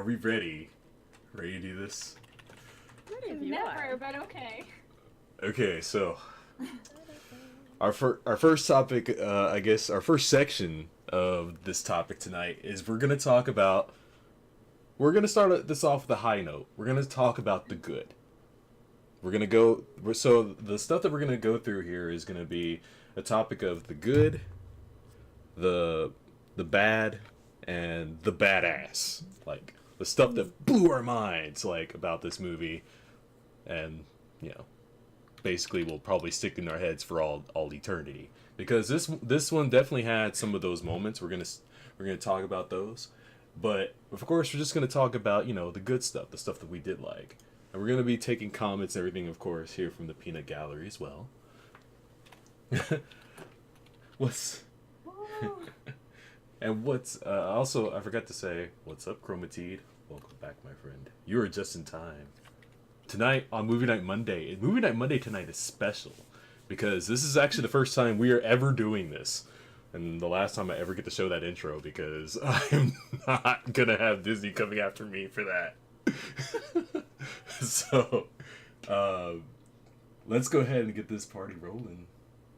we ready? Ready to do this? Never, but okay. Okay, so our first topic, I guess our first section of this topic tonight is we're gonna talk about. We're gonna start this off with a high note. We're gonna talk about the good. We're gonna go. So the stuff that we're gonna go through here is gonna be a topic of the good, the bad, and the badass. Like the stuff that blew our minds, like about this movie, and you know, basically will probably stick in our heads for all eternity. Because this one definitely had some of those moments. We're gonna talk about those, but of course we're just gonna talk about the good stuff, the stuff that we did like. And we're going to be taking comments and everything, of course, here from the Peanut Gallery as well. Also, I forgot to say, what's up, Chromatide? Welcome back, my friend. You are just in time. Tonight, on Movie Night Monday, Movie Night Monday tonight is special. Because this is actually the first time we are ever doing this. And the last time I ever get to show that intro, because I'm not going to have Disney coming after me for that. So, let's go ahead and get this party rolling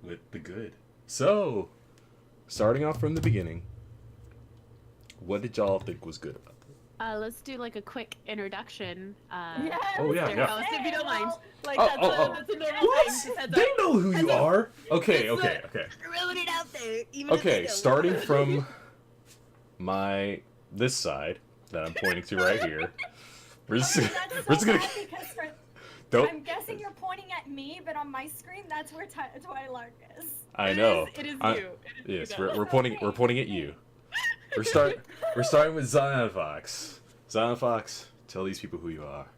with the good. So, starting off from the beginning, what did y'all think was good about it? Let's do like a quick introduction. Yes, Oh, yeah. If you don't mind. Like, Oh, that's a normal What? thing. Just They know who you are. Okay. Throwing it out there. Even if they Okay, don't. starting from this side that I'm pointing to right here. We're just gonna. Don't. I'm guessing you're pointing at me, but on my screen, that's where Twilark is. I know. It is I- you. Yes, we're pointing at you. We're starting with Zion Fox. Zion Fox, tell these people who you are.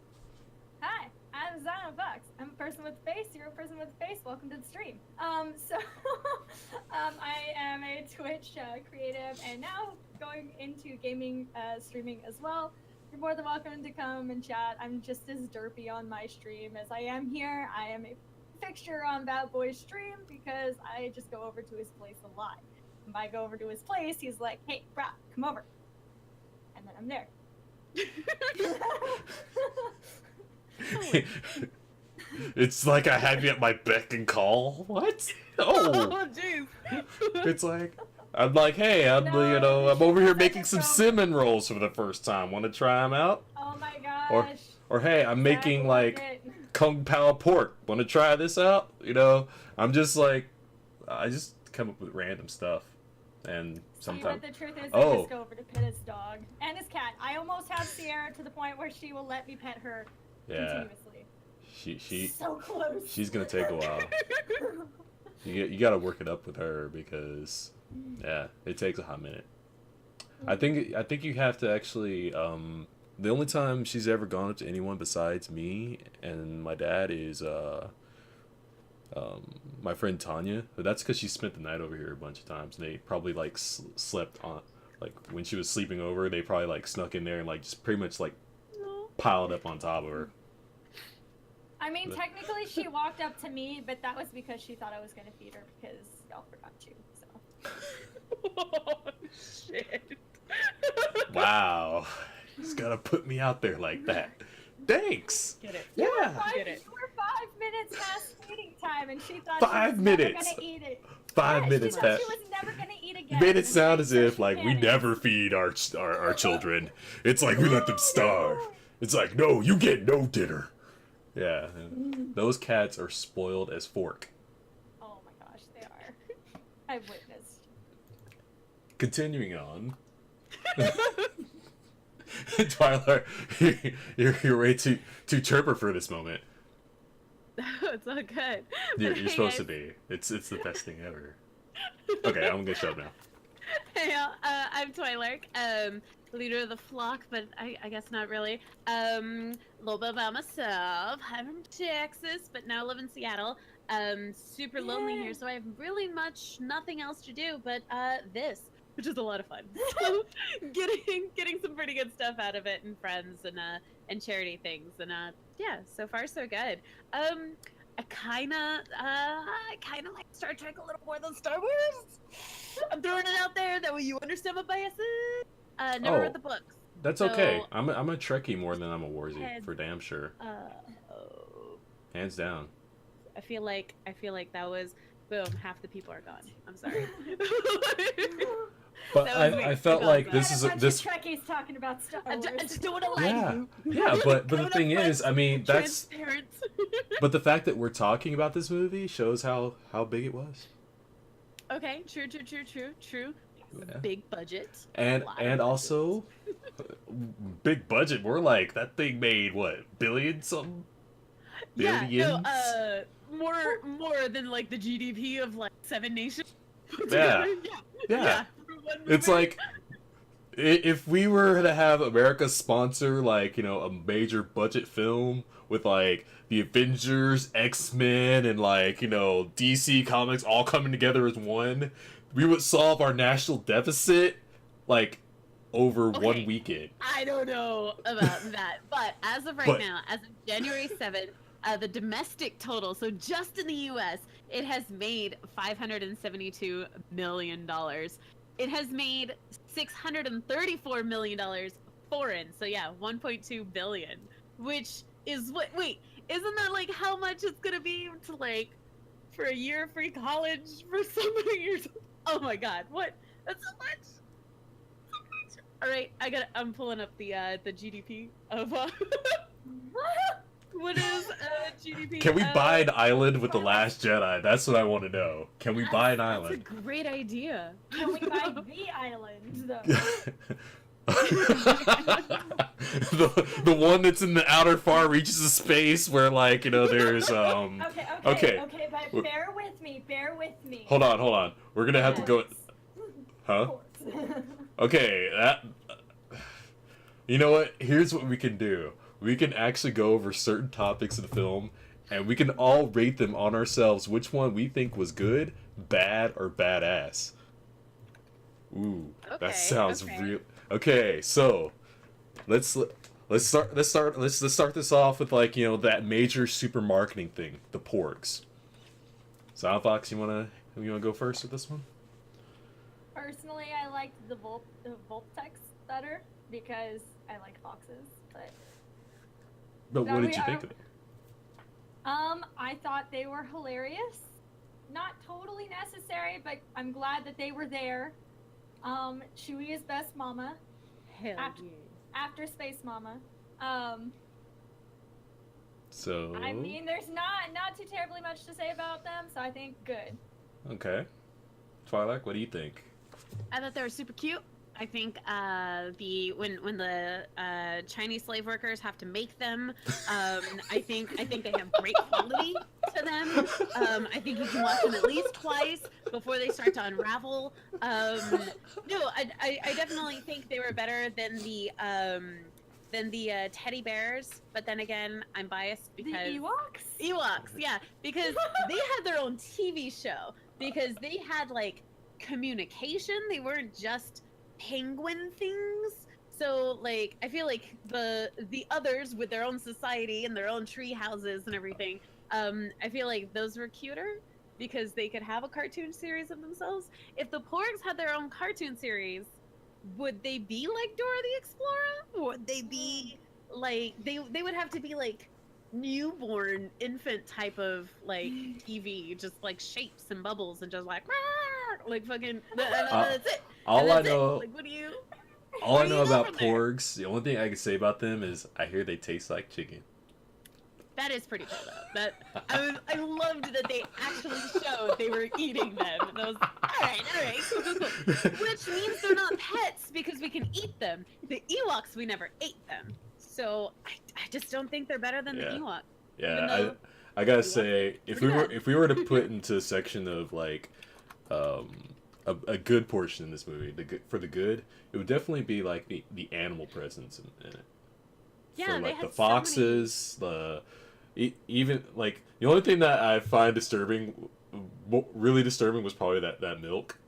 Hi, I'm Zion Fox. I'm a person with a face. You're a person with a face. Welcome to the stream. I am a Twitch creative, and now going into gaming streaming as well. You're more than welcome to come and chat. I'm just as derpy on my stream as I am here. I am a fixture on Bad Boy's stream because I just go over to his place a lot. If I go over to his place, he's like, "Hey, brah, come over," and then I'm there. It's like I have you at my beck and call. What? Oh, jeez. It's like I'm like, hey, I'm over here making some cinnamon rolls for the first time. Want to try them out? Oh my gosh. Or hey, I'm making like it. Kung Pao pork. Want to try this out? I'm just like, I just come up with random stuff, and sometimes. The truth is, I just go over to pet his dog and his cat. I almost have Sierra to the point where she will let me pet her continuously. She so close. She's gonna take a while. You gotta work it up with her because it takes a hot minute. I think you have to actually the only time she's ever gone up to anyone besides me and my dad is my friend Tanya, but that's because she spent the night over here a bunch of times, and they probably like slept on, like when she was sleeping over, they probably like snuck in there and like just pretty much like piled up on top of her. I mean, technically she walked up to me, but that was because she thought I was gonna feed her because y'all forgot to. So. Oh, shit. Wow. Just gotta put me out there like that. Thanks. Get it. Yeah. Get it. You were 5 minutes past feeding time, and she thought 5 she was minutes. never gonna eat it. 5 minutes she thought past. she was never gonna eat again. You made it sound as if She like we panicked. never feed our children. It's like we let them starve. It's like, no, you get no dinner. Yeah, those cats are spoiled as fork. Oh my gosh, they are. I've witnessed. Continuing on. Twilight, you're way too chirper for this moment. It's all good. You're supposed to be. It's the best thing ever. Okay, I'm gonna shut up now. Hey, I'm Twilark, leader of the flock, but I guess not really. A little bit about myself. I'm from Texas, but now live in Seattle. Super lonely here, so I have really much nothing else to do but this, which is a lot of fun. So getting some pretty good stuff out of it, and friends and charity things, and yeah, so far so good. I kind of like Star Trek a little more than Star Wars. I'm throwing it out there that way you understand my biases. Never read the books, That's okay. I'm a Trekkie more than I'm a Warzy, Heads for damn sure. oh, Hands down. I feel like that was boom. Half the people are gone. I'm sorry. But That was me. I felt I like got this Had is a bunch this. of Trekkies talking about Star I Wars. just don't want to lie Yeah, to you. yeah. But the Coming up thing is, with I mean, that's. transparent. But the fact that we're talking about this movie shows how big it was. Okay, true. Yeah. Big budget. And Lot of and budget. also, big budget. We're like that thing made what, billion something? Yeah, Billions? no, more than like the GDP of like 7 nations. put Yeah. together. Yeah. for one It's movie. like if we were to have America sponsor like, you know, a major budget film with like the Avengers, X-Men, and like, you know, DC Comics all coming together as one, we would solve our national deficit like over Okay. one weekend. I don't know about that, but as of right But- now, as of January 7th, the domestic total, so just in the U.S., it has made $572 million. It has made $634 million foreign, so yeah, 1.2 billion, which is what? Wait, isn't that like how much it's gonna be to like for a year of free college for somebody years? Oh my God, what? That's so much. All right, I'm pulling up the GDP of what is GDP? Can we buy an island with The Last Jedi? That's what I want to know. Can we buy an That's island? a great idea. Can we buy the island, though? the one that's in the outer far reaches of space where like, you know, there's Okay, Okay. but bear with me. hold on, we're gonna have to go, huh? Okay, that, you know what, here's what we can do. We can actually go over certain topics in the film and we can all rate them on ourselves, which one we think was good, bad, or badass. Ooh, Okay, that sounds okay. real. Okay, so let's start this off with like, you know, that major super marketing thing, the porgs. So Fox, you wanna go first with this one? Personally, I liked the Voltex better because I like foxes, but But Now what we did you are- think of it? I thought they were hilarious. Not totally necessary, but I'm glad that they were there. Chewie is best mama Hell After- after Space Mama. So I mean, there's not too terribly much to say about them, so I think good. okay, Twilight, what do you think? I thought they were super cute. I think when the Chinese slave workers have to make them, I think they have great quality to them. I think you can watch them at least twice before they start to unravel. No, I definitely think they were better than the teddy bears. But then again, I'm biased because The Ewoks? Ewoks, yeah, because they had their own TV show because they had like communication. They weren't just penguin things. So like I feel like the others with their own society and their own tree houses and everything, I feel like those were cuter because they could have a cartoon series of themselves. If the porgs had their own cartoon series, would they be like Dora the Explorer? Would they be like they would have to be like newborn infant type of like TV, just like shapes and bubbles and just like like fucking that's it. All And I that's it. know, Like, what do you? all I where do know you go about from there? porgs, the only thing I can say about them is I hear they taste like chicken. That is pretty cool though. That I loved that they actually showed they were eating them. And I was all right, cool. Which means they're not pets because we can eat them. The Ewoks, we never ate them. So I just don't think they're better than Yeah. the Ewok. Yeah, Even though I gotta you say, if pretty we were good. if we were to put into a section of like, a good portion in this movie, for the good, it would definitely be like the animal presence in it. Yeah, For they like had the so many- foxes, even like the only thing that I find disturbing, really disturbing, was probably that milk.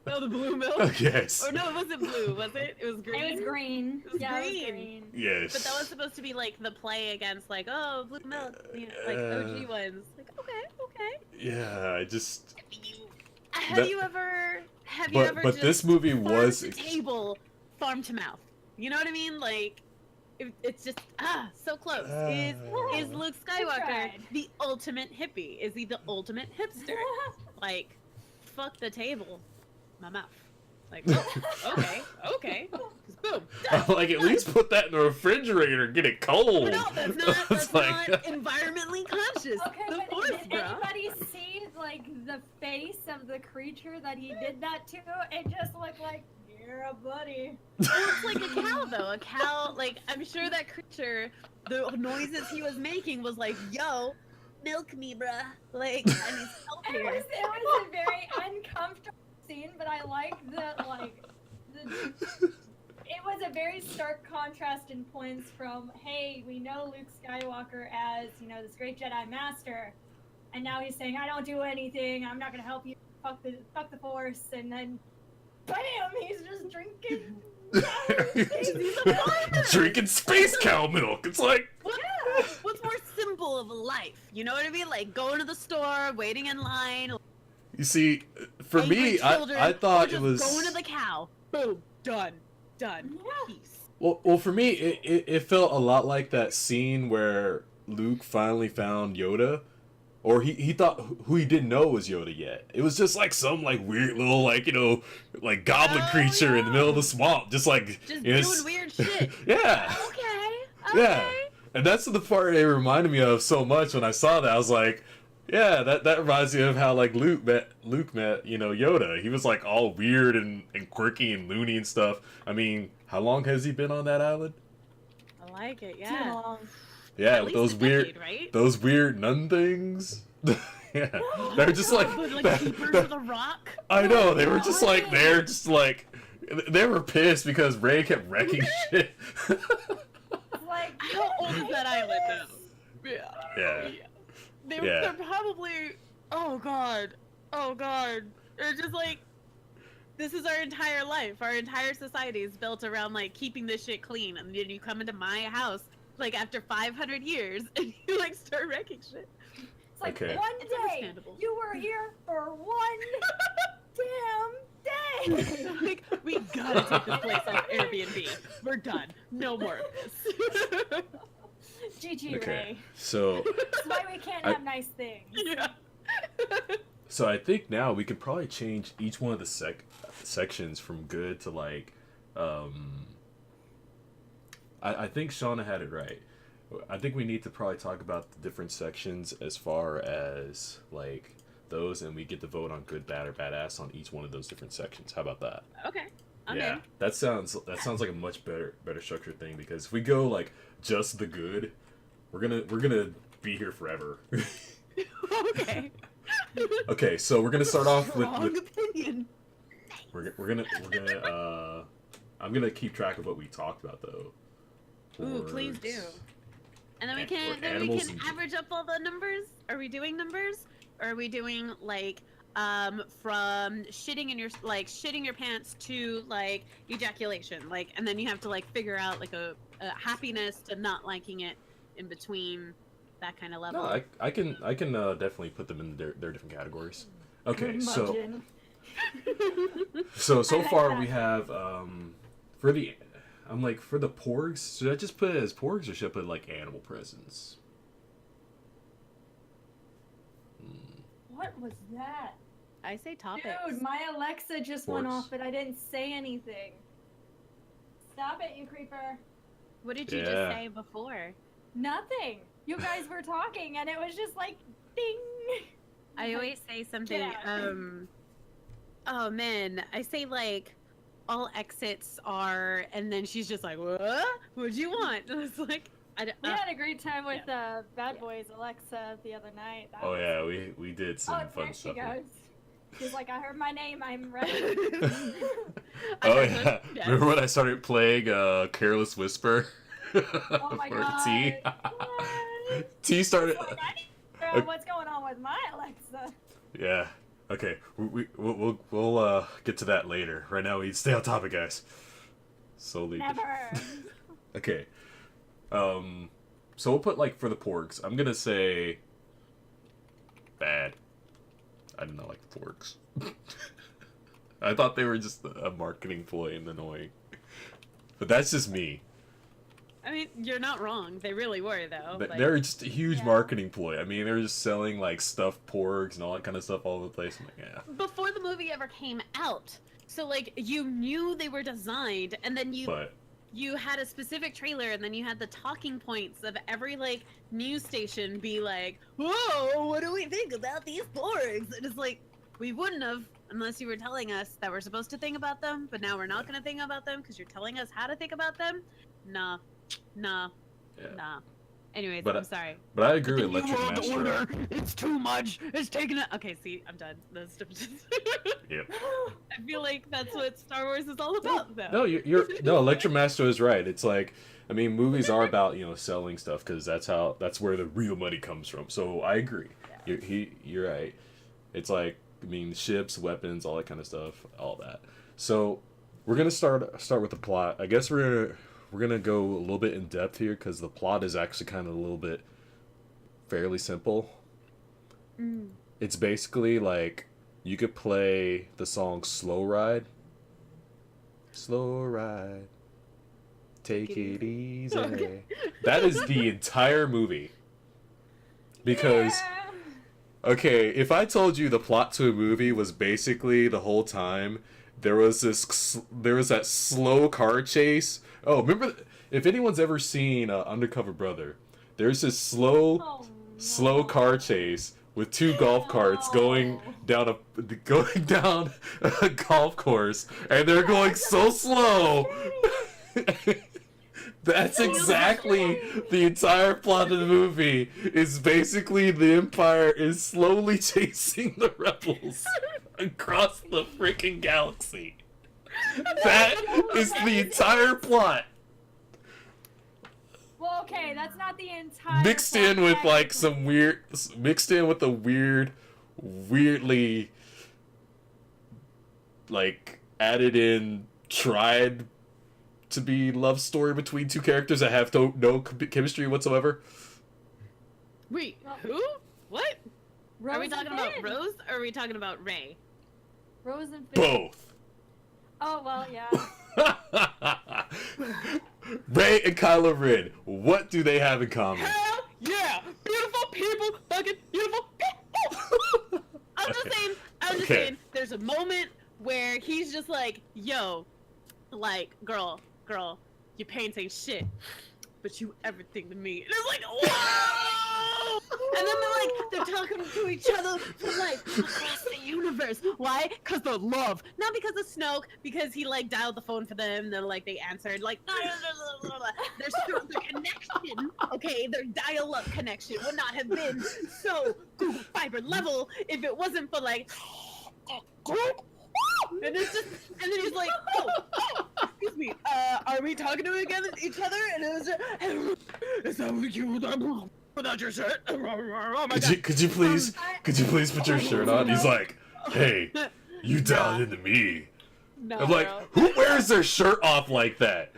Oh, the blue milk? Yes. Or no, it wasn't blue, was it? It was green. It was green. It was yeah, It was green. green. Yes. But that was supposed to be like the play against like, oh, blue milk, you know, like OG ones. Like, okay. Yeah, I just. Have That- you ever But just this movie farm was to table, farm to mouth? You know what I mean? Like, it's just so close. Is Luke Skywalker tried. the ultimate hippie? Is he the ultimate hipster? Like, fuck the table, my mouth. Like, oh, okay, just boom. Done. Like, at least put that in the refrigerator, get it cold. No, that's like... not environmentally conscious. Okay, The but Force, did bro. anybody see like the face of the creature that he did that to? It just looked like, you're a buddy. It looks like a cow, though. A cow, like, I'm sure that creature, the noises he was making was like, yo, milk me, bruh. Like, I need help It here. was a very uncomfortable scene, but I like it was a very stark contrast in points from, hey, we know Luke Skywalker as, you know, this great Jedi Master, and now he's saying, I don't do anything, I'm not gonna help you, fuck the Force, and then, bam, he's just drinking. Drinking space cow milk. It's like, What's more simple of a life? You know what I mean? Like going to the store, waiting in line. you see, for angry me, children, I thought or just it was going to the cow. Boom, done. Yeah. Peace. well. For me, it felt a lot like that scene where Luke finally found Yoda, or he thought who he didn't know was Yoda yet. It was just like some like weird little like like goblin Oh, creature in the yeah. middle of the swamp, just like Just you know, doing weird shit. yeah. Okay. Yeah. And that's the part it reminded me of so much when I saw that. I was like, yeah, that reminds me of how like Luke met Yoda. He was like all weird and quirky and loony and stuff. I mean, how long has he been on that island? I like it. Too Yeah. long. Yeah, At with least those a weird decade, right? those weird nun things. Yeah. They're just like, Like keepers of the rock. I know, they were just like they were pissed because Ray kept wrecking shit. Like, How old is that island now? Yeah. They're probably. Oh god. It's just like. This is our entire life. Our entire society is built around like keeping this shit clean, and then you come into my house like after 500 years and you like start wrecking shit. It's like Okay. one It's day understandable. you were here for one damn day. Like we gotta take this place off Airbnb. We're done. No more of this. GG Okay. Ray. So That's why we can't I- have nice things. Yeah. So I think now we could probably change each one of the sections from good to like, I think Shauna had it right. I think we need to probably talk about the different sections as far as like those, and we get to vote on good, bad, or badass on each one of those different sections. How about that? Okay. I'm Yeah, in. that sounds like a much better structured thing, because if we go like just the good, we're gonna be here forever. Okay. Okay, so we're gonna start off with Strong opinion. we're gonna I'm gonna keep track of what we talked about though. Ooh, please do. Words. And then we Or can animals and- average up all the numbers. Are we doing numbers? Or are we doing like from shitting your pants to like ejaculation, like, and then you have to like figure out like a happiness to not liking it in between, that kind of level. No, I can definitely put them in their different categories. Okay, so Curmudgeon. so I like far that. we have for the for the porgs, should I just put it as porgs or should I put like animal presence? What was that? I say topics. Dude, my Alexa just went Force. off, but I didn't say anything. Stop it, you creeper. What did you Yeah. just say before? Nothing. You guys were talking, and it was just like, ding. I always say something. out. Oh man, I say like all exits are, and then she's just like, what? What'd you want? And it's like, We had a great time with Bad Boys Alexa the other night. That Oh was- yeah, we did some Oh, fun there she stuff. goes. She's like, I heard my name. I'm ready. Oh yeah, remember when I started playing Careless Whisper? Oh my for god. T? What? T started. Like, I need to figure out what's going on with my Alexa. Yeah. Okay. We'll get to that later. Right now, we stay on topic, guys. Slowly. Never. Okay. So we'll put like for the porgs. I'm gonna say bad. I did not like the porgs. I thought they were just a marketing ploy and annoying. But that's just me. I mean, you're not wrong. They really were, though. Like, They're just a huge Yeah. marketing ploy. I mean, they're just selling like stuffed porgs and all that kind of stuff all over the place. I'm like, yeah. before the movie ever came out. So like you knew they were designed, and then But you had a specific trailer, and then you had the talking points of every like news station be like, "Whoa, what do we think about these porgs?" And it's like, we wouldn't have unless you were telling us that we're supposed to think about them, but now we're not going to think about them because you're telling us how to think about them. Nah. Anyways, But I'm sorry. But I agree with The New Electric World Master. Order, it's too much. It's taking it. Okay, see, I'm done. That's Yep. I feel like that's what Star Wars is all about, though. No, you're no. Electric Master is right. It's like, I mean, movies are about selling stuff because that's where the real money comes from. So I agree. Yeah. You're right. It's like, I mean, ships, weapons, all that kind of stuff, all that. So we're gonna start with the plot. I guess we're gonna go a little bit in depth here because the plot is actually kind of a little bit fairly simple. Mm. It's basically like you could play the song "Slow Ride." Slow ride, take it easy. Okay. That is the entire movie. Because Yeah. okay, if I told you the plot to a movie was basically the whole time there was that slow car chase. Oh, remember if anyone's ever seen Undercover Brother, there's this slow Oh, slow no. car chase with two golf carts going down a golf course, and they're going so slow. That's exactly the entire plot of the movie. Is basically the Empire is slowly chasing the rebels across the freaking galaxy. That is the entire plot. Well, okay, that's not the entire. Mixed in with like technically. a weirdly like added in tried to be love story between two characters that have no chemistry whatsoever. Wait, who? What? Rose Are we and talking about Finn. Rose or are we talking about Rey? Rose and Finn. Both. Oh well, yeah. Rey and Kylo Ren, what do they have in common? Hell yeah! Beautiful people, fucking beautiful people! I'm just Okay. saying, there's a moment where he's just like, yo, like, girl, your paints ain't shit, but you everything to me. And it's like, whoa! And then they're talking to each other from like across the universe. Why? Because they're love. Not because of Snoke, because he like dialed the phone for them, then like they answered, like, their connection, okay, their dial-up connection would not have been so Google Fiber level if it wasn't for like and it's just, and then he's like, oh, excuse me, are we talking to each other? And it was just, is that what you without your shirt? Oh my God. Could you please put your shirt on? He's like, hey, you dialed into me. No, I'm like, bro. who wears their shirt off like that?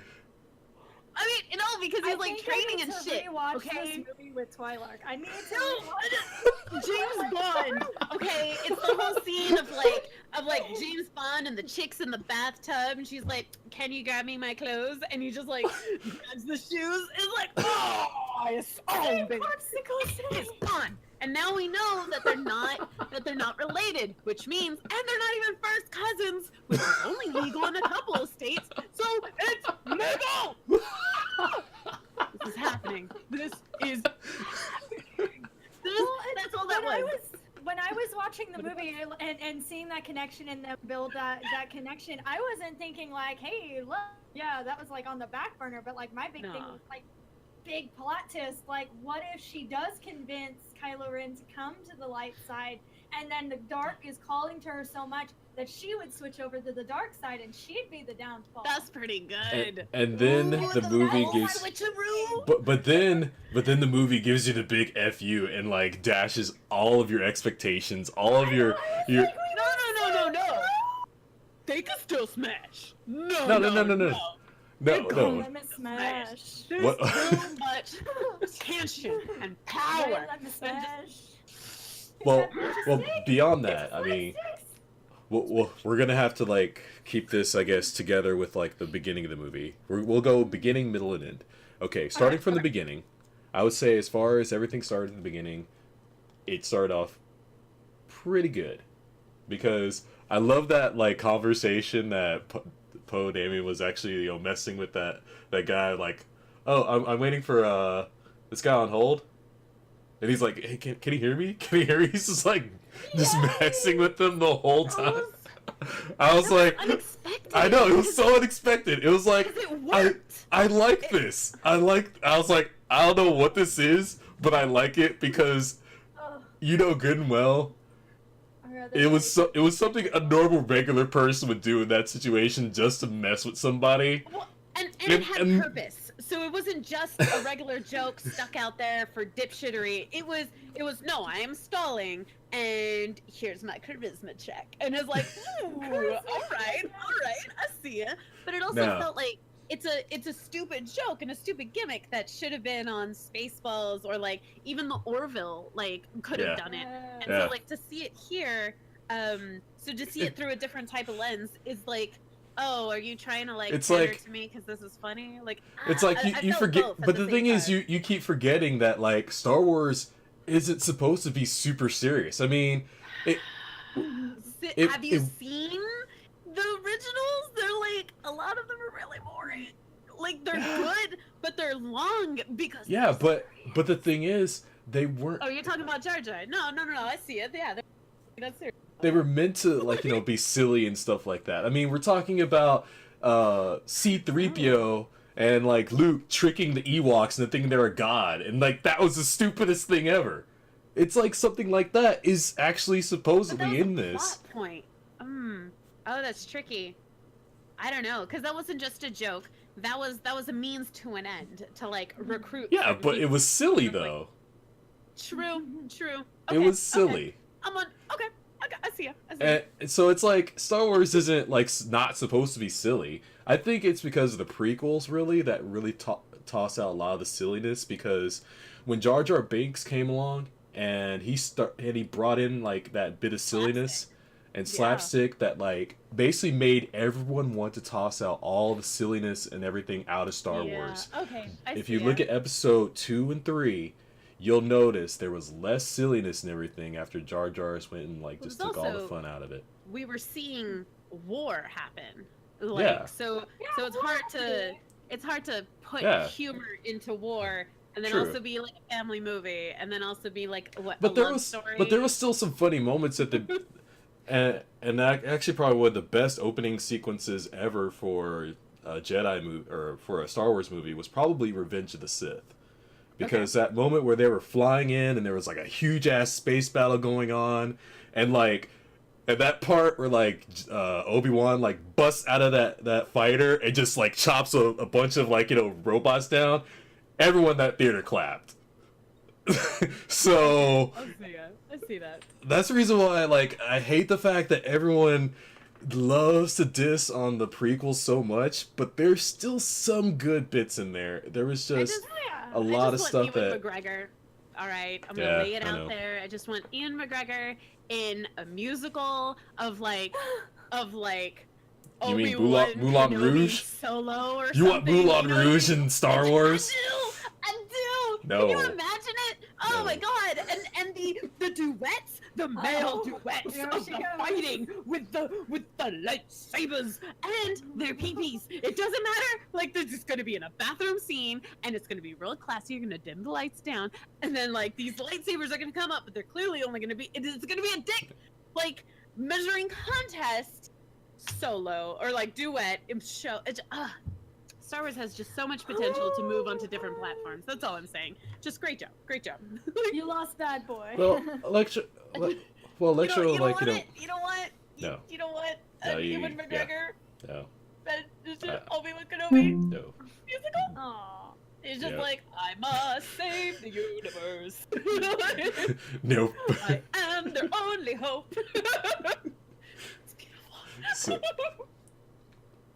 I mean, no, because he's like I training need and to shit. rewatch Okay. this movie with Twilark. I need to. No, James Bond. Okay, it's the whole scene of like James Bond and the chicks in the bathtub, and she's like, "Can you grab me my clothes?" And he just like grabs the shoes. It's like, oh, it's baby, it's Bond. And now we know that they're not related, which means, and they're not even first cousins, which is only legal in a couple of states. So it's legal. This is happening. This is happening. That's all that was. When I was watching the movie and seeing that connection and them build that connection, I wasn't thinking like, hey, look, yeah, that was like on the back burner. But like my big thing was like, big plot twist. Like, what if she does convince Kylo Ren to come to the light side, and then the dark is calling to her so much that she would switch over to the dark side and she'd be the downfall. That's pretty good. And then Ooh, the movie whole gives switcheroo. but then the movie gives you the big FU and like dashes all of your expectations, all of your No. They can still smash. No. no. Lemon smash. There's What- so much tension and power. Lemon smash. Well, beyond that, I mean, we're gonna have to like keep this, I guess, together with like the beginning of the movie. We'll go beginning, middle, and end. Okay, starting from the beginning, I would say as far as everything started in the beginning, it started off pretty good because I love that like conversation that Poe Dameron was actually messing with that guy like, oh, I'm waiting for this guy on hold, and he's like, hey, can he hear me? Can he hear me? He's just like just messing with them the whole time. I was like, unexpected. I know, it was so unexpected. It was like, It worked. I like this. I was like, I don't know what this is, but I like it because Oh, you know good and well it was something a normal regular person would do in that situation just to mess with somebody. Well, and it had purpose. So it wasn't just a regular joke stuck out there for dipshittery. It was no, I am stalling, and here's my charisma check. And it's like, ooh, all right, I see ya. But it also No. felt like it's a stupid joke and a stupid gimmick that should have been on Spaceballs, or like even the Orville like could have Yeah. done it. And Yeah. so like to see it here, so to see it through a different type of lens is like, oh, are you trying to like It's pander like- to me because this is funny? Like It's like I you felt forget, both at but the the same thing is, time. you keep forgetting that like Star Wars isn't supposed to be super serious. I mean, it, Have you seen the originals? They're like, a lot of them are really boring. Like they're good, but they're long because yeah, they're but the thing is, they weren't. Oh, you're talking about Jar Jar? No, I see it. Yeah, that's serious. They were meant to like be silly and stuff like that. I mean, we're talking about C-3PO and like Luke tricking the Ewoks into thinking they're a god, and like that was the stupidest thing ever. It's like something like that is actually But that supposedly was in a this. plot point. Oh, that's tricky. I don't know, because that wasn't just a joke. That was a means to an end to like recruit. Yeah, certain but it people. was silly Like, though. True. It Okay, was okay. silly. I'm on. Okay. I see ya. And so it's like Star Wars isn't like not supposed to be silly. I think it's because of the prequels really that really toss out a lot of the silliness, because when Jar Jar Binks came along and he brought in like that bit of silliness and slapstick that like basically made everyone want to toss out all the silliness and everything out of Star Wars. Okay. If you look at episode 2 and 3, you'll notice there was less silliness and everything after Jar Jar's went and like just Well, took all the also- fun out of it. we were seeing war happen. Like Yeah. so Yeah, it's hard to put Yeah. humor into war and then True. also be like a family movie and then also be like what But a there love was story. but there was still some funny moments at the and that actually probably one of the best opening sequences ever for a Jedi movie or for a Star Wars movie was probably Revenge of the Sith. Because that moment where they were flying in and there was like a huge ass space battle going on, and like at that part where like Obi-Wan like busts out of that fighter and just like chops a bunch of like robots down, everyone in that theater clapped. So I see that. that's the reason why I hate the fact that everyone loves to diss on the prequels so much, but there's still some good bits in there. There was just a lot of stuff that McGregor. All right, I'm Yeah, gonna lay it I out know. there. I just want Ian McGregor in a musical of like You mean Obi-Wan Moulin Kenobi Rouge? solo or You want something. Moulin you know what I Rouge mean? in Star Wars? I do. No. Can you imagine it? Oh No. my god! And the duets, the male Oh, duets here of she the goes. fighting with the lightsabers and their peepees. It doesn't matter. Like there's just gonna be in a bathroom scene, and it's gonna be real classy. You're gonna dim the lights down, and then like these lightsabers are gonna come up, but they're clearly only gonna be. It's gonna be a dick like measuring contest solo or like duet show. Star Wars has just so much potential to move onto different platforms. That's all I'm saying. Just great job. You lost Bad Boy. Well, Electro, Electro, you know what? You know what? No. You know what? No, Ewan yeah. McGregor, no, Obi-Wan Kenobi no. musical. Aw. It's just Yeah. like I must save the universe. Nope. I am their only hope. It's beautiful. So,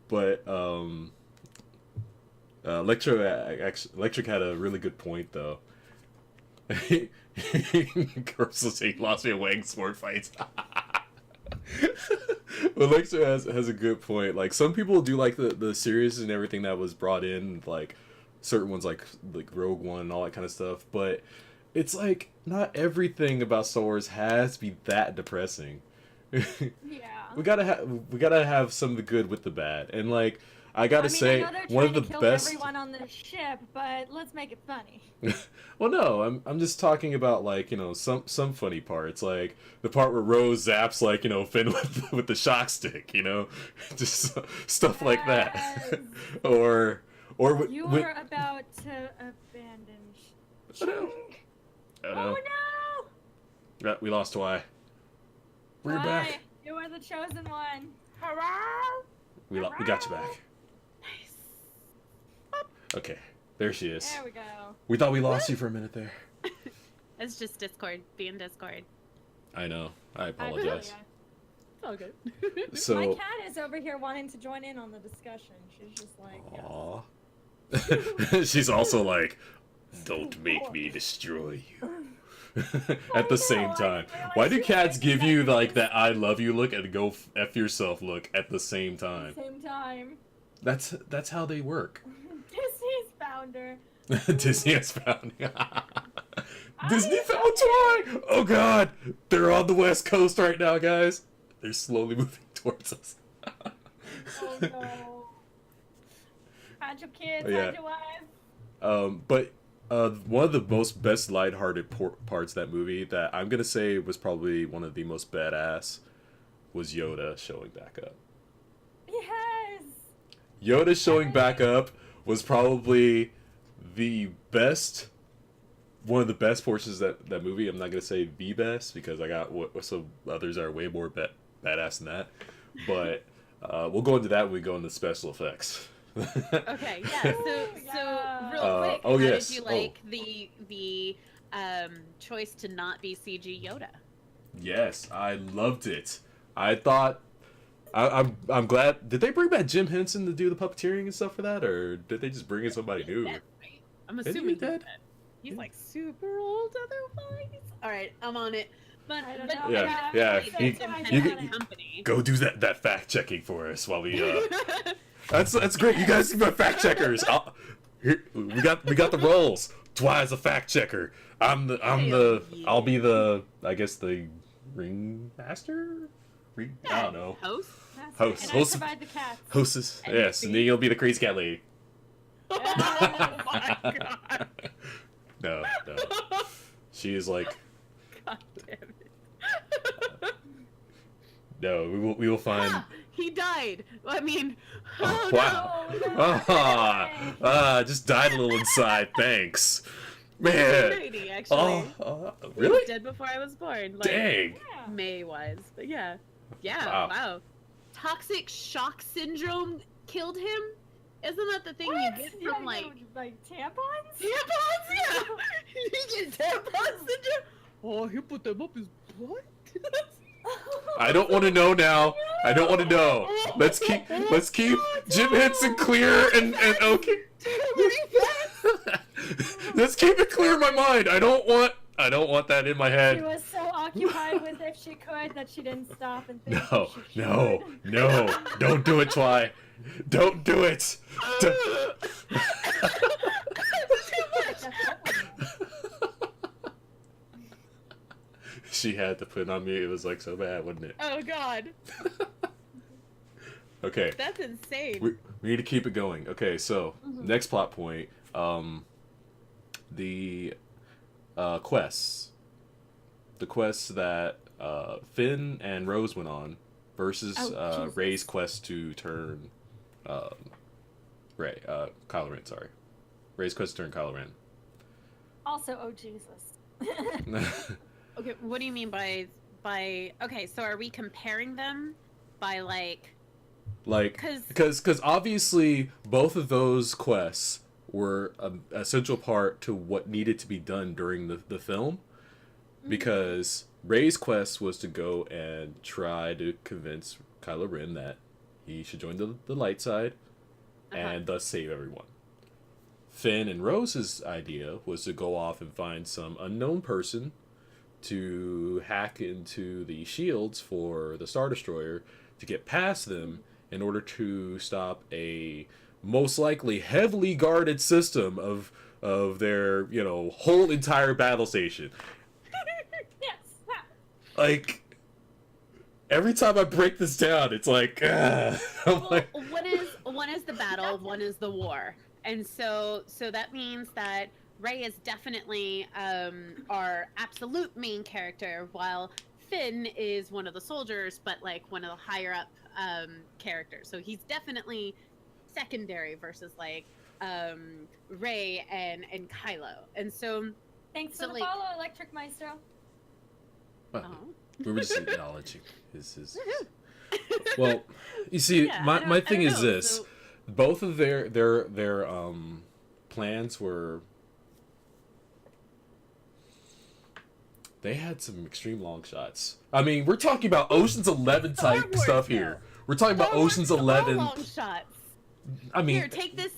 but Electric had a really good point though. Curse he lost me at Wang sword fights. Alexa has a good point. Like some people do like the series and everything that was brought in, like certain ones like Rogue One and all that kind of stuff. But it's like not everything about Star Wars has to be that depressing. Yeah. We gotta have some of the good with the bad, and like I gotta say, I know they're one of trying the to kill best. everyone on the ship, but let's make it funny. Well, no, I'm just talking about like some funny parts, like the part where Rose zaps like Finn with the shock stick, just stuff like that, Yes. or You when, are about to abandon. oh no, Oh no! we lost Y. We're Why? back. You are the chosen one. Hurrah! We got you back. Nice. Okay, there she is. There we go. We thought we lost you for a minute there. It's just Discord being Discord. I know. I I apologize. It's all good. My So. cat is over here wanting to join in on the discussion. She's just like, Aww. She's also like, don't make me destroy you. At the same time. Why do cats give you like that I love you look and go F yourself look at the same time? Same time. That's how they work. Disney's founder. Disney has found Disney found Toy! Oh god! They're on the west coast right now, guys. They're slowly moving towards us. Oh no. Hide your kids, Yeah. hide your wife. But one of the most best lighthearted parts of that movie that I'm gonna say was probably one of the most badass was Yoda showing back up. Yes! Yoda showing back up was probably the best, one of the best portions of that movie. I'm not gonna say the best because I got some others are way more badass than that, but we'll go into that when we go into special effects. Okay, yeah. So Yeah. real quick, oh, how yes. did you like the choice to not be CG Yoda? Yes, I loved it. I thought I'm glad. Did they bring back Jim Henson to do the puppeteering and stuff for that, or did they just bring in somebody new? Dead, right? I'm Isn't he assuming he's dead? dead. He's like super old otherwise. All right, I'm on it. But I don't but know. Yeah. Jim You- Henson you- had company. Go do that fact checking for us while we. That's great. You guys are fact checkers. Here, we got the roles. Twi's a fact checker. I'll be the I guess the ringmaster. I don't know. Host. Host. And I provide the cats. Hostess. And Yes, and then you'll be the crazy cat lady. Oh my god. No. She is like. God damn it. No, we will find. Ah, he died. I mean, Oh, oh, wow. Oh, no. Just died a little inside. Thanks, no. man. 80, actually. He was Really? dead before I was born. Like, Dang. Yeah. May was, but yeah. Yeah, Wow. wow. Toxic shock syndrome killed him? Isn't that the thing What? you get Yeah, from, like, tampons? tampons? Yeah! You get tampon syndrome? Oh, he put them up his butt? I don't want to know now. I don't want to know. Let's keep Jim Henson clear and okay. Let's keep it clear in my mind. I don't want that in my She head. was so occupied with if she could that she didn't stop and think No, if she no, should. no. Don't do it, Twy. Don't do it. She had to put it on me. It was like so bad, wasn't it? Oh god. Okay. That's insane. We need to keep it going. Okay, so next plot point, the quests, the quests that Finn and Rose went on versus Jesus. Rey's quest to turn Kylo Ren. Sorry, Rey's quest to turn Kylo Ren. Also, oh Jesus. Okay, what do you mean by okay, so are we comparing them by like because obviously both of those quests were a central part to what needed to be done during the film, because Rey's quest was to go and try to convince Kylo Ren that he should join the light side and thus save everyone. Finn and Rose's idea was to go off and find some unknown person to hack into the shields for the Star Destroyer to get past them in order to stop a most likely heavily guarded system of their, you know, whole entire battle station. Yes. Like, every time I break this down, it's like, I'm Well, like, one is the battle, one is the war, and so that means that Rey is definitely our absolute main character, while Finn is one of the soldiers, but like one of the higher up characters. So he's definitely secondary versus like Rey and Kylo. And so Thanks So, for the like- follow, Electric Maestro. well, oh. we were just acknowledging his. Well, you see, Yeah, I my don't thing is know, this: so- both of their plans were. They had some extreme long shots. I mean, we're talking about Ocean's 11 Star type Wars, stuff though. here. We're talking about Star Wars Ocean's is all 11. long shots. I mean, Here, take this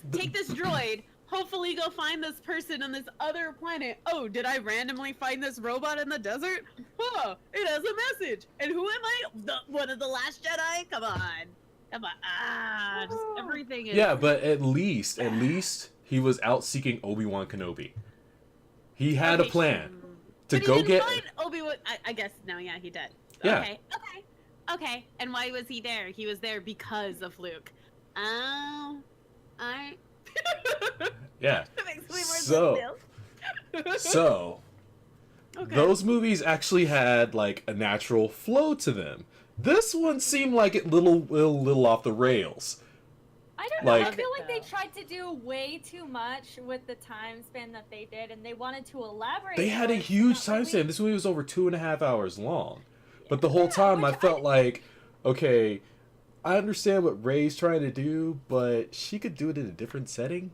droid. Hopefully go find this person on this other planet. Oh, did I randomly find this robot in the desert? Oh, it has a message. And who am I? One of the last Jedi? Come on. Just everything is... yeah, but at least he was out seeking Obi-Wan Kenobi. He had a Okay, plan to but go he didn't get. find Obi-Wan. I guess, no, yeah, he did. Yeah. Okay. And why was he there? He was there because of Luke. Oh, I... Yeah. That makes way more So- sense. So Okay. those movies actually had like a natural flow to them. This one seemed like it little off the rails. I don't know. Like- I feel like they Though. tried to do way too much with the time span that they did, and they wanted to elaborate. They had a more, so huge that time way span. This movie was over 2.5 hours long. But the whole Yeah, time I which felt like, okay, I understand what Rey's trying to do, but she could do it in a different setting.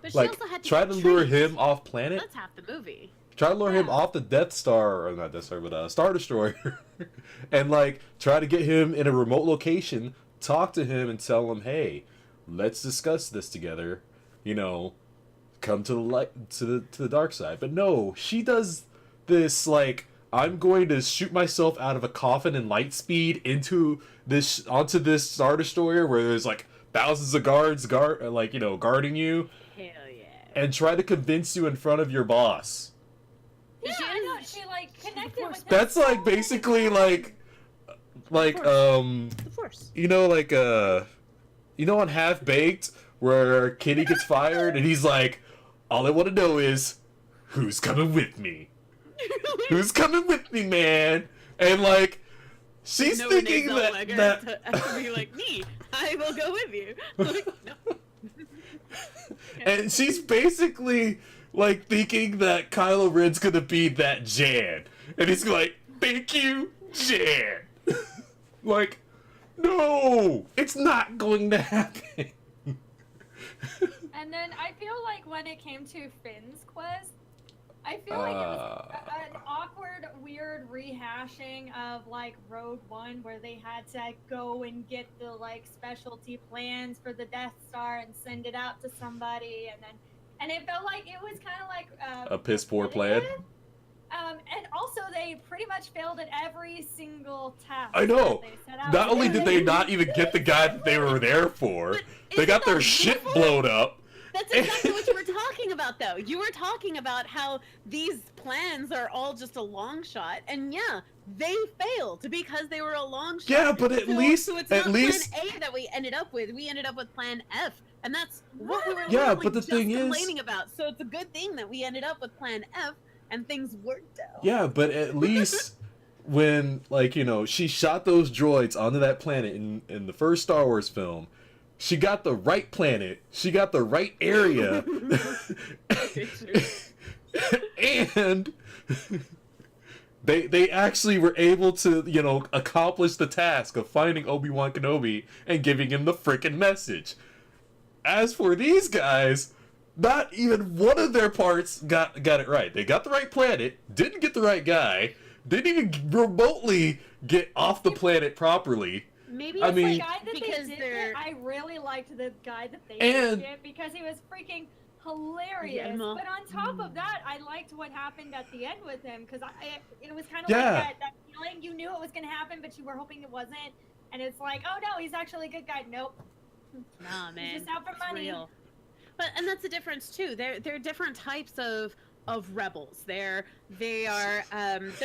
But she Like, also had to try get to lure trained. him off planet. That's half the movie. Try to lure him Yeah. off the Death Star, or not Death Star, but Star Destroyer, and like try to get him in a remote location, talk to him, and tell him, "Hey, let's discuss this together." You know, come to the light, to the dark side. But no, she does this like, I'm going to shoot myself out of a coffin in light speed onto this Star Destroyer where there's like thousands of guards guarding you, Hell yeah. and try to convince you in front of your boss. Yeah, She I is- know. She like connected with him. That's so like basically many times. like The Force. you know, like on Half Baked where Kitty gets fired and he's like, all I want to know is who's coming with me. Who's coming with me, man? And like, she's No thinking Renee Zellweger that to be like, me, I will go with you. Like, no. and she's basically like thinking that Kylo Ren's gonna be that Jan, and he's like, "Thank you, Jan." Like, no, it's not going to happen. And then I feel like when it came to Finn's quest, I feel like it was an awkward, weird rehashing of like Rogue One, where they had to go and get the like specialty plans for the Death Star and send it out to somebody, and it felt like it was kind of like A piss poor plan. repetitive. And also they pretty much failed at every single task. I know. that they set out Not to only do. did they not even get the guy that they were there for, But they isn't got their that shit beautiful? blown up. That's exactly what you were talking about, though. You were talking about how these plans are all just a long shot, and yeah, they failed because they were a long shot. Yeah, but at least- so it's at not least- Plan A that we ended up with. We ended up with Plan F, and that's what we were Yeah, literally but the just thing is- complaining about. So it's a good thing that we ended up with Plan F, and things worked out. Yeah, but at least when, like, you know, she shot those droids onto that planet in the first Star Wars film, she got the right planet, she got the right area, and they actually were able to, you know, accomplish the task of finding Obi-Wan Kenobi and giving him the frickin' message. As for these guys, not even one of their parts got it right. They got the right planet, didn't get the right guy, didn't even remotely get off the planet properly. Maybe I it's mean- The like guy that because they did they're it, I really liked the guy that they And- did it because he was freaking hilarious. Emma. But on top of that, I liked what happened at the end with him because it was kind of Yeah. like that feeling. You knew it was going to happen, but you were hoping it wasn't. And it's like, oh no, he's actually a good guy. Nope. Nah, man. He's just out for it's money. real. But and that's the difference too. There are different types of rebels. They're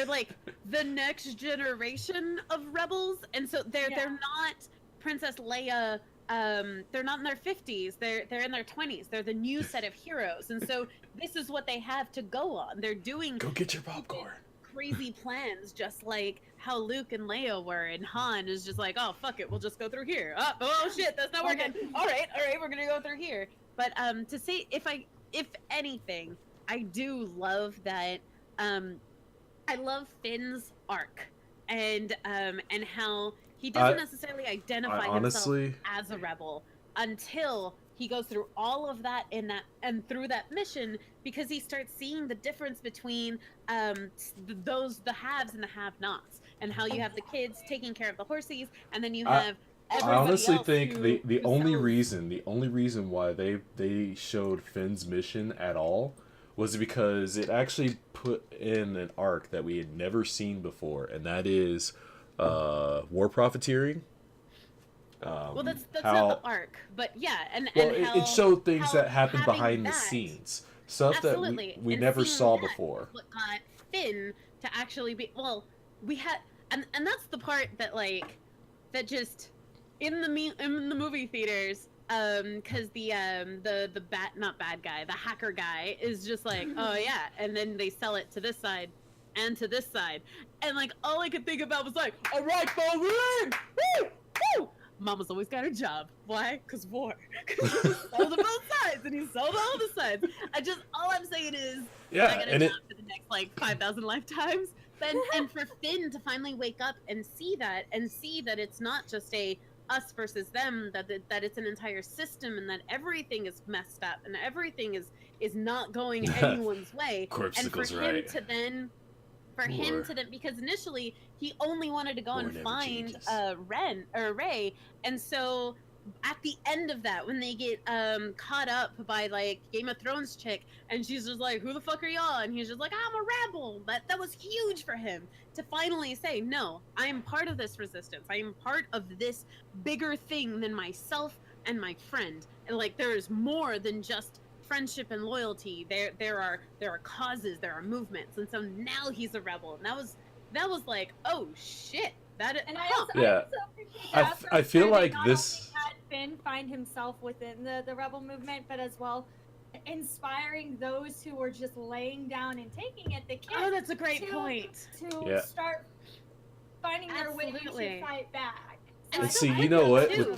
like the next generation of rebels, and so they're not Princess Leia. They're not in their 50s. They're in their 20s. They're the new set of heroes, and so this is what they have to go on. They're doing Go get your popcorn. crazy plans, just like how Luke and Leia were, and Han is just like, oh fuck it, we'll just go through here. Oh shit, that's not working. All right, we're gonna go through here. But to say if anything, I do love that. I love Finn's arc, and how he doesn't necessarily identify honestly, himself as a rebel until he goes through all of that and through that mission, because he starts seeing the difference between the haves and the have-nots, and how you have the kids taking care of the horses, and then you have I honestly else think who the only sells- reason why they showed Finn's mission at all was because it actually put in an arc that we had never seen before, and that is war profiteering. Well, that's how, not the arc, but yeah, and how it showed things how that happened having behind the that- scenes, stuff Absolutely. that we And never seeing saw that before. is what got Finn to actually be we had and that's the part that that just in the movie theaters, because the not bad guy, the hacker guy is just like, oh yeah, and then they sell it to this side and to this side, and like all I could think about was like, all right, Bowen, woo, woo. Mama's always got a job. Why? Because war. Because he sold to both sides, and he sold all the sides. All I'm saying is, I got a job for the next 5,000 lifetimes. And for Finn to finally wake up and see that it's not just a us versus them, that it's an entire system, and that everything is messed up, and everything is not going anyone's way. And for him to then, because initially he only wanted to go and find Ray, and so at the end of that, when they get caught up by Game of Thrones chick, and she's just like, who the fuck are y'all? And he's just like, I'm a rebel. That was huge for him to finally say, no, I am part of this resistance. I am part of this bigger thing than myself and my friend. And there is more than just friendship and loyalty. There are causes, there are movements, and so now he's a rebel. And that was like, oh shit. I feel like this had Finn find himself within the rebel movement, but as well inspiring those who were just laying down and taking it. The kids. Oh, that's a great point. To start finding their way to fight back. And see, you know what? With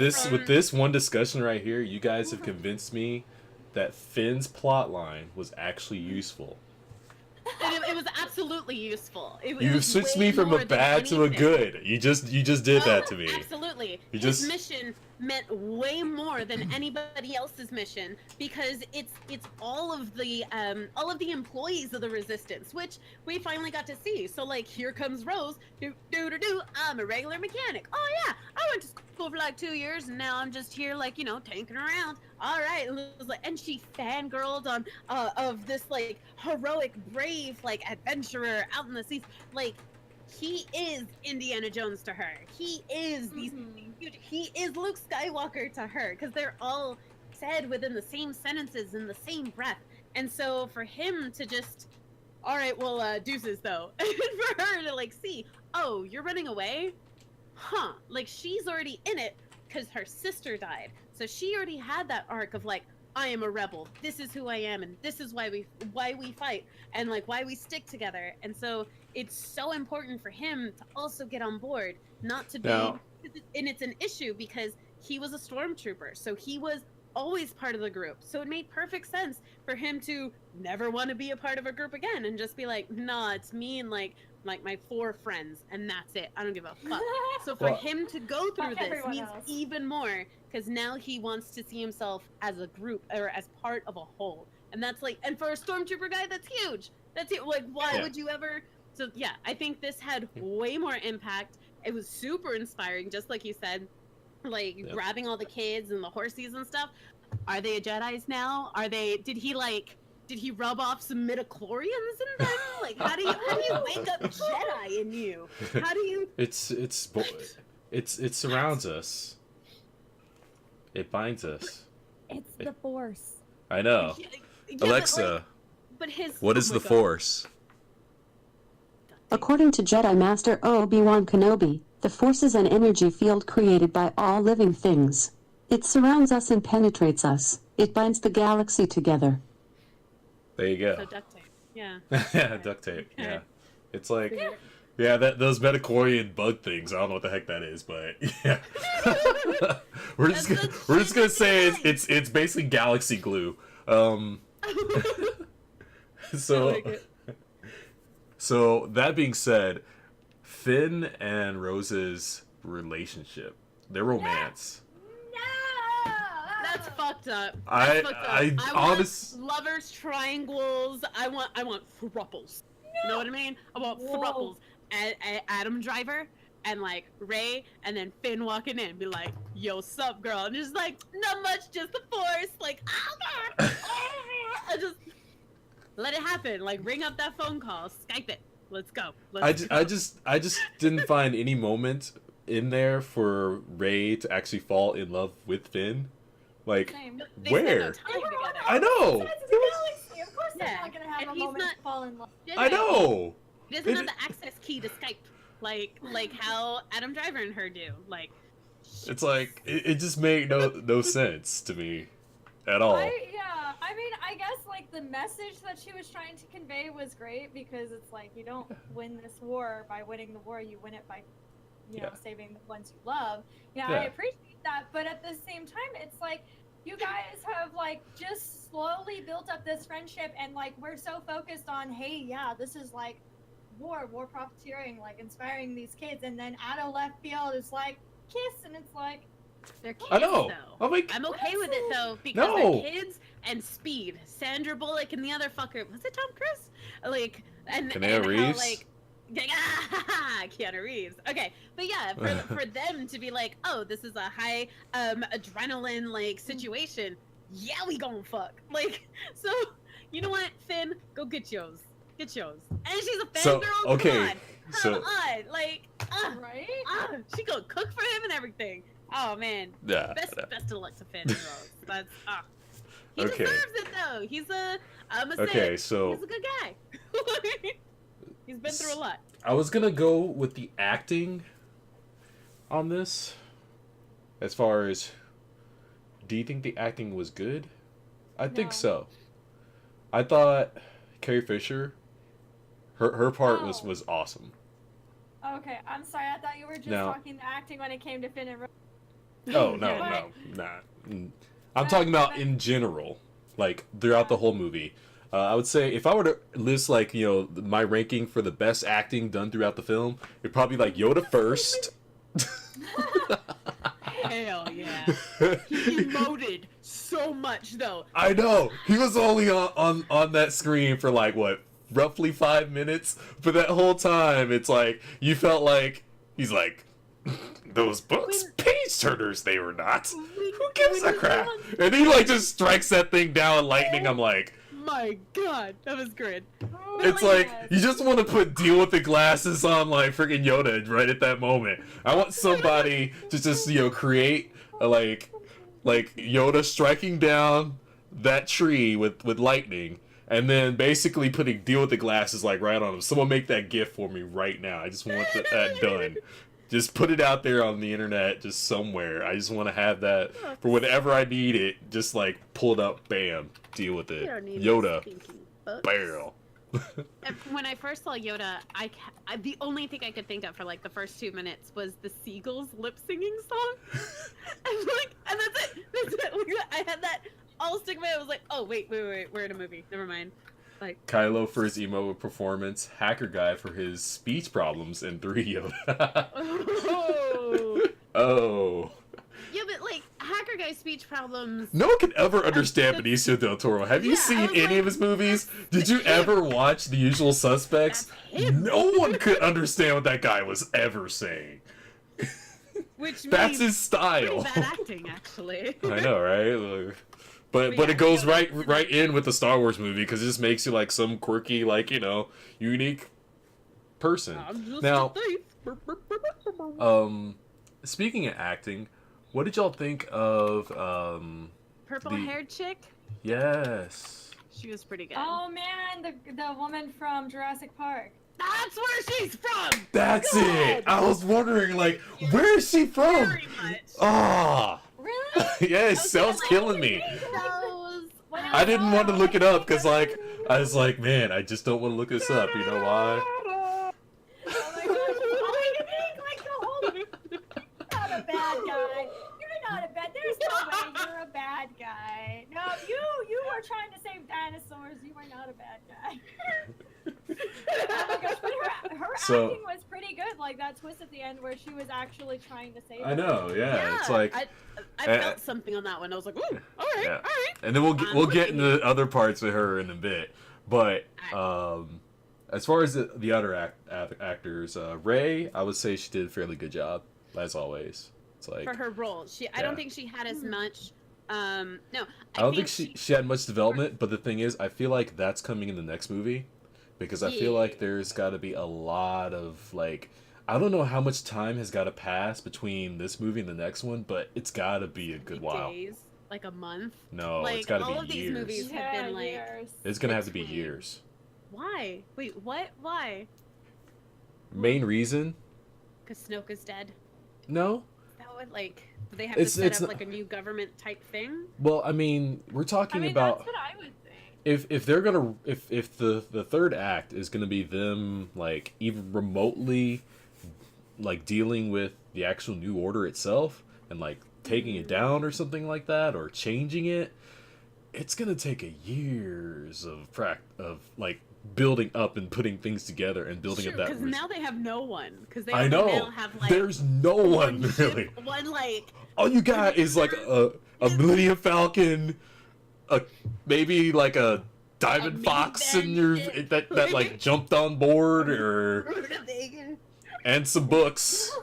this one discussion right here, you guys have convinced me that Finn's plot line was actually useful. It was absolutely useful. You switched me from a bad to a good. You just did that to me. Absolutely. His mission meant way more than anybody else's mission, because it's all of the employees of the Resistance, which we finally got to see. So here comes Rose. I'm a regular mechanic. Oh yeah, I went to school for 2 years, and now I'm just here tanking around. All right, and she fangirled on of this heroic, brave adventurer out in the seas. He is Indiana Jones to her. He is he is Luke Skywalker to her, because they're all said within the same sentences in the same breath. And so for him to just, all right, well, deuces though, and for her to see, oh, you're running away, huh? She's already in it because her sister died, so she already had that arc of I am a rebel. This is who I am, and this is why we fight, and why we stick together. And so it's so important for him to also get on board, not to be. And it's an issue because he was a stormtrooper, so he was always part of the group. So it made perfect sense for him to never want to be a part of a group again, and just be like, nah, it's me and my 4 friends, and that's it. I don't give a fuck. So for him to go through this means even more, because now he wants to see himself as a group, or as part of a whole. And that's and for a stormtrooper guy, that's huge. That's it. Why would you ever? So yeah, I think this had way more impact. It was super inspiring, just like you said, grabbing all the kids and the horses and stuff. Are they Jedis now? Did he rub off some midichlorians in them? Like, how do you wake up Jedi in you? How do you? It surrounds us. It binds us. It's the Force. I know. Yeah, Alexa, but his. what is oh the my God. Force? According to Jedi Master Obi-Wan Kenobi, the Force is an energy field created by all living things. It surrounds us and penetrates us. It binds the galaxy together. There you go. So duct tape. Yeah. Yeah, duct tape. Okay. Yeah, it's like those metachlorian bug things. I don't know what the heck that is, but yeah, we're just gonna say it's basically galaxy glue. So. I like it. So, that being said, Finn and Rose's relationship, their romance. No! That's fucked up. I want lovers triangles. I want thruples. You know what I mean? I want Whoa. thruples. Adam Driver and like Ray and then Finn walking in, be like, "Yo, sup, girl?" And just like, not much, just the Force. Like, I just let it happen. Like, ring up that phone call, Skype it. Let's go. I just didn't find any moment in there for Ray to actually fall in love with Finn. Like, Same. They where? spent no time together. I know. Sides of the galaxy. Of course they're Yeah. not gonna have And a he's moment not- to fall in love. I know. He doesn't have the access key to Skype, like how Adam Driver and her do. Like, It's like it just made no sense to me at all. I mean, I guess like the message that she was trying to convey was great because it's like you don't win this war by winning the war, you win it by, you know, Yeah. saving the ones you love. Yeah, Yeah. I appreciate that, but at the same time, it's like you guys have like just slowly built up this friendship, and like we're so focused on, hey, yeah, this is like war profiteering, like inspiring these kids, and then out of left field, it's like kiss, and it's like. they're kids, I know. though. I'm like, I'm okay with it though because No. they're kids and speed. Sandra Bullock and the other fucker, was it Tom Cruise? Like, and Keanu how, Reeves? like, Keanu Reeves. Okay, but yeah, for them to be like, oh, this is a high adrenaline like situation. Yeah, we gon' fuck. Like, so you know what, Finn, go get yours. Get yours. And she's a So, fangirl. okay, Come on. so- Come on. Like, Right? she gonna cook for him and everything. Oh man. yeah. Best of luck to Finn Rose. That's he Okay. deserves it though. He's a Okay, so he's a good guy. He's been through a lot. I was gonna go with the acting on this. As far as, do you think the acting was good? I think No. so. I thought Carrie Fisher, her part Oh. was awesome. Okay, I'm sorry. I thought you were just No. talking the acting when it came to Finn and Rose. Oh no, Yeah. nah. I'm talking about in general, like throughout the whole movie. I would say if I were to list like my ranking for the best acting done throughout the film, it'd probably be like Yoda first. Hell yeah. He emoted so much though. I know he was only on that screen for like what, roughly 5 minutes, but that whole time it's like you felt like he's like, those books page turners, they were not. Who gives a crap? And he like just strikes that thing down with lightning. I'm like, My God, that was great. it's like you just want to put deal with the glasses on like freaking Yoda right at that moment. I want somebody to just create a, like Yoda striking down that tree with lightning, and then basically putting deal with the glasses like right on him. Someone make that GIF for me right now. I just want that done. Just put it out there on the internet, just somewhere. I just want to have that for whenever I need it. Just like pull it up, bam, deal with it. Yoda, barrel. When I first saw Yoda, the only thing I could think of for like the first 2 minutes was the Seagulls lip singing song, and that's it. That's it. I had that all stick in my head. I was like, oh wait, we're in a movie. Never mind. Like Kylo for his emo performance, Hacker Guy for his speech problems, and 3 Yoda. oh. Oh. Yeah, but like Hacker Guy's speech problems. No one can ever understand Benicio del Toro. Have you Yeah, I seen was any like, of his movies? Did you him. ever watch The Usual Suspects? That's him. No one could understand what that guy was ever saying. Which That's means his style. pretty bad acting, actually. I know, right? Like, but Yeah, it goes no, right in with the Star Wars movie because it just makes you like some quirky, like, unique person. I'm just Now, a thief. speaking of acting, what did y'all think of Purple-haired chick. Yes. She was pretty good. Oh man, the woman from Jurassic Park. That's where she's from. That's God. it. I was wondering, like, where is she from? Very much. Ah. Really? Yes, that was killing me. Those- I didn't want to look it up because, like, I was like, man, I just don't want to look this up. You know why? Oh my gosh! All I can think, like the whole. Not a bad guy. You're not a bad. There's no way you're a bad guy. No, you were trying to save dinosaurs. You were not a bad guy. Oh my gosh! But her acting was pretty good. Like that twist at the end where she was actually trying to save. I know, yeah. It's like, I felt something on that one. I was like, ooh, all right, yeah. all right. And then we'll get into other parts of her in a bit. But as far as the other actors, Ray, I would say she did a fairly good job as always. It's like For her role, I don't think she had as much. No, I don't think she had much development. But the thing is, I feel like that's coming in the next movie because I feel like there's got to be a lot of like. I don't know how much time has got to pass between this movie and the next one, but it's got to be a good while. Days, like a month. No, like, it's got to be all of years. these movies have been like. years. It's gonna have to be between. years. Why? Wait, what? Why? Main reason? Because Snoke is dead. No. That would like. Do they have to set It's up like a new government type thing? Well, I mean, we're talking about that's what I would think. if they're gonna if the third act is gonna be them like even remotely like dealing with the actual new order itself and like taking it down or something like that or changing it, it's gonna take years of like building up and putting things together and building up that. Because now they have no one. Because they I now know. have like There's no one really. One like. All you got is like a Millennium Falcon, maybe like a Diamond A Fox in minivan. your that like jumped on board and some books.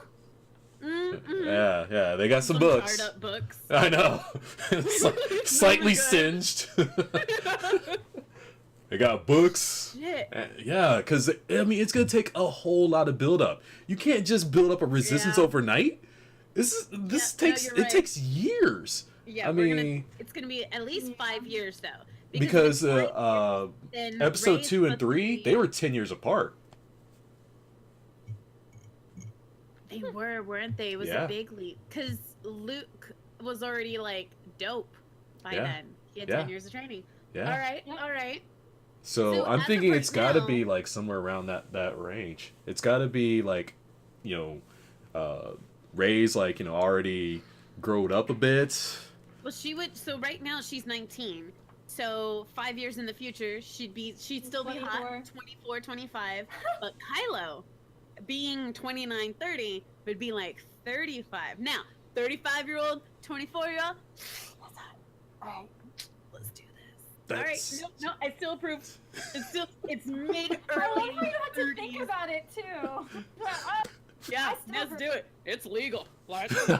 Yeah, they got some books. Startup books. I know. Slightly singed. They got books. Shit. Yeah, because I mean it's gonna take a whole lot of build up. You can't just build up a resistance overnight. This takes you're right. it takes years. Yeah, I mean, it's gonna be at least 5 years though. because if it's 5 years, then episode Rey's 2 and supposed to 3 be- they were 10 years apart. They were, weren't they? It was Yeah. a big leap because Luke was already like dope by Yeah. then. He had Yeah. 10 years of training. Yeah. All right, all right. So So I'm as of thinking right it's got to now- be like somewhere around that range. It's got to be like, Ray's like already growed up a bit. Well, she would. So right now she's 19. So 5 years in the future, she'd still be 24. hot, 24, 25. But Kylo, being 29, 30, would be like 35. Now, 35-year-old, 24-year-old, that's hot. All right, let's do this. All That's- right, no, I still approve. It's mid I love early how you had to think 30s. about it too. Yeah, I still let's do it. It's legal. Let's do it.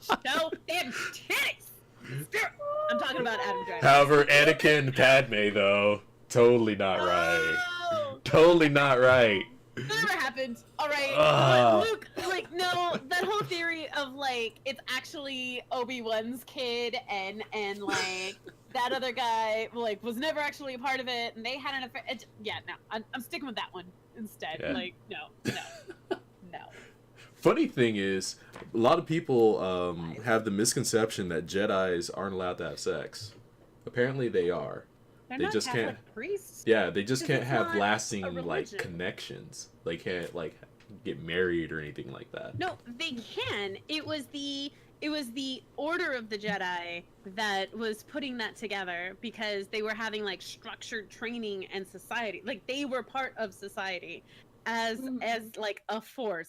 Show them titties. Let's do it. I'm talking about Adam Driver. However, Anakin and Padme though, totally not right. Oh, Totally not right. never happened. All right. Ah. Luke, like, no, that whole theory of like it's actually Obi-Wan's kid and like that other guy like was never actually a part of it and they had an affair. No, I'm sticking with that one instead. Yeah. Like, no. Funny thing is, a lot of people have the misconception that Jedis aren't allowed to have sex. Apparently, they are. They're They not just Catholic can't- priests. Yeah, they just Because can't it's have not lasting a like religion. connections. They can't like get married or anything like that. No, they can. It was the Order of the Jedi that was putting that together because they were having like structured training and society. Like they were part of society as like a force,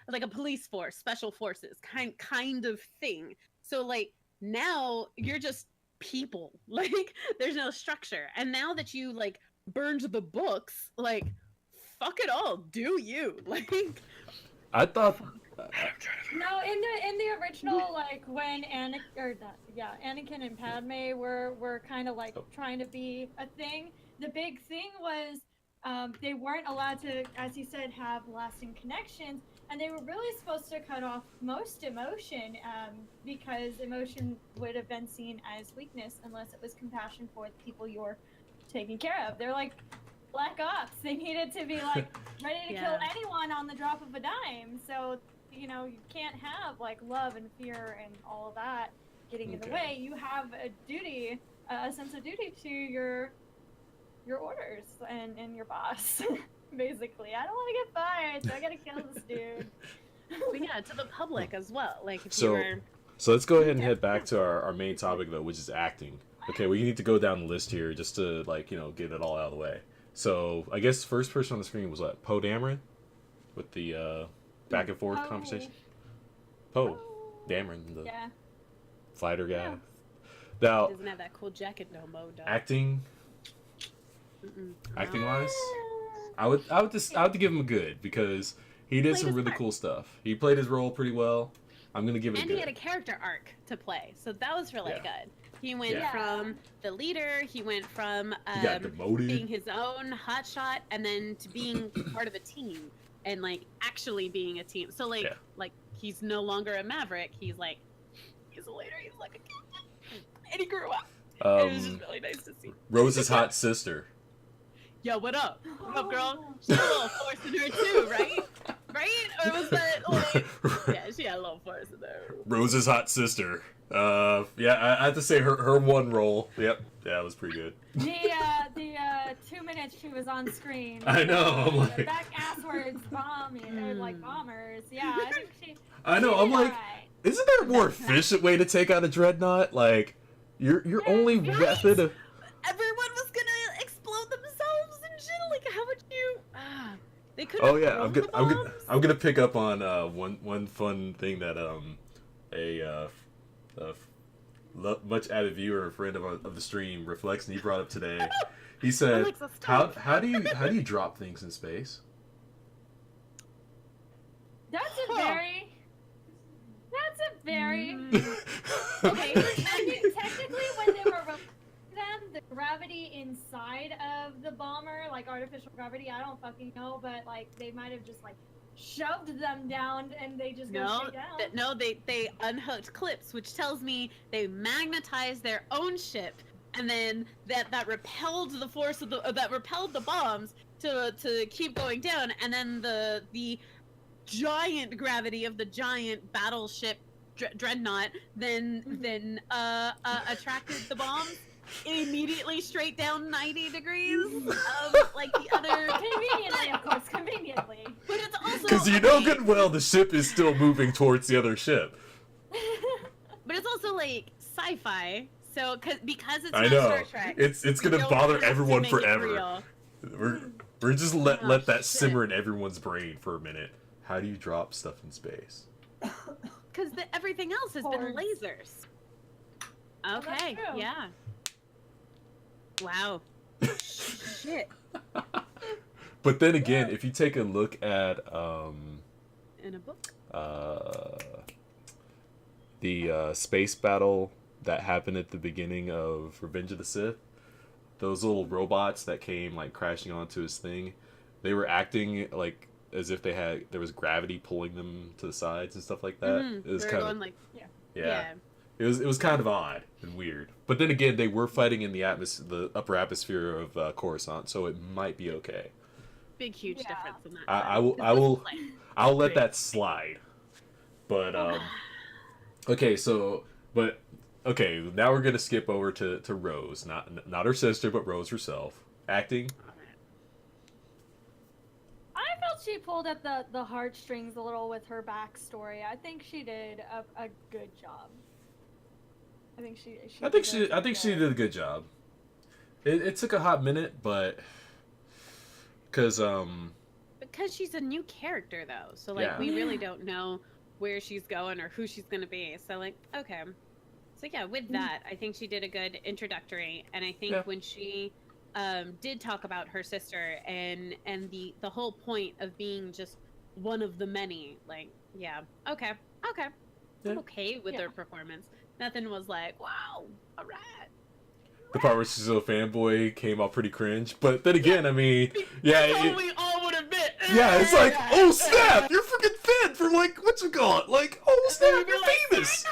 like a police force, special forces kind of thing. So like now you're just people. Like there's no structure. And now that you like burned the books, like fuck it all, do you. Like I thought No, in the original, like when Anakin and Padme were kind of like trying to be a thing. The big thing was they weren't allowed to, as you said, have lasting connections, and they were really supposed to cut off most emotion because emotion would have been seen as weakness unless it was compassion for the people you're taking care of. They're like Black Ops. They needed to be like ready to kill anyone on the drop of a dime. So, you know, you can't have like love and fear and all of that getting in the way. You have a duty, a sense of duty to your orders and your boss. Basically, I don't want to get fired, so I gotta kill this dude. But yeah, to the public as well. Like if So- you were So let's go ahead and head back to our main topic though, which is acting. Okay, we need to go down the list here just to like, you know, get it all out of the way. So I guess the first person on the screen was what, Poe Dameron? With the back and forth conversation? Poe Dameron, the fighter guy. Yeah. Now, doesn't have that cool jacket no mo, dog. acting wise, I would give him a good because he did Played some his really part. cool stuff. He played his role pretty well. I'm gonna give it And a he good. had a character arc to play, so that was really Yeah. good. He went Yeah. from the leader, he went from He got demoted. being his own hotshot, and then to being part of a team, and like actually being a team. So like, Yeah. like he's no longer a maverick. He's like, he's a leader. He's like a kid, and he grew up. And it was just really nice to see. Rose's hot sister. Yo, what up? What up, girl? She had a little force in her too, right? Right? Or was that like? Yeah, she had a little force in there. Rose's hot sister. Yeah, I have to say her one role. Yep, yeah, it was pretty good. The 2 minutes she was on screen. I know, I'm like- the back asswards bombing, or like bombers. Yeah, I think she. I know. she I'm did like, alright. isn't there a more efficient way to take out a dreadnought? Like, your only Right? method of Everyone was gonna explode themselves and shit. Like, how would you? They could. Oh yeah, I'm gonna pick up on one fun thing that much avid viewer, a friend of the stream, Reflex, and he brought up today. He said, Alexa, "How stop." do you drop things in space?" That's a Huh. very. Okay. Technically, when they were releasing them, the gravity inside of the bomber, like artificial gravity, I don't fucking know, but like they might have just like shoved them down and they just go No, straight down. no, they unhooked clips, which tells me they magnetized their own ship, and then that repelled the force of that repelled the bombs to keep going down, and then the giant gravity of the giant battleship dreadnought then attracted the bombs immediately straight down 90 degrees like the other. Conveniently, of course, conveniently. But it's also Because you know good and well the ship is still moving towards the other ship. But it's also like sci-fi, so because it's I not know. Star Trek. It's gonna you don't bother have to everyone make it forever. real. We're just let Oh, that shit. simmer in everyone's brain for a minute. How do you drop stuff in space? Because everything else has been Hordes. lasers. that's Okay, true. yeah. Wow. Shit. But then again, if you take a look at In a book. the space battle that happened at the beginning of Revenge of the Sith, those little robots that came like crashing onto his thing, they were acting like as if there was gravity pulling them to the sides and stuff like that. Mhm. It was They were kind going of like, yeah. It was kind of odd and weird. But then again, they were fighting in the upper atmosphere of Coruscant, so it might be okay. big, huge Yeah. difference in that. I'll let Great. that slide. But okay, now we're gonna skip over to Rose, not her sister, but Rose herself. Acting. I felt she pulled at the heartstrings a little with her backstory. I think she did a good job. I think she did a good job. It took a hot minute, but because she's a new character though, so like Yeah. we really don't know where she's going or who she's gonna be. So like, okay. So yeah, with that, I think she did a good introductory, and I think Yeah. when she did talk about her sister and the whole point of being just one of the many. Like, yeah, okay. Yeah. I'm okay with Yeah. their performance. Nothing was like, wow, all right. The part where she's a fanboy came out pretty cringe, but then again, I mean, yeah, That's all it, we all would admit. yeah, it's like, oh snap, you're freaking Finn from like what you call it, like, oh snap, you're famous.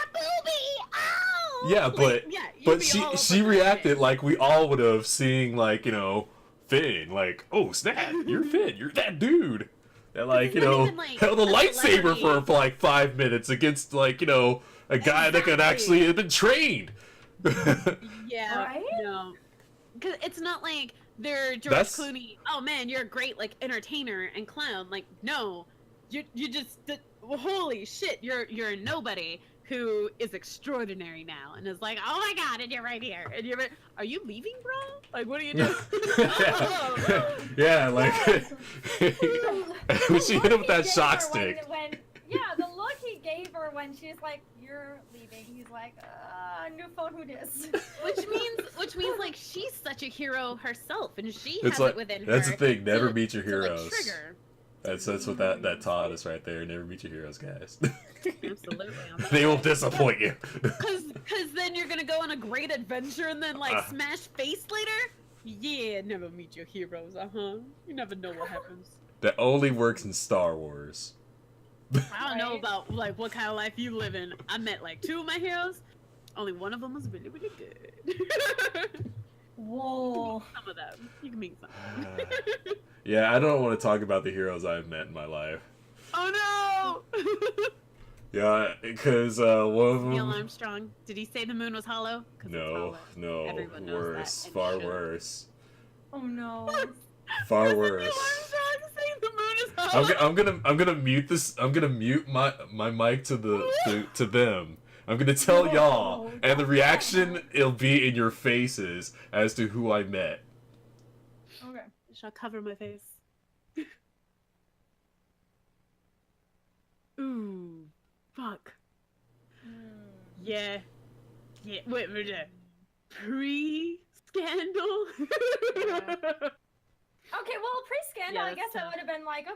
Yeah, but you'd be she all up she in that reacted shit. like we all would have seeing like Finn, like, oh snap, you're Finn, you're that dude that like It's not even, like, held a a lightsaber celebrity. for like 5 minutes against like a guy that could Exactly. actually have been trained. Yeah, Right? no, because it's not like they're George That's- Clooney. Oh man, you're a great like entertainer and clown. Like, no, you just holy shit, you're a nobody who is extraordinary now and is like, oh my god, and you're right here, and are you leaving, bro? Like, what are you doing? Oh. Yeah, like when she hit him with that shock look he gave her stick. the look he gave her when she's like, "You're leaving," he's like, "New phone, who dis?" which means like she's such a hero herself, and she It's has like it within that's her. the thing. Never to- meet your to, like, heroes. trigger. That's what that taught us right there. Never meet your heroes, guys. Absolutely. They will disappoint you. Cause then you're gonna go on a great adventure and then like smash face later? Yeah, never meet your heroes, You never know what happens. That only works in Star Wars. I don't know Right. about like what kind of life you live in. I met like 2 of my heroes. Only one of them was really, really good. Whoa. Some of them. You can meet some. Yeah, I don't want to talk about the heroes I've met in my life. Oh no! Yeah, because one of Neil them. Armstrong. Did he say the moon was hollow? 'Cause it's No, hollow. no, Everyone knows worse, that, and far should. worse, Oh no. far Wasn't worse. Neil Armstrong saying the moon is hollow? I'm gonna mute this. I'm gonna mute my mic to to them. I'm gonna tell No, y'all, and the don't reaction do it'll be in your faces as to who I met. Okay. I shall cover my face. Ooh, fuck. Yeah. Yeah, wait. Pre-scandal? Okay, well, pre-scandal, Yeah, I guess that's I tough. would have been like, okay.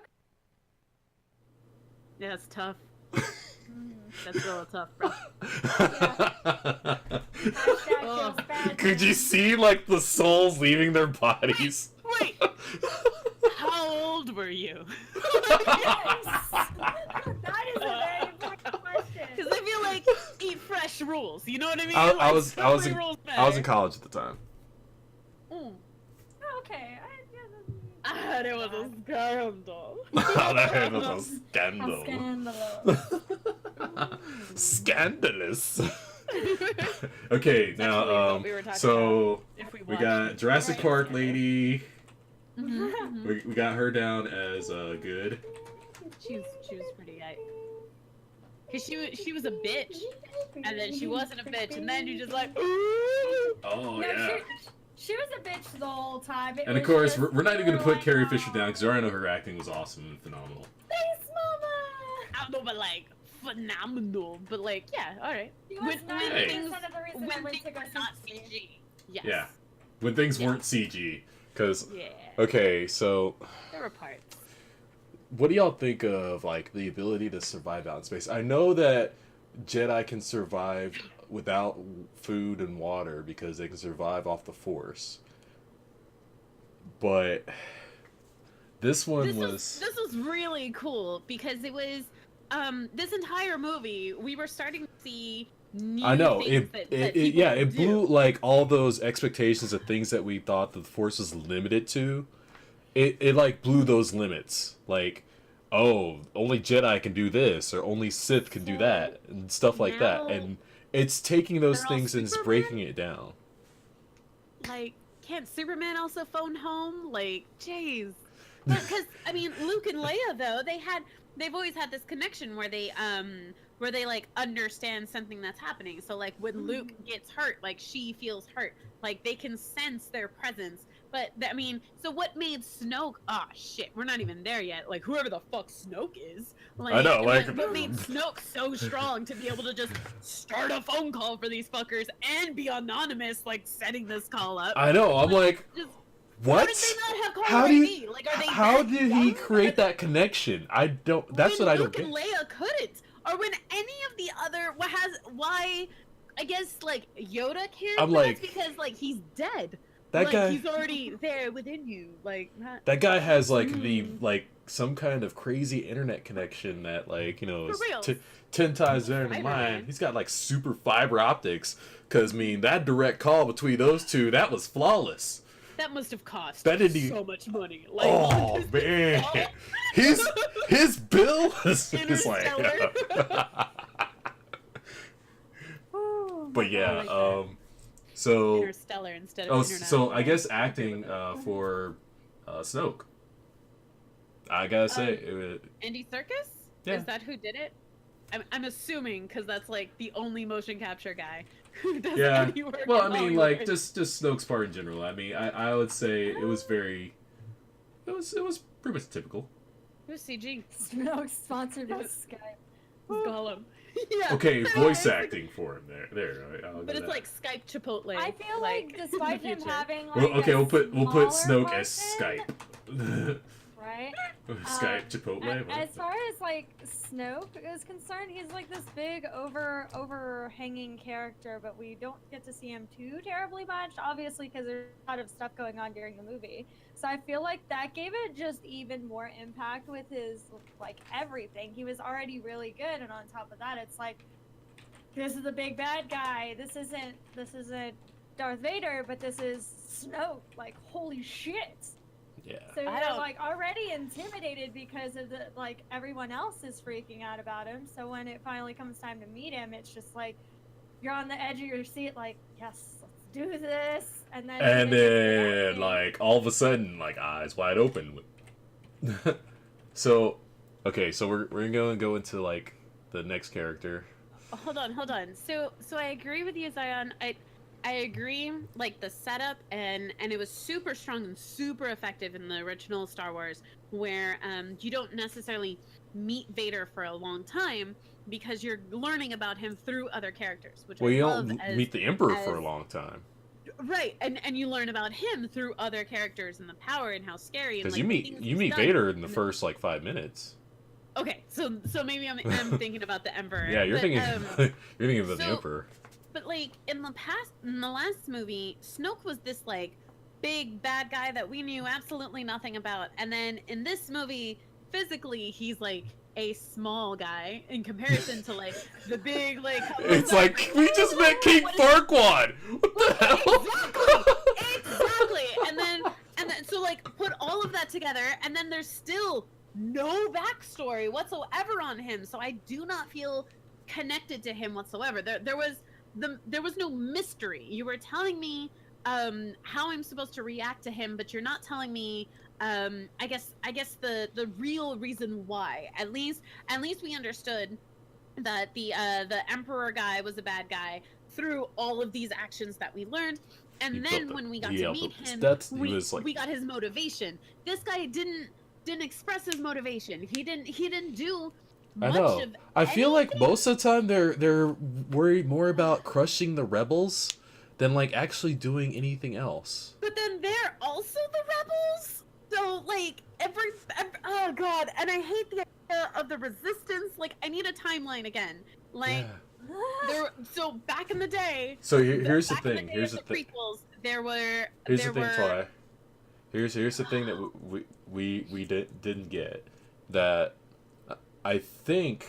Yeah, that's tough. That's real tough, bro. Hashtag Oh. feels bad. Could you see like the souls leaving their bodies? Wait, how old were you? Yes! That is a very important question. Because I feel like eat fresh rules. You know what I mean? I Like, was so many in rules I was in matter. college at the time. Mm. Oh, okay. Ah, there was a scandal. That was a How scandal. scandalous. Scandalous. Okay, That's now actually what we were talking so If we, we watched got it. Jurassic Right. Park lady. Mhm. We got her down as good. She was pretty hype. Cause she was a bitch, and then she wasn't a bitch, and then you just like, ooh. Oh No, yeah. she was a bitch the whole time. It And of was course, just- we're not even gonna we put were Carrie like, Fisher "Oh, down because I know her acting was awesome and phenomenal. Thanks, Mama. I don't know, but like phenomenal. But like, yeah, all right. She was When 90% things of the reason I when went things to go were see not Steve. CG. Yes. Yeah. When things Yeah. weren't CG. Because Yeah. okay, so There were parts. what do y'all think of like the ability to survive out in space? I know that Jedi can survive without food and water because they can survive off the Force. But this one This was really cool because it was this entire movie we were starting to see new I know things it. that It people yeah, would it blew do. like all those expectations of things that we thought the Force was limited to. It like blew those limits. Like, oh, only Jedi can do this, or only Sith can do that, and stuff like that. Now- And it's taking those They're all things and it's Superman? breaking it down. Like, can't Superman also phone home? Like, jeez. Because I mean, Luke and Leia though they've always had this connection where they like understand something that's happening. So like when Luke gets hurt, like she feels hurt. Like they can sense their presence. But I mean, so what made Snoke? Ah, shit, we're not even there yet. Like whoever the fuck Snoke is. Like, I know, like- what made Snoke so strong to be able to just start a phone call for these fuckers and be anonymous, like setting this call up. I know. I'm like, Just How What? did they not have caller How do ID? Like, are they how that did he dumb? create that connection? I don't. That's when what I don't Luke get. and Leia couldn't, or when any of the other why? I guess like Yoda can, I'm but like, that's because like he's dead. that Like guy. he's already there within you. Like not That guy has like the Mm. like some kind of crazy internet connection that like For is real. 10 times better than Fiber, mine. man. He's got like super fiber optics. Cause I mean that direct call between those two, that was flawless. that must have cost That didn't so much money. Like, Oh man, his bill is just like. Interstellar. But yeah, I like that. so Interstellar instead of so I guess acting for Snoke. I gotta say, Andy Serkis? Yeah. Is that who did it? I'm assuming because that's like the only motion capture guy who does yeah. any work. Well, I in mean, Hollywood. like just Snoke's part in general. I mean, I would say it was very, it was pretty much typical. Who's CG? Snoke sponsored by Skype. Gollum. Yeah. Okay, voice It's- acting for him there. I'll But give it's that. like Skype Chipotle. I feel like in despite the him future. having like Well, okay, a we'll put smaller Snoke as person, Skype. right? Skype Chipotle. As far as like Snoke is concerned, he's like this big overhanging character, but we don't get to see him too terribly much, obviously, because there's a lot of stuff going on during the movie. So I feel like that gave it just even more impact with his like everything. He was already really good, and on top of that, it's like this is the big bad guy. This isn't Darth Vader, but this is Snoke. Like holy shit. Yeah. So I you're don't- like already intimidated because of the like everyone else is freaking out about him. So when it finally comes time to meet him, it's just like you're on the edge of your seat, like yes, let's do this, and then And it then just- like all of a sudden, like eyes wide open. So, okay, so we're gonna go into like the next character. Hold on. So I agree with you, Zion. I agree, like the setup and it was super strong and super effective in the original Star Wars, where you don't necessarily meet Vader for a long time because you're learning about him through other characters, which Well, I you love don't as, meet the Emperor for a as- long time right, and you learn about him through other characters and the power and how scary. And because like, you the meet things you he's meet done. Vader in the first like 5 minutes. Okay, so maybe I'm thinking about the Emperor. Yeah, you're but, thinking you're thinking about the so- Emperor. But like in the last movie, Snoke was this like big bad guy that we knew absolutely nothing about, and then in this movie, physically he's like a small guy in comparison to like the big like. It's like we just met King What is- Farquaad. What the hell? Exactly. And then so like put all of that together, and then there's still no backstory whatsoever on him. So I do not feel connected to him whatsoever. There was no mystery. You were telling me how I'm supposed to react to him, but you're not telling me I guess the real reason why. At least we understood that the Emperor guy was a bad guy through all of these actions that we learned. And He then built when we he got to helped meet him. him, He we was like got his motivation. This guy didn't express his motivation. He didn't do I much know. of I feel like anything. most of the time they're worried more about crushing the rebels than like actually doing anything else. But then they're also the rebels. So like every oh god, and I hate the idea of the resistance. Like I need a timeline again. Like so back in the day. So here's the back in thing. day Here's of the thing. prequels. There were Here's there the thing, were Twy. Here's the thing that we didn't get. That I think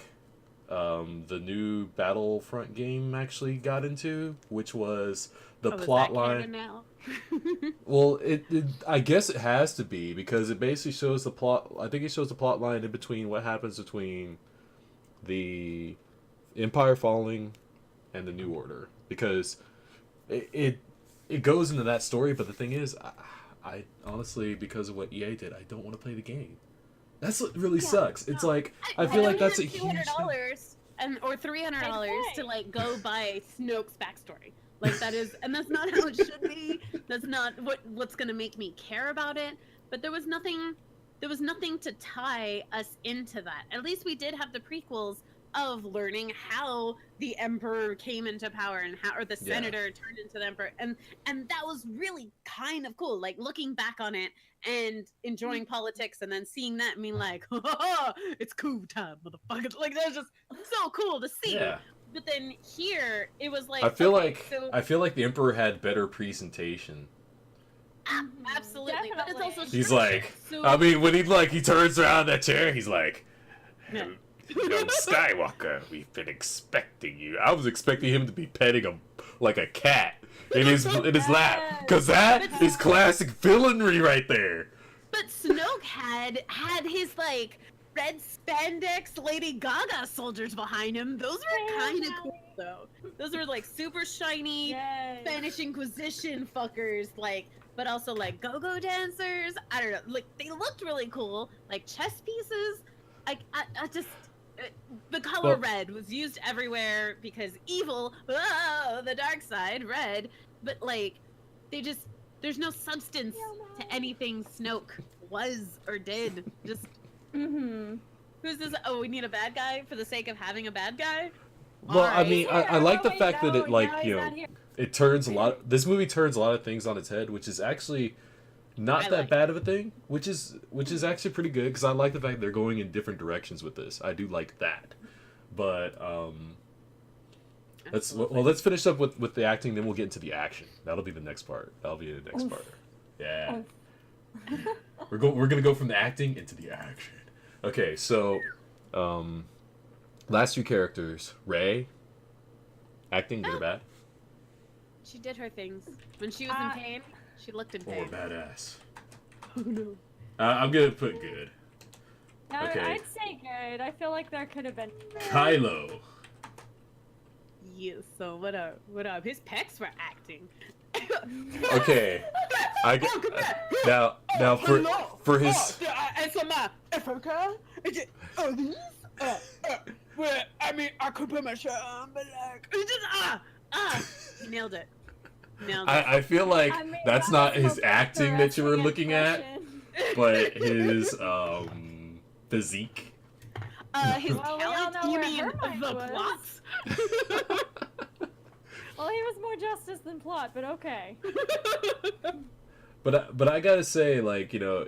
the new Battlefront game actually got into, which was the oh, is plot that canon line. now? Well, it I guess it has to be because it basically shows the plot. I think it shows the plot line in between what happens between the Empire falling and the New Order, because it goes into that story. But the thing is, I honestly, because of what EA did, I don't want to play the game. That's what really sucks. It's like I feel like that's a huge thing. $200 or $300 I'd to pay. like go buy Snoke's backstory. Like that is, and that's not how it should be. That's not what's gonna make me care about it. But there was nothing to tie us into that. At least we did have the prequels of learning how the emperor came into power and how, or the Yeah. senator turned into the emperor, and that was really kind of cool. Like looking back on it and enjoying politics, and then seeing that and being like, oh, it's coup time, motherfucker. Like that was just so cool to see. Yeah. But then here it was like I feel okay, like so, I feel like the Emperor had better presentation. absolutely, but it's also He's structured. like, So, I mean, when he turns around that chair, he's like, Yeah. "Young Skywalker, we've been expecting you." I was expecting him to be petting him like a cat in his lap, because that is classic villainry right there. But Snoke had his like red spandex Lady Gaga soldiers behind him. Those were kind of cool though. Those were like super shiny Spanish Inquisition fuckers, like, but also like go-go dancers. I don't know, like they looked really cool, like chess pieces. I just the color Well- red was used everywhere because evil. Oh, the dark side, red. But like, there's no substance to anything Snoke was or did. Just who's this? Oh, we need a bad guy for the sake of having a bad guy. Well, I Alright. mean, I like the fact that it, like, you know, it turns a lot. This movie turns a lot of things on its head, which is actually not I that like bad of a thing. Which is actually pretty good because I like the fact they're going in different directions with this. I do like that, but let's finish up with the acting, then we'll get into the action. That'll be the next part. Yeah, we're gonna go from the acting into the action. Okay, so last few characters, Rey. Acting, good or bad? She did her things when she was in pain. She looked in Or pain. badass? Oh no. I'm gonna put good. Okay. I'd say good. I feel like there could have been. Kylo. Yes. So what up? What up? His pecs were acting. Okay. Now for his. Answer my Africa. Well, I mean, I could put my shirt on, but like, he nailed it. Nailed it. I feel like I mean, that's that not was his the acting that you were interesting looking at, impression. but his physique. His Well, we all talent. know You where mean Hermione the was. plots? Well, he was more justice than plot, but okay. But I gotta say, like, you know,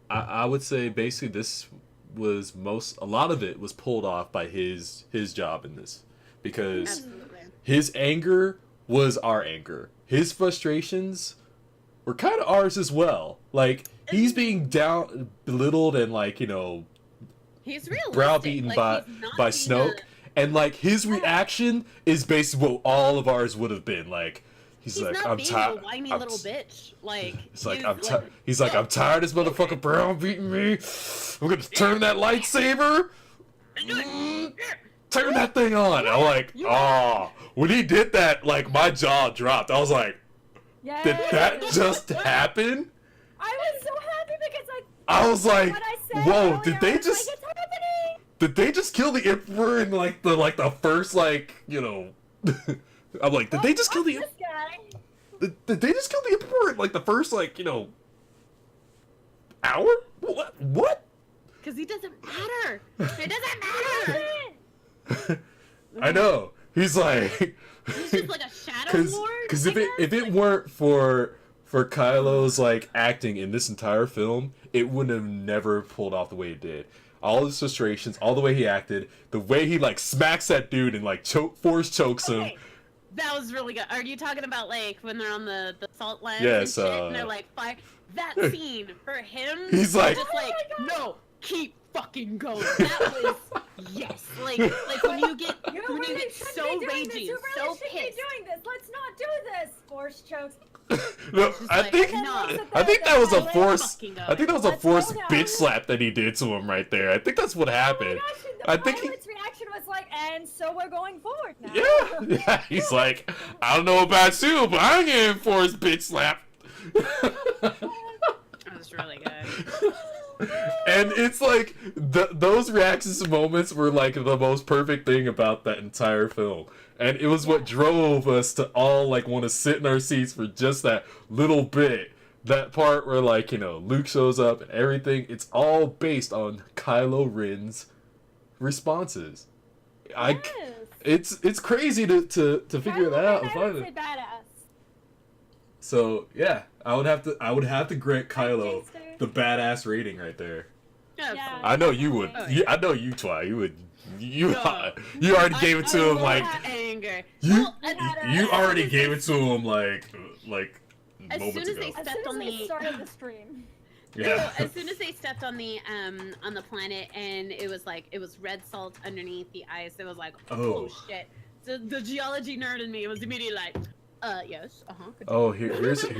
I would say basically this was a lot of it was pulled off by his job in this, because Absolutely. his anger was our anger. His frustrations were kind of ours as well. Like, he's being belittled and, like, you know, He's realistic. browbeaten like, he's not by being Snoke, and like his reaction is basically what all of ours would have been. Like, he's like, not I'm being tired. a whiny little bitch. Like, It's like he's He's like, I'm tired of this motherfucker browbeating me. I'm gonna turn that lightsaber. Turn that thing on. I'm like, when he did that, like, my jaw dropped. I was like, Yeah. did that just happen? I was so happy because I was like, what I said whoa, earlier, did they I was just like, it's happening! did they just kill the Emperor in like the first, like, you know, I'm like, did they just kill the This guy. did they just kill the Emperor in like the first, like, you know, hour? What? because he doesn't matter. It doesn't matter. I know. He's like, He's just like a shadow lord. because I if it weren't for Kylo's, like, acting in this entire film, it wouldn't have never pulled off the way it did. All his frustrations, all the way he acted, the way he, like, smacks that dude and, like, force chokes him. Okay, that was really good. Are you talking about like when they're on the salt lands Yes, and shit, and they're like fire? That scene for him, He's like- just like, no, keep fucking going. That was yes, like when you get so raging, You really so should pissed. be doing this. Let's not do this. Force chokes. No, Just I like, think no. I think that was a Let's force. fucking go. I think that was a Let's forced go now. bitch slap that he did to him right there. I think that's what happened. Oh my gosh, I the think he. pilot's reaction was like, and so we're going forward now. Yeah, he's like, I don't know about you, but I ain't getting forced bitch slap. That was really good. And it's like those reactions and moments were like the most perfect thing about that entire film, and it was what drove us to all like want to sit in our seats for just that little bit. That part where, like, you know, Luke shows up and everything. It's all based on Kylo Ren's responses. Yes. it's crazy to figure that out and I find would say it. badass. So yeah, I would have to grant Kylo Jester. the badass rating right there. Yeah. I know you would. Oh, I know you, Twi. You would. You No. you already gave it to him like anger. you. Well, You already gave it to him like As moments soon as ago. they As stepped soon on as we the started the stream. Yeah. So as soon as they stepped on the planet and it was red salt underneath the ice, it was like, oh, shit. So the geology nerd in me was immediately like, yes, Oh, here's a And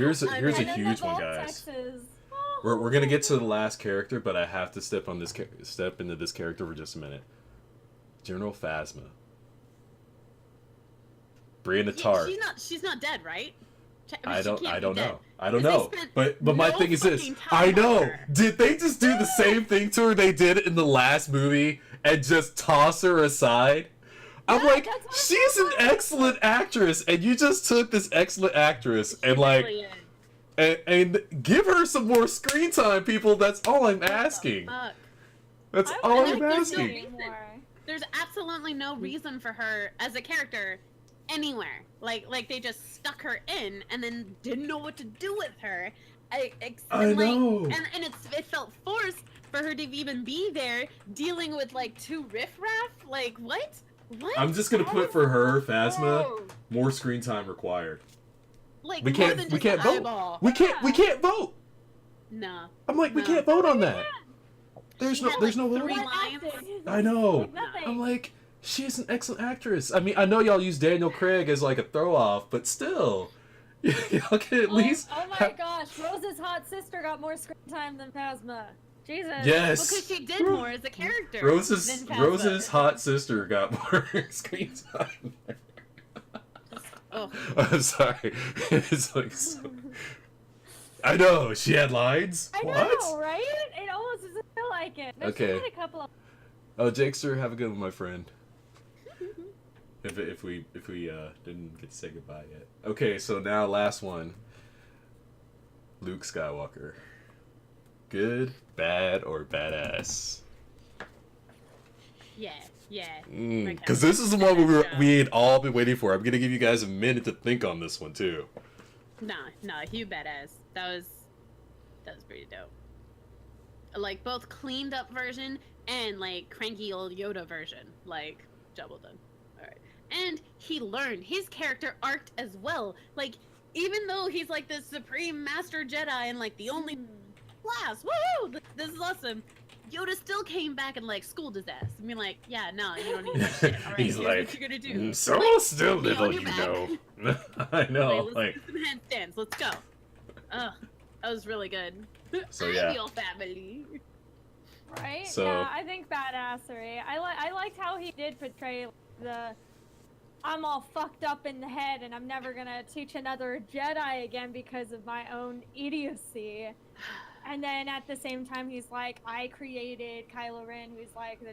then huge the one, guys. vortexes. We're gonna get to the last character, but I have to step into this character for just a minute. General Phasma. Brianna Tarth. She's not dead, right? I don't She can't know. be dead. I don't 'Cause they know. spent But my no thing is this. fucking time I on know. her. Did they just do the same thing to her they did in the last movie and just toss her aside? I'm Yeah, like, that's what she's an excellent actress, and you just took this excellent actress and She like really is. and give her some more screen time, people. That's all I'm What the asking. fuck? That's I all would I'm like this asking. movie. more. There's absolutely no reason for her as a character anywhere. Like they just stuck her in and then didn't know what to do with her. I And, like, know. And it felt forced for her to even be there dealing with like two riffraff. Like what? What? I'm just gonna put for her, Phasma, Oh. more screen time required. Like We more can't than we just can't an vote. eyeball. We can't vote. No. I'm like, we No. can't vote on that. There's She no had, there's no like, vote. three What lines. acting? I know. Like nothing. I'm like, she's an excellent actress. I mean, I know y'all use Daniel Craig as like a throw off, but still, y'all can at least. Oh my gosh, Rose's hot sister got more screen time than Phasma. Jesus. Yes. Because she did more as a character. Rose's than Phasma. Rose's hot sister got more screen time. Oh. I'm sorry. It's like so. I know she had lines. I What? know, right? It almost doesn't feel like it. But Okay. She had a couple of. Oh, Jakester, have a good one, my friend. If we didn't get to say goodbye yet. Okay, so now last one. Luke Skywalker. Good, bad, or badass? Yeah. Because this is the one we had all been waiting for. I'm gonna give you guys a minute to think on this one too. Nah, Hugh badass. That was pretty dope. Like both cleaned up version and like cranky old Yoda version. Like double done. Alright. And he learned. His character arced as well. Like, even though he's like the supreme master Jedi and like the only class, woohoo! This is awesome. Yoda still came back and like schooled his ass. I mean, like, yeah, no, you don't need that shit. All right, He's here's like, what you're gonna do. So Like, still be on little, your you back. know. I know, Let's like. do some handstands. Let's go. Ugh, that was really good. So, I'm yeah. your family. Right? So- Yeah, I think badassery. I liked how he did portray the I'm all fucked up in the head and I'm never gonna teach another Jedi again because of my own idiocy. And then at the same time he's like, I created Kylo Ren, who's like the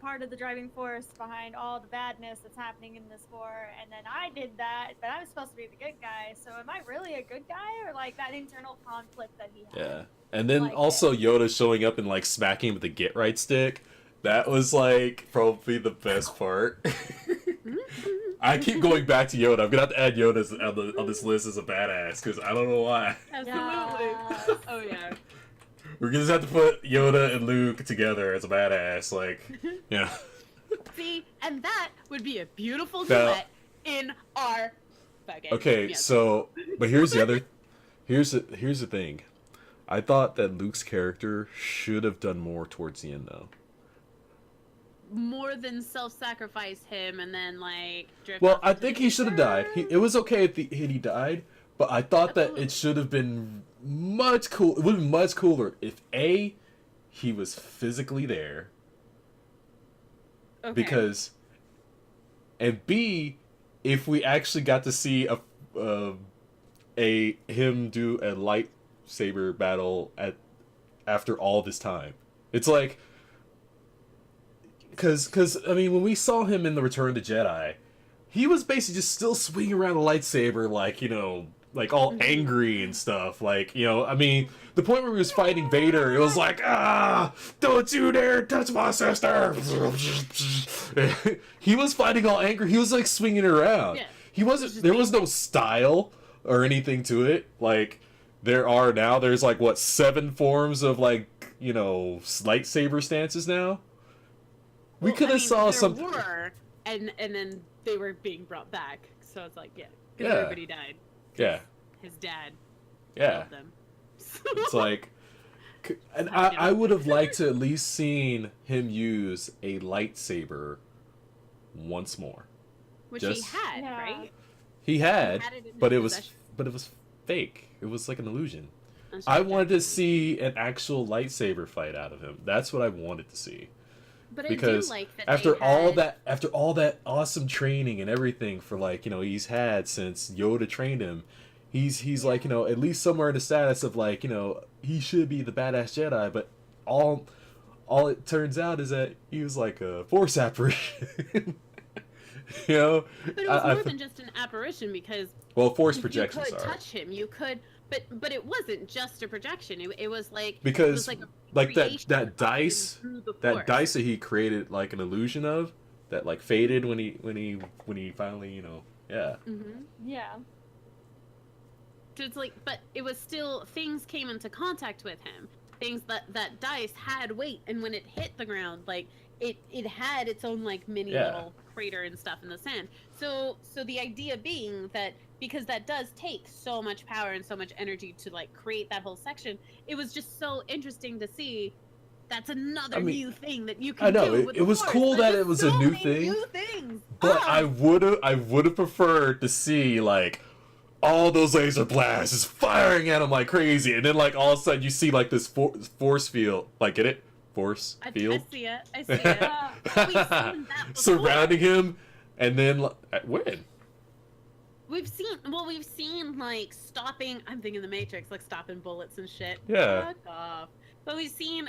part of the driving force behind all the badness that's happening in this war, and then I did that, but I'm supposed to be the good guy, so am I really a good guy? Or like that internal conflict that he had. Yeah. And then Like also Yoda showing up and like smacking him with the get right stick. That was like probably the best part. I keep going back to Yoda. I'm gonna have to add Yoda on this list as a badass because I don't know why. Absolutely. Yes. Oh yeah. We're gonna just have to put Yoda and Luke together as a badass. Like, yeah. See, and that would be a beautiful Now- duet in our fucking Okay, musical. so but here's the thing. I thought that Luke's character should have done more towards the end though. more than self-sacrifice him and then like drift Well, off I into think the he should have died. ether. It was okay if he died, but I thought that it should have been much cool. It would have been much cooler if A, he was physically there, Okay. because, and B, if we actually got to see him do a lightsaber battle after all this time. It's like, because I mean, when we saw him in the Return of the Jedi, he was basically just still swinging around a lightsaber like, you know, like all angry and stuff. Like, you know, I mean, the point where he was fighting Vader, it was like, don't you dare touch my sister. He was fighting all angry. He was like swinging around. Yeah. He wasn't. There was no style or anything to it. Like there are now. There's like what 7 forms of like, you know, lightsaber stances now. We could have saw some. Were, and then they were being brought back. So it's like, yeah, because Yeah. everybody died. Yeah. His dad Yeah. killed them. It's like, and I would have liked to at least seen him use a lightsaber once more. Which Just- he had, Yeah. right? He had, He had it in but his it was possession. fake. It was like an illusion. That's I right, wanted to Jack. see an actual lightsaber fight out of him. That's what I wanted to see. But Because I do like that after they all that awesome training and everything for like, you know, he's had since Yoda trained him, he's like, you know, at least somewhere in the status of like, you know, he should be the badass Jedi, but all it turns out is that he was like a force apparition. You know? But it was more than just an apparition because well, force you projection, could sorry. touch him. You could, but it wasn't just a projection. It was like Because it was like, a like creation that of him dice through the that Force. dice that he created like an illusion of that like faded when he finally, you know, yeah. Mm-hmm. Yeah. So it's like, but it was still things came into contact with him. Things that dice had weight, and when it hit the ground, like it had its own like mini Yeah. little crater and stuff in the sand. So the idea being that because that does take so much power and so much energy to like create that whole section, it was just so interesting to see. That's another I mean, new thing that you can I know, do. it- with it the was Force. cool There's that it just was a so new many thing, New things. But Ah! I would have preferred to see like all those laser blasts just firing at him like crazy, and then like all of a sudden you see like this force field, like get it, force I field, see it. I see it. We've seen that before. surrounding him, and then when? We've seen like stopping. I'm thinking the Matrix, like stopping bullets and shit. Yeah. Fuck off. But we've seen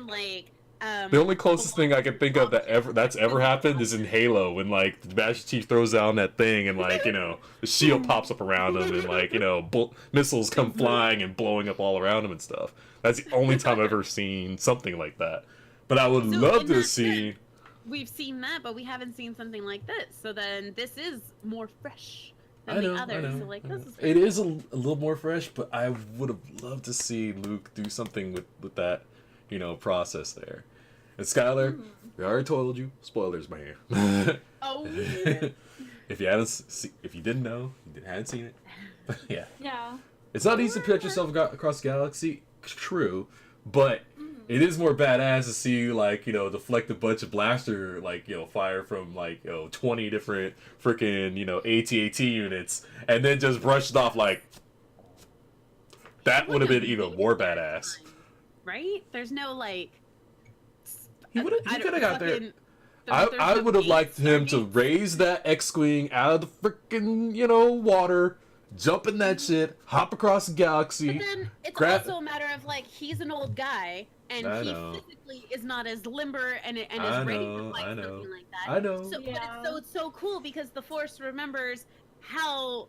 like The only closest thing I can think of that's ever happened is in Halo when like the Master Chief throws down that thing and like, you know, the shield pops up around him and like, you know, missiles come flying and blowing up all around him and stuff. That's the only time I've ever seen something like that. But I would So love in to that see. We've seen that, but we haven't seen something like this. So then this is more fresh than I know, the others. I know. So like I know. this is It is a little more fresh, but I would have loved to see Luke do something with that, you know, process there. And Skylar, we already told you, spoilers, man. Oh. If you didn't know, you hadn't seen it. Yeah, Yeah. it's not easy to picture yourself across the galaxy. True, but it is more badass to see you like, you know, deflect a bunch of blaster like, you know, fire from like, you know, 20 different freaking, you know, AT-AT units, and then just brush it off like that would have been even more badass. Right? There's no like. He I could don't have got there. fucking- I there's would no have liked him to Stargates. raise that X-wing out of the freaking, you know, water, jump in that shit, hop across the galaxy. But then it's grab- also a matter of like he's an old guy and I he know. physically is not as limber and is I ready know, to fight I know. something like that. I know. So, Yeah. but it's so cool because the Force remembers how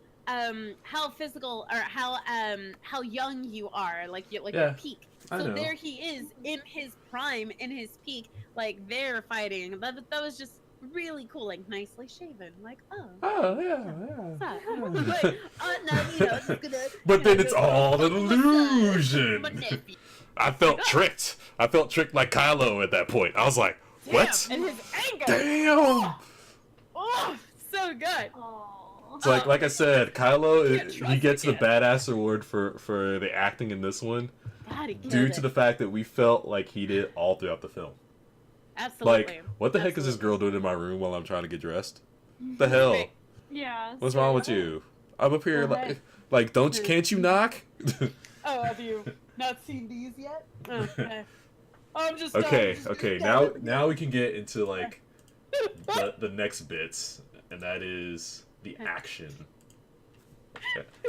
physical or how young you are, like your Yeah, peak. I So know. there he is in his prime, in his peak, like they're fighting. That was just really cool, like nicely shaven, like oh. Oh yeah, what's yeah. that? Like, oh no, you know, just gonna. But you then know, it's go, all "Oh, an what's up? illusion." My nephew. I felt tricked. I felt tricked like Kylo at that point. I was like, what? Damn, and his anger. Damn! Oh, so good. Oh. So like I said, Kylo, Can't he trust gets the again. badass award for the acting in this one God, he due killed to it. the fact that we felt like he did all throughout the film. Absolutely. Like, what the heck is this Absolutely. girl doing in my room while I'm trying to get dressed? The hell? Right. Yeah. What's wrong with you? I'm up here Okay. like can't you knock? Oh, have you not seen these yet? Oh, okay. I'm just Okay, just okay. Now we can get into like the next bits, and that is the action.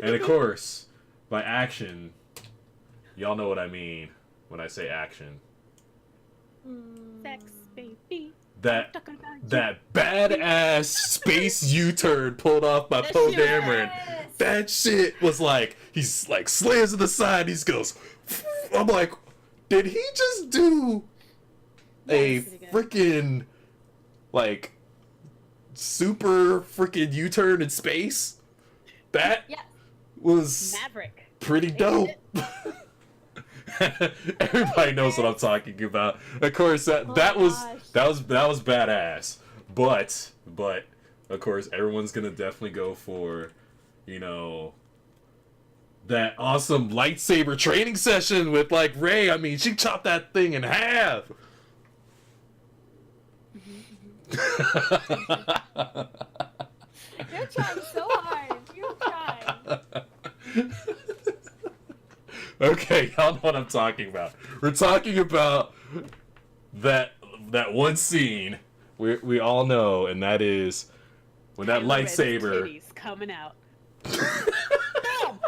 And of course, by action, y'all know what I mean when I say action. sex, baby. that badass space U-turn pulled off by Poe Dameron. Yes. That shit was like, he's like slams to the side. He goes, I'm like, did he just do a freaking like super freaking U-turn in space? That was Maverick. pretty dope. Everybody knows what I'm talking about. Of course, that was badass. But of course, everyone's gonna definitely go for, you know, that awesome lightsaber training session with like Rey. I mean, she chopped that thing in half. You're trying so hard. You're trying. Okay, y'all know what I'm talking about. We're talking about that one scene we all know, and that is when that lightsaber Titties coming out. Boom!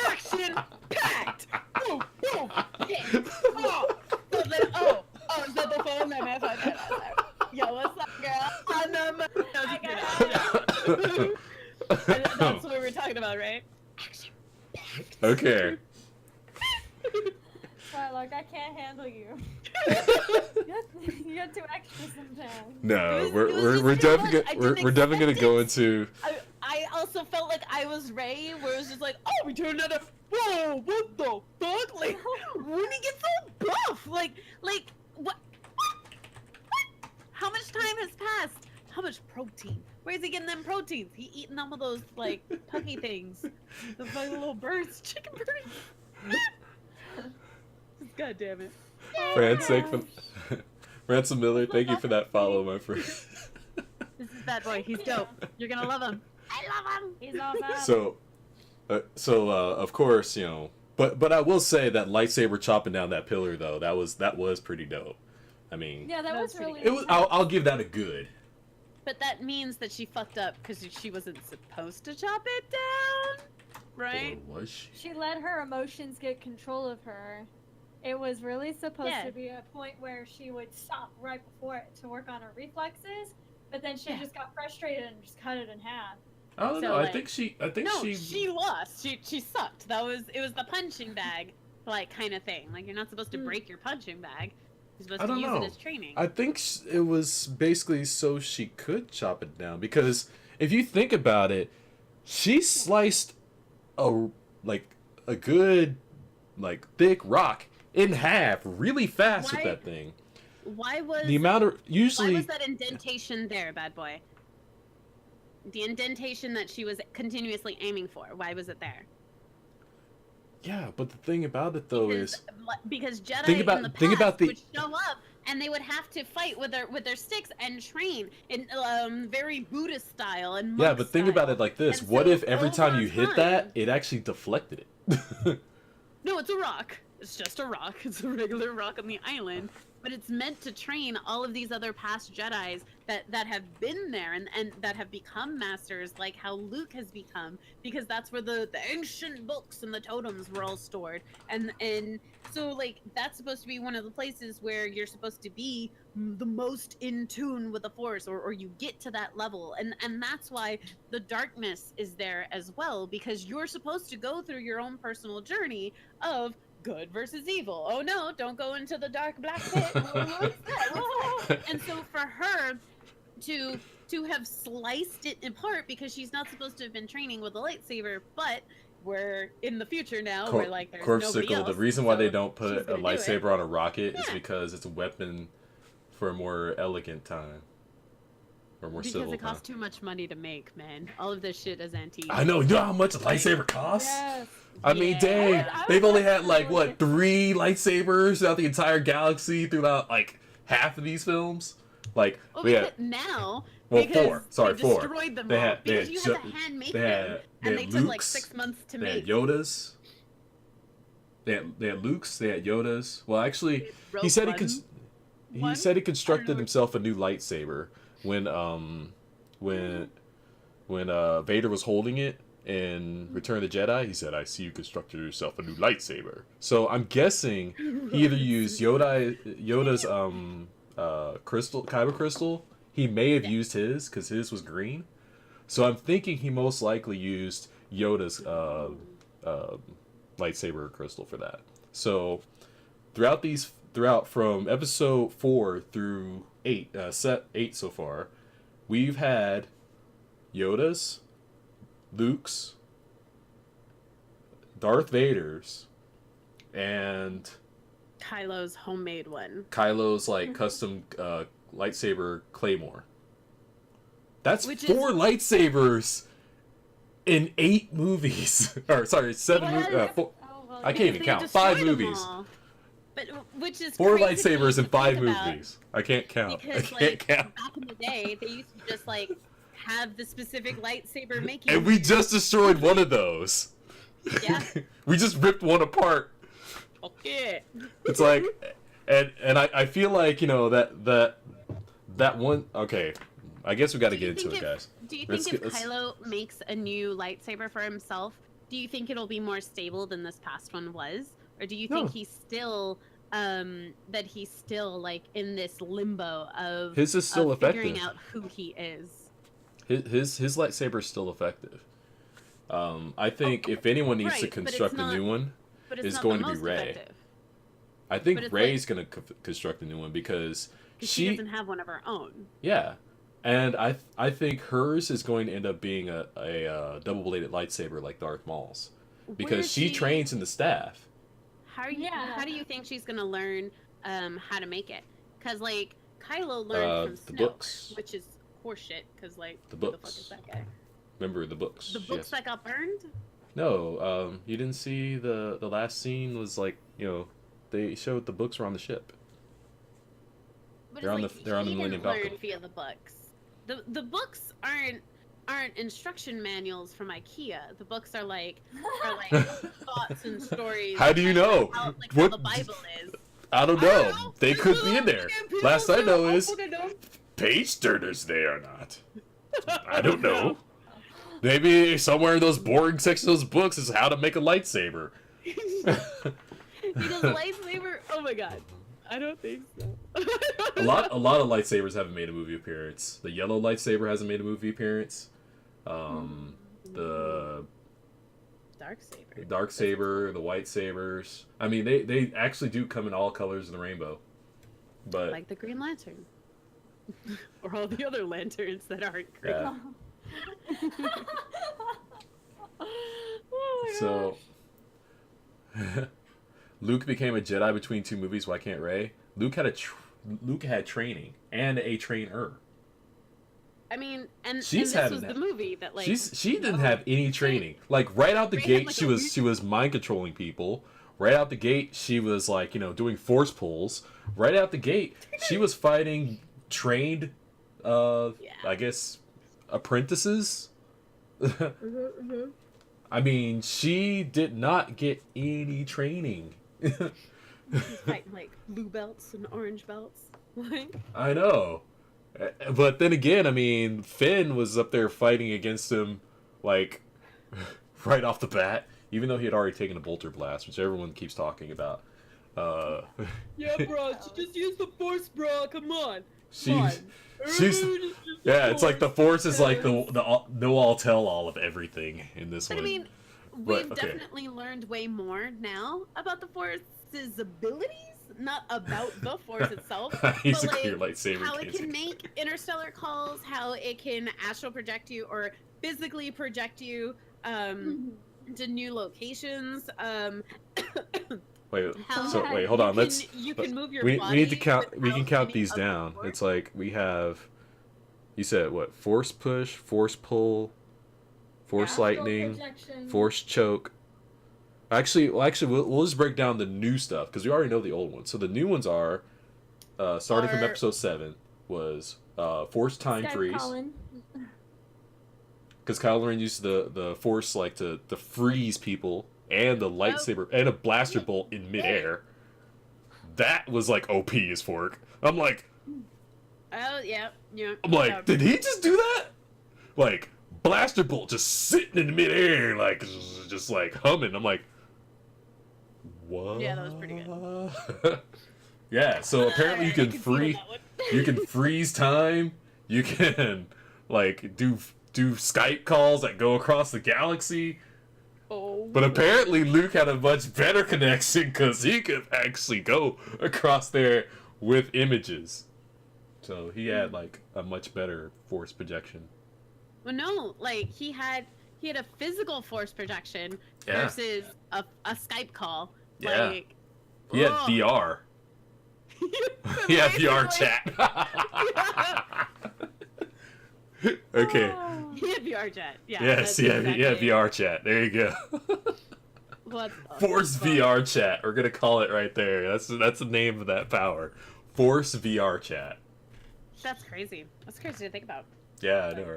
Action packed. Boom! Boom! Yeah. Oh, is that the phone? No, man, yo, what's up, girl? That's what we were talking about, right? Action packed. Okay. Look, I can't handle you. You're too extra sometimes. No, It was we're just too much. definitely I didn't we're definitely gonna expect go it. into. I also felt like I was Ray, where it was just like, oh, we turned out a whoa, what the fuck? Like, when he gets so buff, like what? How much time has passed? How much protein? Where's he getting them proteins? He eating some of those like pucky things, those like little birds, chicken birds. God damn it. Ransom Miller, thank you for that follow, my friend. This is Bad Boy. He's dope. You're gonna love him. I love him. He's awesome. So of course, you know, but I will say that lightsaber chopping down that pillar though, that was pretty dope. I mean, yeah, that was really. it was. I'll give that a good. But that means that she fucked up because she wasn't supposed to chop it down, right? Or was she? She let her emotions get control of her. It was really supposed to be a point where she would stop right before it to work on her reflexes, but then she just got frustrated and just cut it in half. I don't So, know. like, I think she lost. She sucked. It was the punching bag, like, kind of thing. Like, you're not supposed to break your punching bag. You're supposed to use it as training. I think it was basically so she could chop it down, because if you think about it, she sliced a good like thick rock in half really fast with that thing. Why was usually why was that indentation there, Bad Boy? The indentation that she was continuously aiming for. Why was it there? Yeah, but the thing about it though is because Jedi in the past would show up and they would have to fight with their sticks and train in very Buddhist style and monk but think about it like this: And what so if every time you hit time- that, it actually deflected it? No, it's a rock. It's just a rock. It's a regular rock on the island. But it's meant to train all of these other past Jedis that have been there and that have become masters, like how Luke has become, because that's where the ancient books and the totems were all stored. And so, like, that's supposed to be one of the places where you're supposed to be the most in tune with the Force, or you get to that level. And that's why the darkness is there as well, because you're supposed to go through your own personal journey of good versus evil. Oh no, don't go into the dark black pit. What's that? And so for her to have sliced it apart, because she's not supposed to have been training with a lightsaber, but we're in the future now where like there's nobody else. The reason why they don't put a do lightsaber on a rocket is because it's a weapon for a more elegant time. Or more civil Because it costs time. too much money to make, man. All of this shit is antique. I know. You know how much a lightsaber costs? Yes. I mean, dang. I They've was only had, like, wondering what, 3 lightsabers throughout the entire galaxy throughout, like, half of these films? Like, Well, we because had... now, Well, because 4. Sorry, they 4. destroyed them They all. had- they Because had you ju- had to hand make they them, had and they took like Luke's, 6 months to They make. had Yodas. They had Luke's. They had Yodas. Well, actually, he said he said he constructed himself a new lightsaber when Vader was holding it in Return of the Jedi. He said, "I see you constructed yourself a new lightsaber." So I'm guessing he either used Yoda's crystal, kyber crystal, he may have used his because his was green. So I'm thinking he most likely used Yoda's lightsaber crystal for that. So throughout from episode 4 through 8, set 8 so far, we've had Yoda's, Luke's, Darth Vader's, and Kylo's homemade one. Kylo's like custom lightsaber claymore. That's Which 4 lightsabers in 8 movies. Or sorry, 7 movies. Oh, well, I can't even They count. destroyed 5 them movies. all. But which is 4 crazy lightsabers in to 5 think about, movies. I can't count. I Because can't like count. back in the day, they used to just like have the specific lightsaber making. And we just destroyed one of those. Yeah. We just ripped one apart. Okay. It's like, and I feel like, you know, that one. Okay, I guess we got to get into it, guys. Do you Let's think get- if let's- Kylo makes a new lightsaber for himself, do you think it'll be more stable than this past one was, or do you think No. he's still that he's still like in this limbo of His is still of figuring effective. out who he is? His lightsaber is still effective. I think if anyone needs to right, but it's construct a not- new one, But it's It's not going the to be most Rey. effective, I think But it's Rey's gonna construct a new one because 'cause she doesn't have one of her own. yeah, and I think hers is going to end up being a double bladed lightsaber like Darth Maul's Where because is she trains in the staff. How are you? Yeah. How do you think she's gonna learn how to make it? Because like Kylo learned from The Snoke, books. which is horseshit. Because like The who the fuck books. is that guy? Remember the books? The books yes. that got burned. No, you didn't see the last scene was like, you know, they showed the books were on the ship. But They're it's on like, the- they're on the he Millennium didn't learn Falcon. via the books. The books aren't instruction manuals from IKEA. The books are like thoughts and stories. How do you know? How, like What- how the Bible is. I don't I know. don't know. They could be in there. Last I know is fucking know. page turners they are not. I don't know. Maybe somewhere in those boring sections of those books is how to make a lightsaber. Because lightsaber. Oh my god. I don't think so. a lot of lightsabers haven't made a movie appearance. The yellow lightsaber hasn't made a movie appearance. The Dark saber. dark saber, the white sabers. I mean, they actually do come in all colors of the rainbow. But Like the Green Lantern. Or all the other lanterns that aren't green. yeah. Oh my So Luke became a Jedi between 2 movies. Why can't Rey? Luke had training and a trainer. I mean, and She's this having was that. the movie that like She didn't have any training. Like right out the Rey had, gate, like, she a was weird- she was mind controlling people. Right out the gate, she was like, you know, doing force pulls. Right out the gate, she was fighting trained, I guess, apprentices. I mean, she did not get any training. She's fighting like blue belts and orange belts. Like I know. But then again, I mean, Finn was up there fighting against him, like, right off the bat, even though he had already taken a bolter blast, which everyone keeps talking about. yeah, bro, she just used the force, bro. Come on. She's yeah, it's like the Force is like the know all tell all of everything in this But one. I mean, Right, we've okay. definitely learned way more now about the Force's abilities, not about the Force itself. He's but, a clear like, lightsaber. how it can't see. can make interstellar calls, how it can astral project you or physically project you to new locations. Wait, How so wait, hold you on. Let's you can move your we body need to count. We can without count any these other down. force. It's like we have. You said what? Force push, force pull, force Astral lightning, projection. force choke. Actually, we'll just break down the new stuff because we already know the old ones. So the new ones are, starting from Are- episode 7, was force time Skype freeze. Colin. Because Kylo Ren used the force like to freeze people and the lightsaber and a blaster bolt in midair. That was like OP as fork. I'm like, Oh yeah. did he just do that? Like blaster bolt just sitting in midair, like just like humming. I'm like, what? Yeah, that was pretty good. Yeah. So apparently you can I see free. that one. You can freeze time. You can like do Skype calls that go across the galaxy. Oh. But apparently Luke had a much better connection because he could actually go across there with images. So he had like a much better force projection. Well, no, like he had a physical force projection Yeah. versus a Skype call. Yeah. Like, He had ugh. VR. He had VR Basically. chat. Okay. Oh. He had VR chat. Yeah. Yes, that's yeah, exactly. VR chat. There you go. What the Force fuck? VR chat. We're gonna call it right there. That's the name of that power. Force VR chat. That's crazy. That's crazy to think about. Yeah, I know,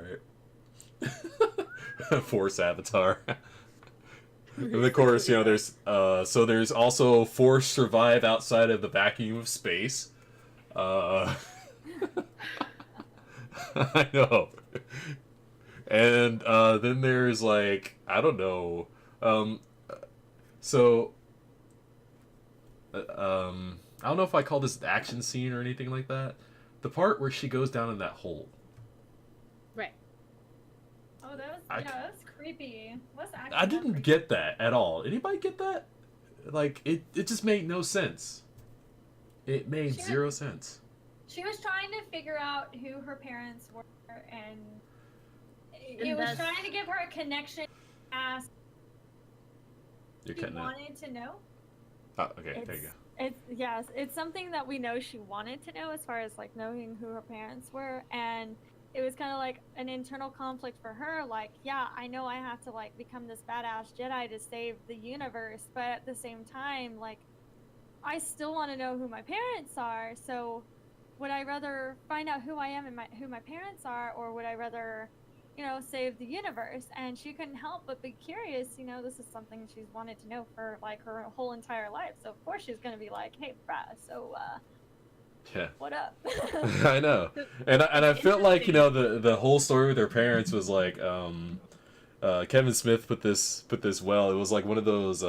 right? Force avatar. And of course, you know, there's there's also Force survive outside of the vacuum of space. I know. And then there's like, I don't know. I don't know if I call this an action scene or anything like that. The part where she goes down in that hole. Right. Oh, that was that was creepy. What's actually I didn't get that at all. Anybody get that? Like, it just made no sense. It made Sure. zero sense. She was trying to figure out who her parents were, and it And was that's- trying to give her a connection. As You're she cutting out. wanted to know. Oh, okay, there you go. It's something that we know she wanted to know, as far as like knowing who her parents were, and it was kind of like an internal conflict for her. Like, yeah, I know I have to like become this badass Jedi to save the universe, but at the same time, like, I still want to know who my parents are. So, would I rather find out who I am and who my parents are, or would I rather, save the universe? And she couldn't help but be curious. This is something she's wanted to know for like her whole entire life. So of course she's gonna be like, "Hey, bruh, so Yeah. what up?" I know. And I felt like, the whole story with her parents was like, Kevin Smith put this well. It was like one of those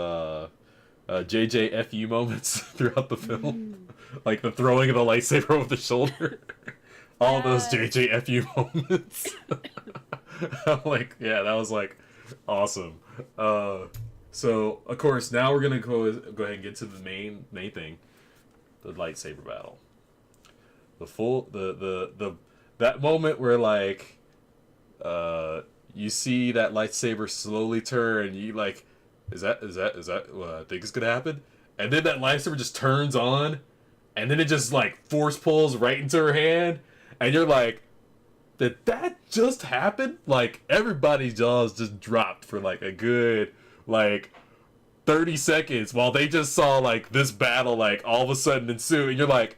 JJFU moments throughout the film. Like the throwing of the lightsaber over the shoulder. All those Yes. JJFU moments. I'm like, yeah, that was like awesome. So of course now we're gonna go ahead and get to the main thing, the lightsaber battle. That moment where like, you see that lightsaber slowly turn, and you like, is that what I think is gonna happen? And then that lightsaber just turns on, and then it just like force pulls right into her hand, and you're like, did that just happen? Like everybody's jaws just dropped for like a good like 30 seconds while they just saw like this battle like all of a sudden ensue, and you're like,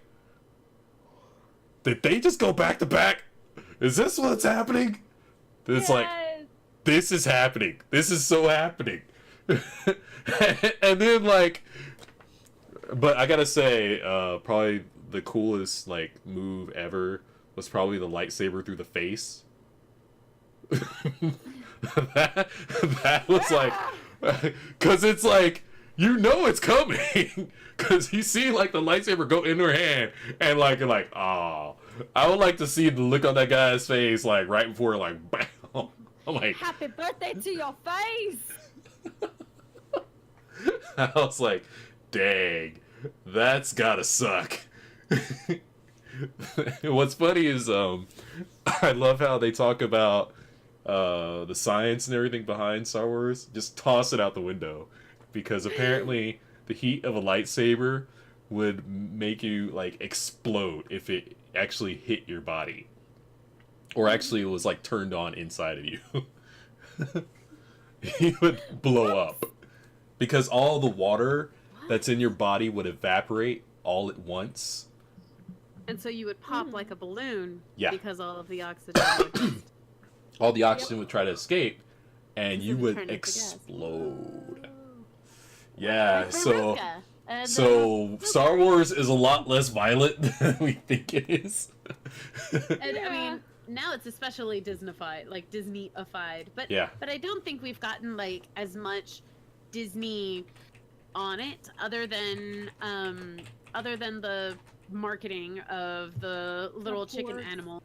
did they just go back to back? Is this what's happening? It's like, this is happening. This is so happening. And then like, but I gotta say, probably the coolest like move ever was probably the lightsaber through the face. that was like, cause it's like, it's coming. Cause you see like the lightsaber go in her hand, and like you're like, oh, I would like to see the look on that guy's face like right before like, bam. I'm like, Happy birthday to your face! I was like, dang, that's gotta suck. What's funny is, I love how they talk about the science and everything behind Star Wars. Just toss it out the window, because apparently the heat of a lightsaber would make you like explode if it actually hit your body, or actually was like turned on inside of you. You would blow up, because all the water that's in your body would evaporate all at once. And so you would pop like a balloon. Yeah. Because all of the oxygen would just... All the oxygen would try to escape, and So you it would turned into gas. explode. Yeah, Like so Veruca. Star Wars is a lot less violent than we think it is. And I mean, now it's especially Disney-ified, like Disney-ified. But Yeah. but I don't think we've gotten like as much Disney on it, other than the marketing of the little chicken porgs. animal.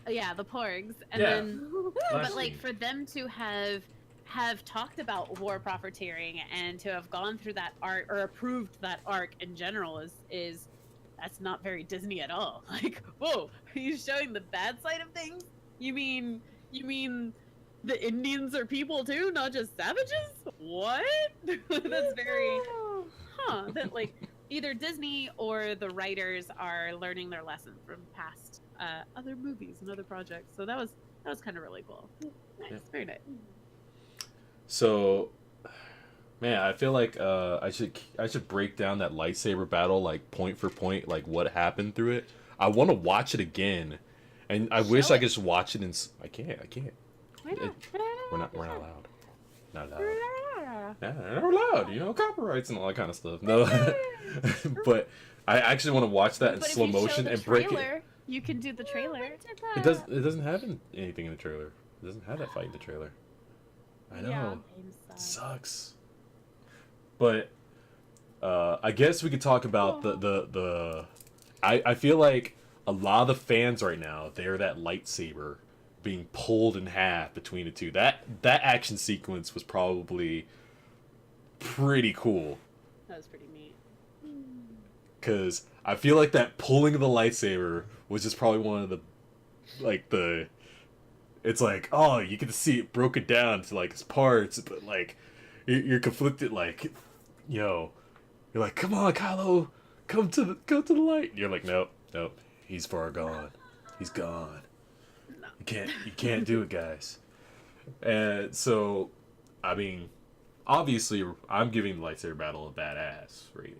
Yeah, the porgs, and Yeah. then I've but like seen. for them to have talked about war profiteering and to have gone through that arc or approved that arc in general is that's not very Disney at all. Like, whoa, are you showing the bad side of things? You mean the Indians are people too, not just savages? What? That's very that like either Disney or the writers are learning their lesson from past other movies and other projects. So that was kind of really cool. Nice, Yeah. very nice. So, man, I feel like I should break down that lightsaber battle like point for point, like what happened through it. I want to watch it again, and I wish Show I it. could just watch it. I can't. Why not? We're not allowed. Not allowed. Yeah, not allowed. You know, copyrights and all that kind of stuff. No, but I actually want to watch that in But if slow you show motion the and break it. trailer, you can do the trailer. It does. It doesn't have anything in the trailer. It doesn't have that fight in the trailer. I know. Yeah. It sucks. But I guess we could talk about the I feel like a lot of the fans right now, they're that lightsaber being pulled in half between the two. That action sequence was probably pretty cool. That was pretty neat. Cause I feel like that pulling of the lightsaber was just probably one of the it's like, oh, you get to see it broken down to like its parts, but like you're conflicted, like, you're like, come on, Kylo, come to the light. And you're like, nope, he's far gone. He's gone. No. You can't do it, guys. And so, I mean, obviously, I'm giving the lightsaber battle a badass rating.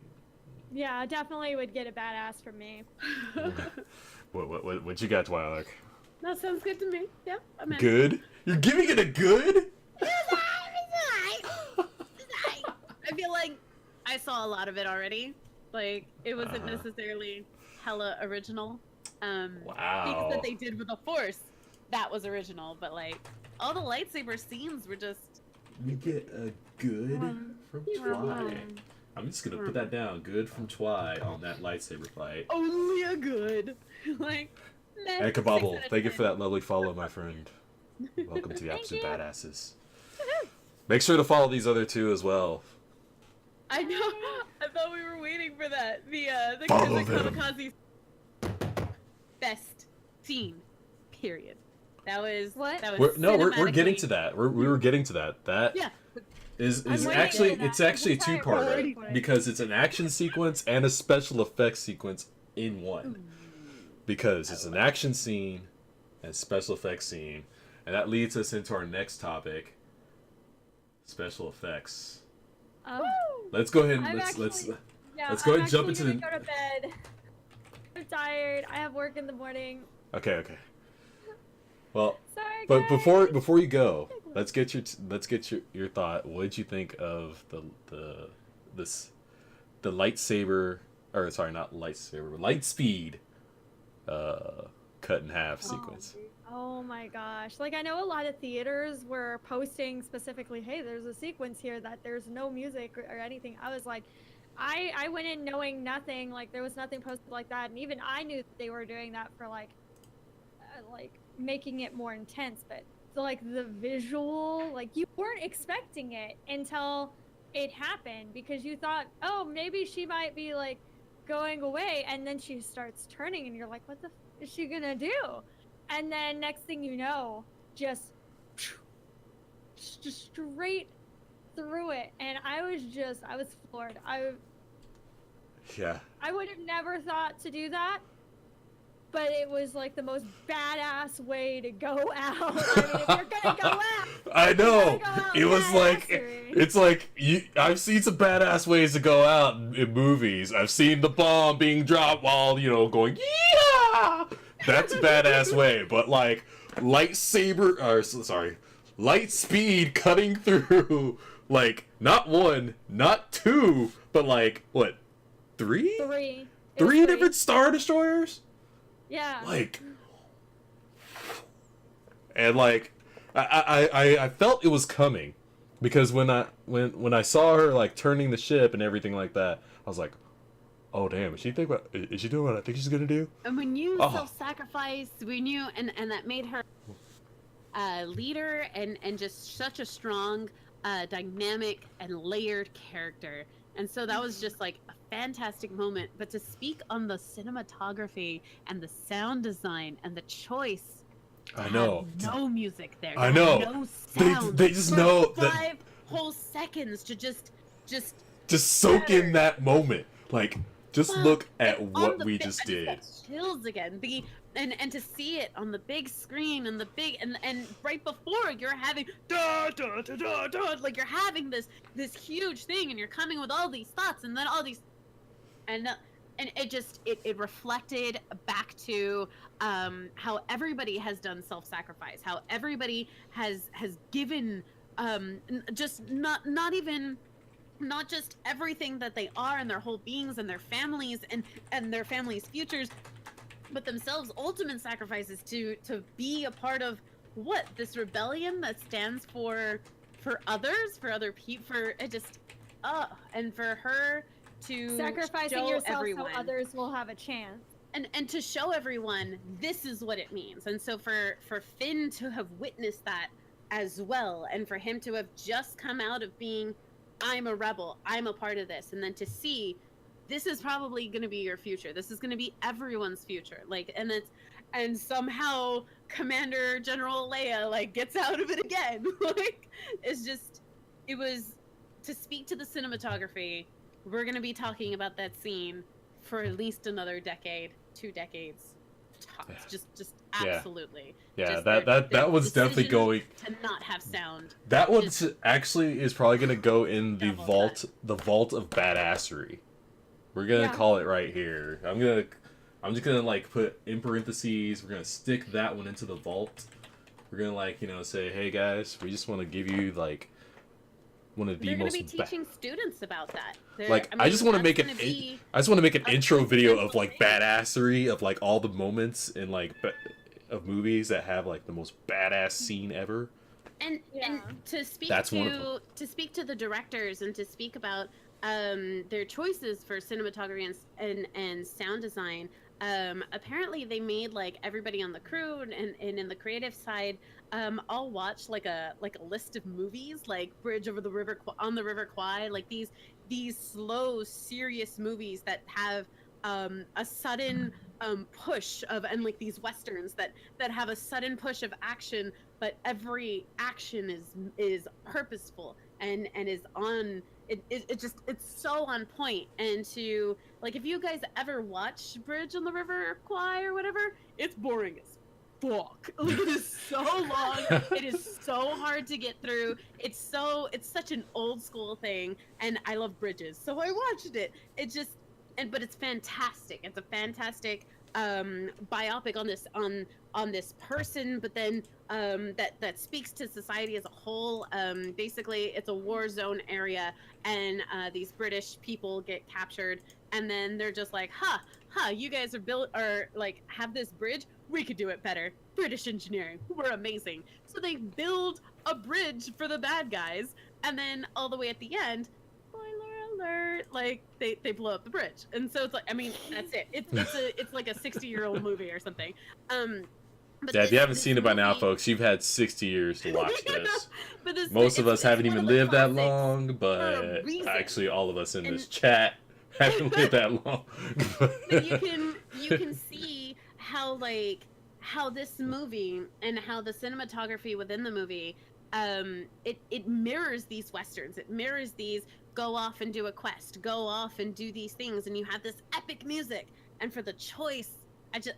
Yeah, definitely would get a badass from me. What you got, Twilight? That sounds good to me. Yeah, I'm in. Good? You're giving it a good? I feel like I saw a lot of it already. Like it wasn't Uh-huh. necessarily hella original. Wow. Things that they did with the Force, that was original. But like all the lightsaber scenes were just You get a good from Twi. I'm just gonna put that down. Good from Twi on that lightsaber fight. only a good. Like, meh, Hey, 6 Kabobble, out of thank you 10. for that lovely follow, my friend. Welcome to the Thank Absolute you. Badasses. Make sure to follow these other two as well. I know. I thought we were waiting for that. The Follow the them. kamikaze best scene. Period. That was What? That was We're getting cinematically- to that. We were getting to that. That Yeah. is I'm waiting actually for that. it's actually a We'll try it two-parter real quick. because it's an action sequence and a special effects sequence in one. Because it's an action scene and special effects scene, and that leads us into our next topic: special effects. Let's go ahead and I'm let's actually- Yeah, let's go ahead I'm and jump actually into gonna go to bed. I'm tired. I have work in the morning. Okay. Well, Sorry, but guys. before you go, let's get your thought. What did you think of the lightsaber, or sorry, not lightsaber, light speed, cut in half sequence? Oh my gosh. Like, I know a lot of theaters were posting specifically, hey, there's a sequence here that there's no music or anything. I was like, I went in knowing nothing. Like, there was nothing posted like that. And even I knew that they were doing that for, like making it more intense. But, so, like, the visual, like, you weren't expecting it until it happened because you thought, oh, maybe she might be, like, going away. And then she starts turning and you're like, what the is she gonna do? And then next thing you know, just straight through it, and I was floored. Yeah. I would have never thought to do that, but it was like the most badass way to go out. I mean, if you're gonna go out, I know. you gotta go out It was like badassery. it's like I've seen some badass ways to go out in movies. I've seen the bomb being dropped while going yeah. That's a badass way, but like light speed cutting through like not one, not two, but like what, three? Three. It was Three different Star Destroyers? Yeah. Like, and like I felt it was coming because when I saw her like turning the ship and everything like that, I was like, oh damn, is she doing what I think she's gonna do? And when you Oh. self-sacrifice, and that made her leader and just such a strong, dynamic and layered character. And so that was just like a fantastic moment. But to speak on the cinematography and the sound design and the choice, I know. no music there. I know. No sound. They just for know that 5 whole seconds to just soak in that moment. Like, just look at on what the we bi- just I did. got chills again. And to see it on the big screen and and right before you're having like you're having this huge thing and you're coming with all these thoughts and then all these and it reflected back to how everybody has done self-sacrifice, how everybody has given just not just everything that they are and their whole beings and their families and their families' futures, but themselves ultimate sacrifices to be a part of this rebellion that stands for others, for other people, for it just and for her to Sacrificing show yourself everyone, so others will have a chance. and to show everyone this is what it means. And so for Finn to have witnessed that as well, and for him to have just come out of being, I'm a rebel, I'm a part of this, and then to see this is probably going to be your future, this is going to be everyone's future, like, and somehow Commander General Leia like gets out of it again. Like, it was to speak to the cinematography. We're going to be talking about that scene for at least another decade, 2 decades tops. Just absolutely. Yeah, Just that one's definitely decision going to not have sound. That one's actually is probably gonna go in the Double vault, the vault of badassery. We're gonna call it right here. I'm just gonna like put in parentheses. We're gonna stick that one into the vault. We're gonna say, hey guys, we just want to give you like one of the They're going most to be teaching students about that. I just want to make I just want to make an a intro video of central like thing. badassery of like all the moments in like of movies that have like the most badass scene ever. And Yeah. to speak That's one of them. to speak to the directors and to speak about their choices for cinematography and sound design. Apparently they made like everybody on the crew and in the creative side all watch like a list of movies, like Bridge over the River on the River Kwai, like these slow serious movies that have a sudden push of, and like these westerns that have a sudden push of action, but every action is purposeful and is on it's so on point. And to like, if you guys ever watch Bridge on the River Kwai or whatever, it's boring as fuck. Like, it is so long. It is so hard to get through. It's such an old school thing, and I love bridges, so I watched it. But it's fantastic. It's a fantastic biopic on this person, but then that speaks to society as a whole. Basically, it's a war zone area, and these British people get captured, and then they're just like, you guys have this bridge. We could do it better. British engineering, we're amazing. So they build a bridge for the bad guys, and then all the way at the end, spoiler alert, like they blow up the bridge. And so it's like, I mean, that's it. It's like a 60-year-old movie or something. But Yeah, if you haven't this seen it by now, movie- folks, you've had 60 years to watch this. But Most of us it's haven't one even of the lived that classics long, for a but reason. actually all of us in this And- chat haven't lived that long. But you can see how this movie and how the cinematography within the movie it mirrors these westerns. It mirrors these go off and do a quest, go off and do these things, and you have this epic music. And for the choice, to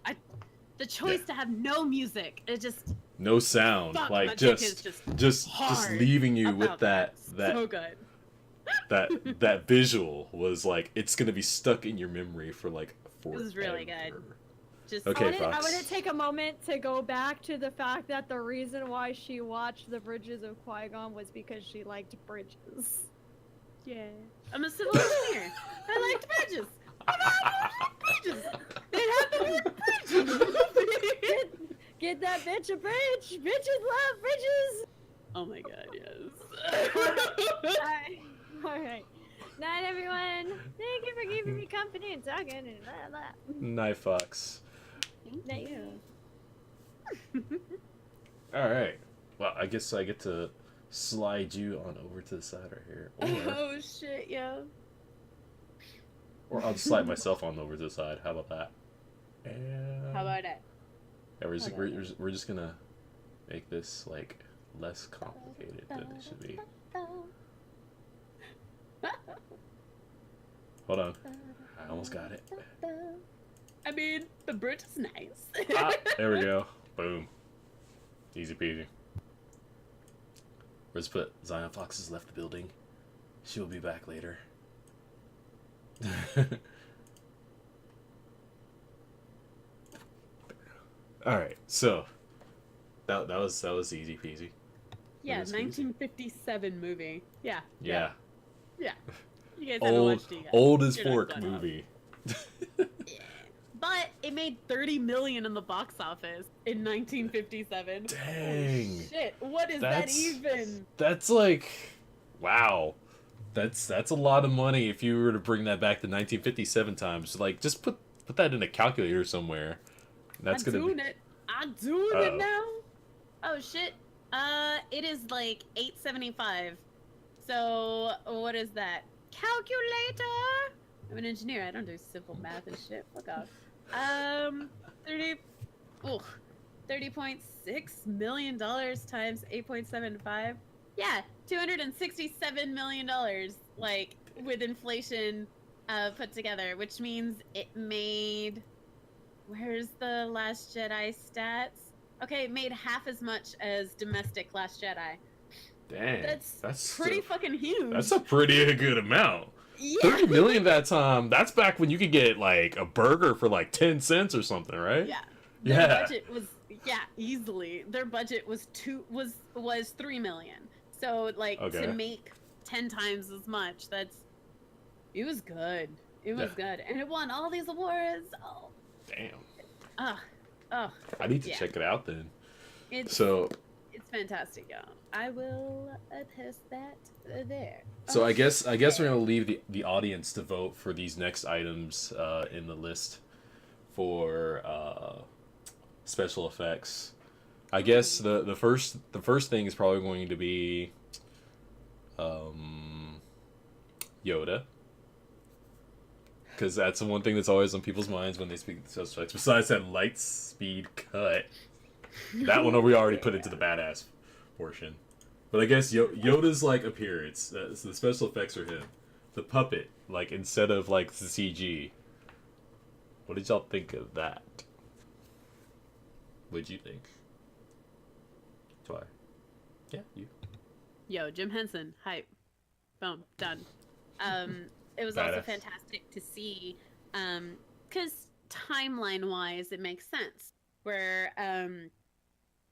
have no music, it just No sound, fuck, like my dick is just hard leaving you with about that so good. that visual was like, it's gonna be stuck in your memory for like forever. was really good. Just Okay, I Fox. want to take a moment to go back to the fact that the reason why she watched the Bridges of Qui-Gon was because she liked bridges. yeah, I'm a civil engineer. I liked bridges. Bridges. They have the word bridges. Get that bitch a bridge! Bitches love bridges! Oh my god, yes. Alright. Night, everyone. Thank you for keeping me company and talking and blah blah. Night Fox. Thank Night. you. All right. Well, I guess I get to slide you on over to the side right here, Oh shit, yo. or I'll just slide myself on over to the side. How about that? And How about that? yeah, How about we're just gonna make this like less complicated than it should be. Hold on, I almost got it. I mean, the bridge is nice. Ah, there we go. Boom. Easy peasy. Let's put Zion Fox has left the building. She will be back later. All right, so that was easy peasy. Yeah, It was easy. 1957 movie. Yeah. Yeah, Yeah. You guys haven't watched it yet. old as You're not fork caught up. movie. But it made 30 million in the box office in 1957. Dang. Holy shit, what is That's- that even? That's like, wow, that's a lot of money if you were to bring that back to 1957 times. Like, just put that in a calculator somewhere. That's I'm gonna doing be. it. I'm doing Uh-oh. it now. Oh shit. It is like 875. So what is that? Calculator. I'm an engineer. I don't do simple math and shit. Fuck off. 30. Ugh. $30.6 million times 8.75. Yeah, $267 million. Like with inflation, put together, which means it made. Where's the Last Jedi stats? Okay, it made half as much as domestic Last Jedi. Dang, That's pretty fucking huge. That's a pretty good amount. yeah. 30 million that time. That's back when you could get like a burger for like 10 cents or something, right? Yeah. Their Yeah. budget was easily. Their budget was 3 million. So like Okay. to make 10 times as much, it was good. It was good. And it won all these awards. Oh. Damn. Ugh. I need to Yeah. check it out then. It's So fantastic, y'all. I will post that there. I guess we're gonna leave the audience to vote for these next items in the list for special effects. I guess the first thing is probably going to be Yoda, because that's the one thing that's always on people's minds when they speak of special effects. Besides that light speed cut, that one we already put into the badass portion. But I guess Yoda's like appearance, so the special effects are him. The puppet, like instead of like the CG. What did y'all think of that? What'd you think? Twy. Yeah, you. Yo, Jim Henson, hype. Boom, done. It was also Badass. fantastic to see, because timeline-wise, it makes sense. Where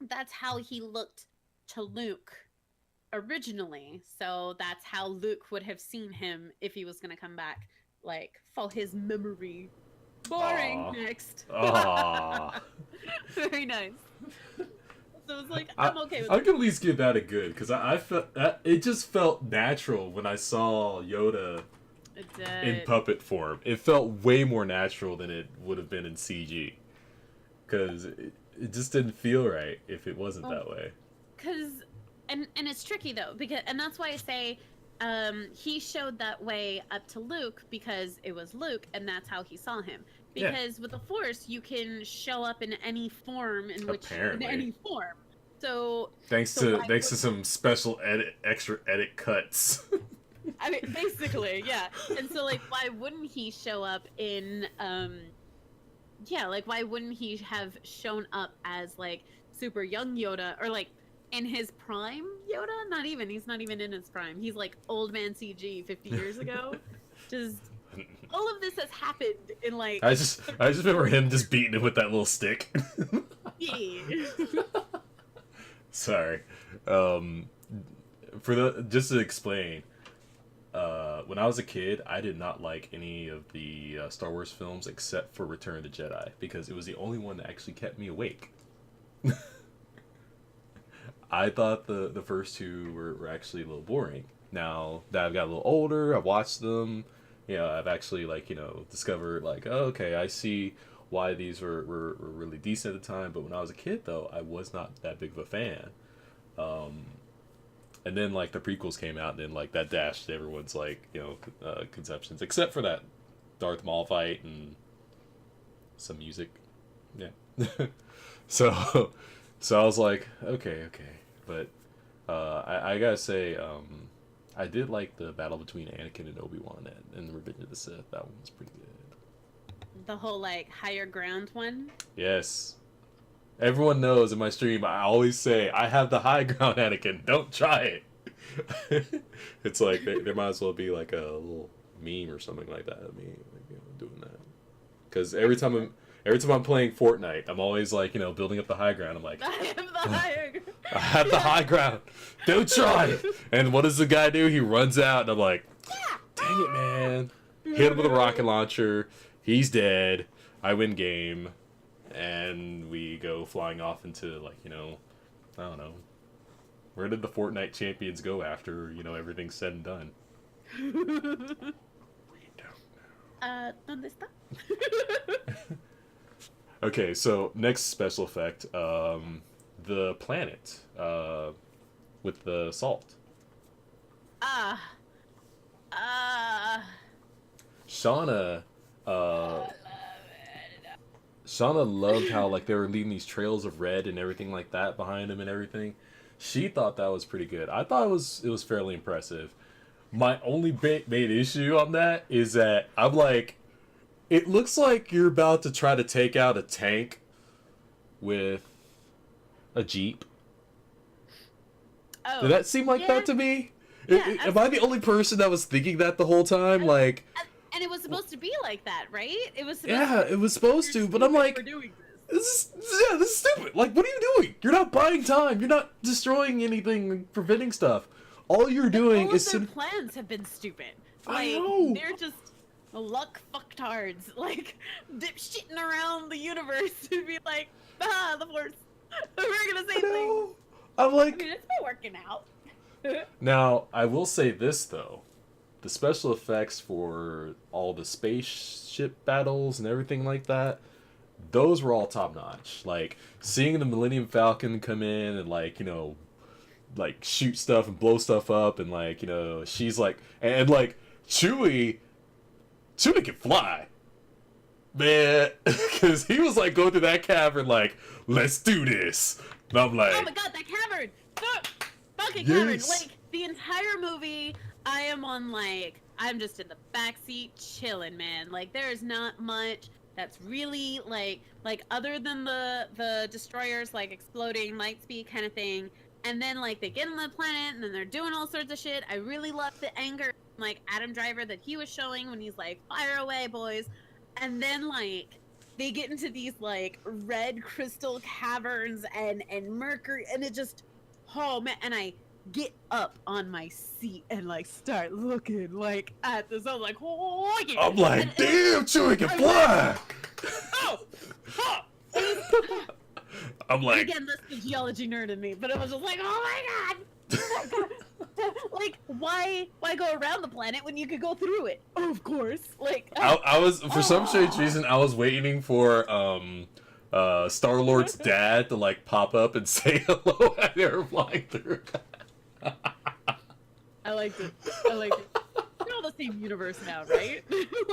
that's how he looked to Luke originally. So that's how Luke would have seen him if he was gonna come back, like for his memory. Boring. Aw. Next. Aww. Very nice. So it's like I'm okay with I it. can at least give that a good, because I felt it just felt natural when I saw Yoda It in did. puppet form. It felt way more natural than it would have been in CG, because it just didn't feel right if it wasn't that way. Cause and it's tricky though, and that's why I say he showed that way up to Luke because it was Luke and that's how he saw him. Yeah. Because with the Force you can show up in any form in Apparently. any form. So Thanks So to why thanks to some special extra edit cuts. I mean basically, yeah. And so like why wouldn't he show up in like why wouldn't he have shown up as like super young Yoda or like in his prime Yoda? Not even. He's not even in his prime. He's like old man CG 50 years ago. Just all of this has happened in like I just remember him just beating him with that little stick. yeah. Sorry. Just to explain, when I was a kid, I did not like any of the Star Wars films except for Return of the Jedi because it was the only one that actually kept me awake. I thought the first two were actually a little boring. now that I've got a little older, I've watched them. I've actually discovered oh, okay, I see why these were really decent at the time. But when I was a kid, though, I was not that big of a fan. And then the prequels came out, and then that dashed everyone's conceptions, except for that Darth Maul fight and some music. Yeah. so I was like, okay, but I gotta say, I did like the battle between Anakin and Obi-Wan and the Revenge of the Sith. That one was pretty good. The whole higher ground one. Yes. Everyone knows in my stream, I always say, I have the high ground, Anakin. Don't try it. It's there might as well be a little meme or something like that of me doing that. Because every time I'm playing Fortnite, I'm always building up the high ground. I'm like, I have the higher ground. I have the high ground. Don't try it. And what does the guy do? He runs out, and I'm like, dang it, man. Hit him with a rocket launcher. He's dead. I win game. And we go flying off into, I don't know. Where did the Fortnite champions go after, everything's said and done? We don't know. ¿Dónde está? Okay, so next special effect, the planet, with the salt. Shauna, Shauna loved how they were leaving these trails of red and everything like that behind him and everything. She thought that was pretty good. I thought it was fairly impressive. My only main issue on that is that I'm like, it looks like you're about to try to take out a tank with a Jeep. Oh, Did that seem like that to me? Yeah, Am I the only person that was thinking that the whole time? And it was supposed to be like that, right? It was. It was supposed to, but I'm like, we're doing this is stupid. What are you doing? You're not buying time. You're not destroying anything, preventing stuff. All you're doing all is of their plans have been stupid. I know. They're just luck fucktards, dipshitting around the universe to be like, the Force. We're gonna say things. I'm like, I mean, it's been working out. now I will say this though, the special effects for all the spaceship battles and everything like that, those were all top notch. Seeing the Millennium Falcon come in and shoot stuff and blow stuff up, and she's and Chewie can fly, man, because he was going through that cavern let's do this, and I'm like, Oh my god, that cavern! Fucking Yes. cavern! The entire movie, I am on I'm just in the backseat chilling, man. There is not much that's really other than the destroyers exploding light speed kind of thing. And then they get on the planet and then they're doing all sorts of shit. I really love the anger Adam Driver that he was showing when he's fire away, boys. And then they get into these red crystal caverns and mercury, and it just, oh man, and I get up on my seat and start looking at this. I was like, oh yeah. I'm like, damn, Chewie can fly. I'm like, again, that's the geology nerd in me, but it was just oh my god. Why go around the planet when you could go through it? Of course. I was, for some strange reason, I was waiting for Star-Lord's dad to pop up and say hello as they were flying through. I liked it. We're all the same universe now, right?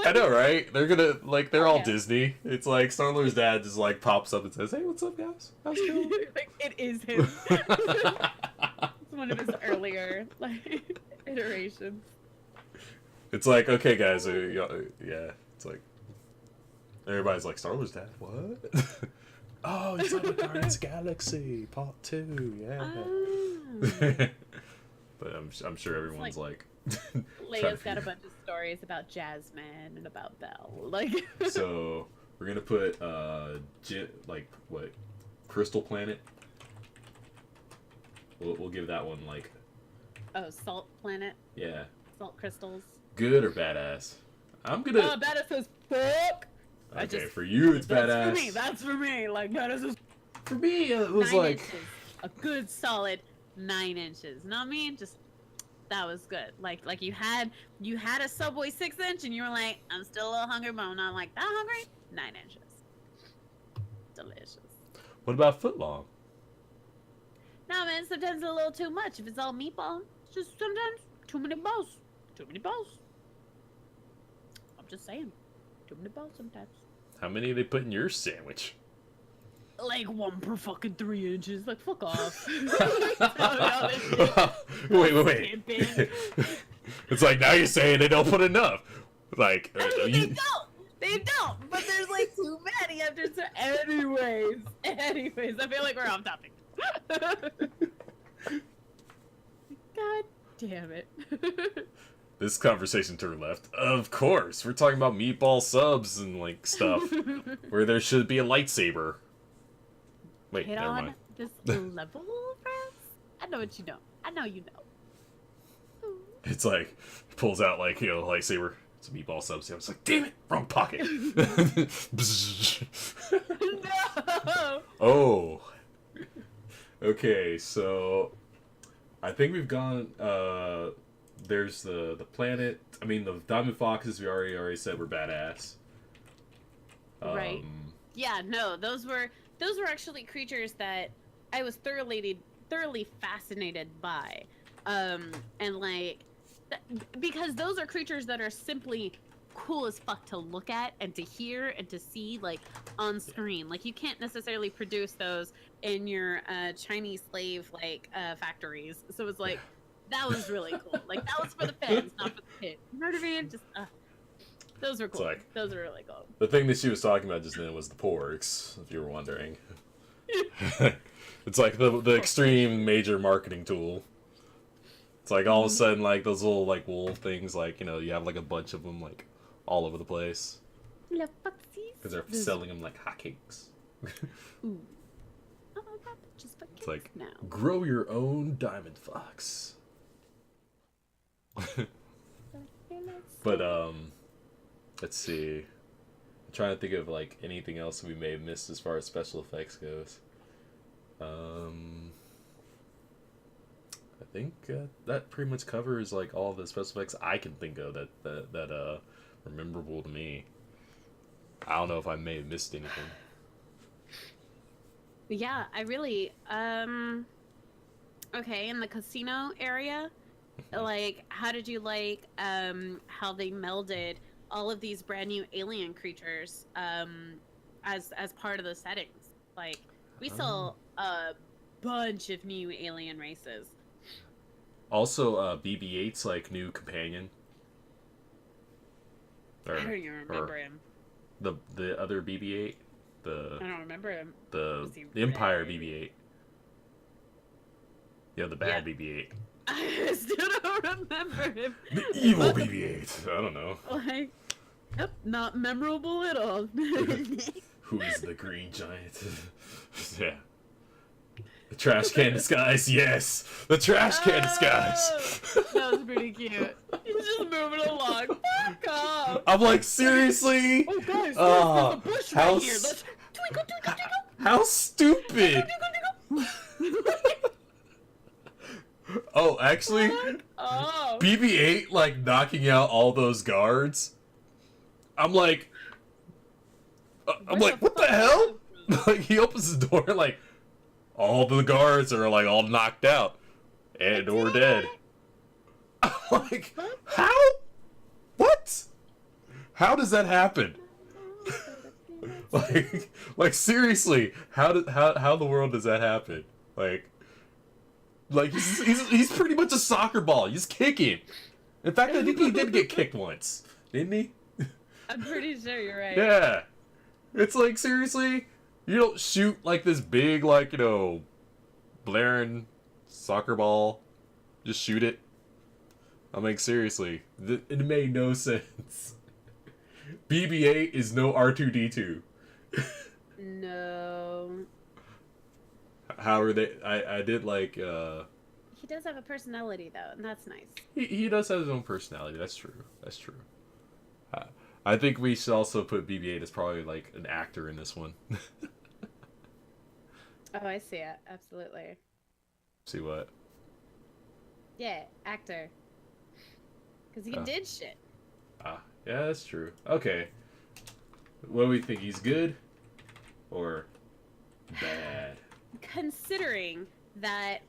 I know, right? They're gonna they're all Yeah. Disney. It's Star-Lord's dad just pops up and says, "Hey, what's up, guys? How's it going?" It is him. It's one of his earlier iterations. It's okay, guys. Yeah, it's everybody's Star-Lord's dad. What? Oh, it's like Guardians of the Galaxy Part 2. Yeah. Oh. But I'm sure everyone's Leia's got a bunch of stories about Jasmine and about Belle. So we're gonna put Crystal Planet. We'll give that one Oh, Salt Planet, yeah, Salt Crystals. good or badass. I'm gonna Badass as fuck. okay for you it's badass. That's for me. Badass as For me it was 9 inches. A good solid 9 inches. Not me, just that was good. Like you had a Subway 6-inch, and you were like, I'm still a little hungry, but I'm not like that hungry. 9 inches, delicious. What about foot long? No, man, sometimes it's a little too much. If it's all meatball, it's just sometimes too many balls. Too many balls. I'm just saying, too many balls sometimes. How many do they put in your sandwich? Like 1 per fucking 3 inches. Like, fuck off. Wait. It's like, now you're saying they don't put enough. Like, They don't. They don't. But there's like too many after. Anyways, I feel like we're off topic. God damn it. This conversation turned left. Of course, we're talking about meatball subs and like stuff where there should be a lightsaber. Wait, Hit never on mind. this level, friends? I know what you know. I know you know. It's like pulls out like, you know, lightsaber. It's a meatball subs. I was like, damn it, wrong pocket. No. Oh. Okay, so I think we've gone. There's the planet. I mean, the diamond foxes. We already said were badass. Right. Yeah. No. Those were actually creatures that I was thoroughly fascinated by, and like, because those are creatures that are simply cool as fuck to look at and to hear and to see, like, on screen. Like, you can't necessarily produce those in your Chinese slave factories. So it's like, that was really cool. Like, that was for the fans, not for the kids. You know what I mean? Just those were cool. Like, those were really cool. The thing that she was talking about just then was the porgs, if you were wondering. It's like the extreme major marketing tool. It's like all of a sudden, like, those little, like, wool things, like, you know, you have, like, a bunch of them, like, all over the place. Because they're selling them like hotcakes. Ooh. Oh, that just for kids It's like, now. grow your own diamond fox. But, let's see. I'm trying to think of, like, anything else we may have missed as far as special effects goes. I think that pretty much covers, like, all the special effects I can think of that are memorable to me. I don't know if I may have missed anything. Yeah, I really, okay, in the casino area, like, how did you like, how they melded all of these brand new alien creatures, as part of the settings? Like, we saw a bunch of new alien races. Also, BB-8's, like, new companion. I don't even remember him. The other BB-8? I don't remember him. The Empire BB-8. Yeah, the bad BB-8. I still don't remember him. The evil BB-8. I don't know. Like, yep, not memorable at all. Who is the green giant? Yeah. The trash can disguise, yes! The trash can disguise! That was pretty cute. He's just moving along. Fuck off! I'm like, seriously? Oh, guys, there's a bush right here. Let's twinkle, twinkle, twinkle. How stupid! Oh, actually, Oh. BB-8, like, knocking out all those guards. I'm like, what the hell? Like, he opens the door, like, all the guards are, like, all knocked out. And or dead. I'm like, how? What? How does that happen? like seriously, how the world does that happen? Like he's pretty much a soccer ball. He's kicking. In fact, I think he did get kicked once, didn't he? I'm pretty sure you're right. Yeah. It's like, seriously, you don't shoot like this big, like, you know, blaring soccer ball. Just shoot it. I'm like, seriously, it made no sense. BB-8 is no R2-D2. No. How are they? I did like. He does have a personality though, and that's nice. He does have his own personality. That's true. That's true. I think we should also put BB-8 as probably like an actor in this one. Oh, I see it. Absolutely. See what? Yeah, actor. Because he Oh. did shit. Yeah, that's true. Okay. What do we think? He's good or bad? Considering that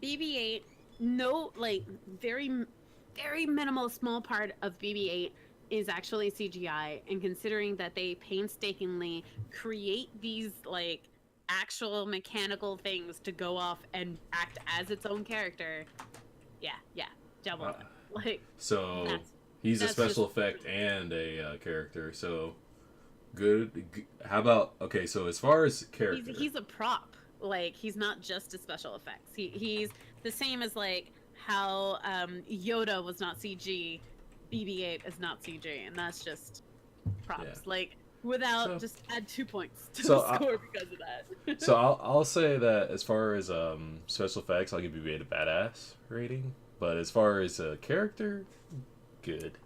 BB-8, no, like, very minimal small part of BB-8 is actually CGI, and considering that they painstakingly create these, like, actual mechanical things to go off and act as its own character, yeah, double. Uh, Like, So he's a that's special just- effect and a character. So good. How about okay? So as far as character, he's a prop. Like, he's not just a special effects. He's the same as, like, how Yoda was not CG, BB-8 is not CG, and that's just props. Yeah. Like, without So- just add 2 points to So the I- score because of that. so I'll say that as far as special effects, I'll give BB-8 a badass rating. But as far as a character, good,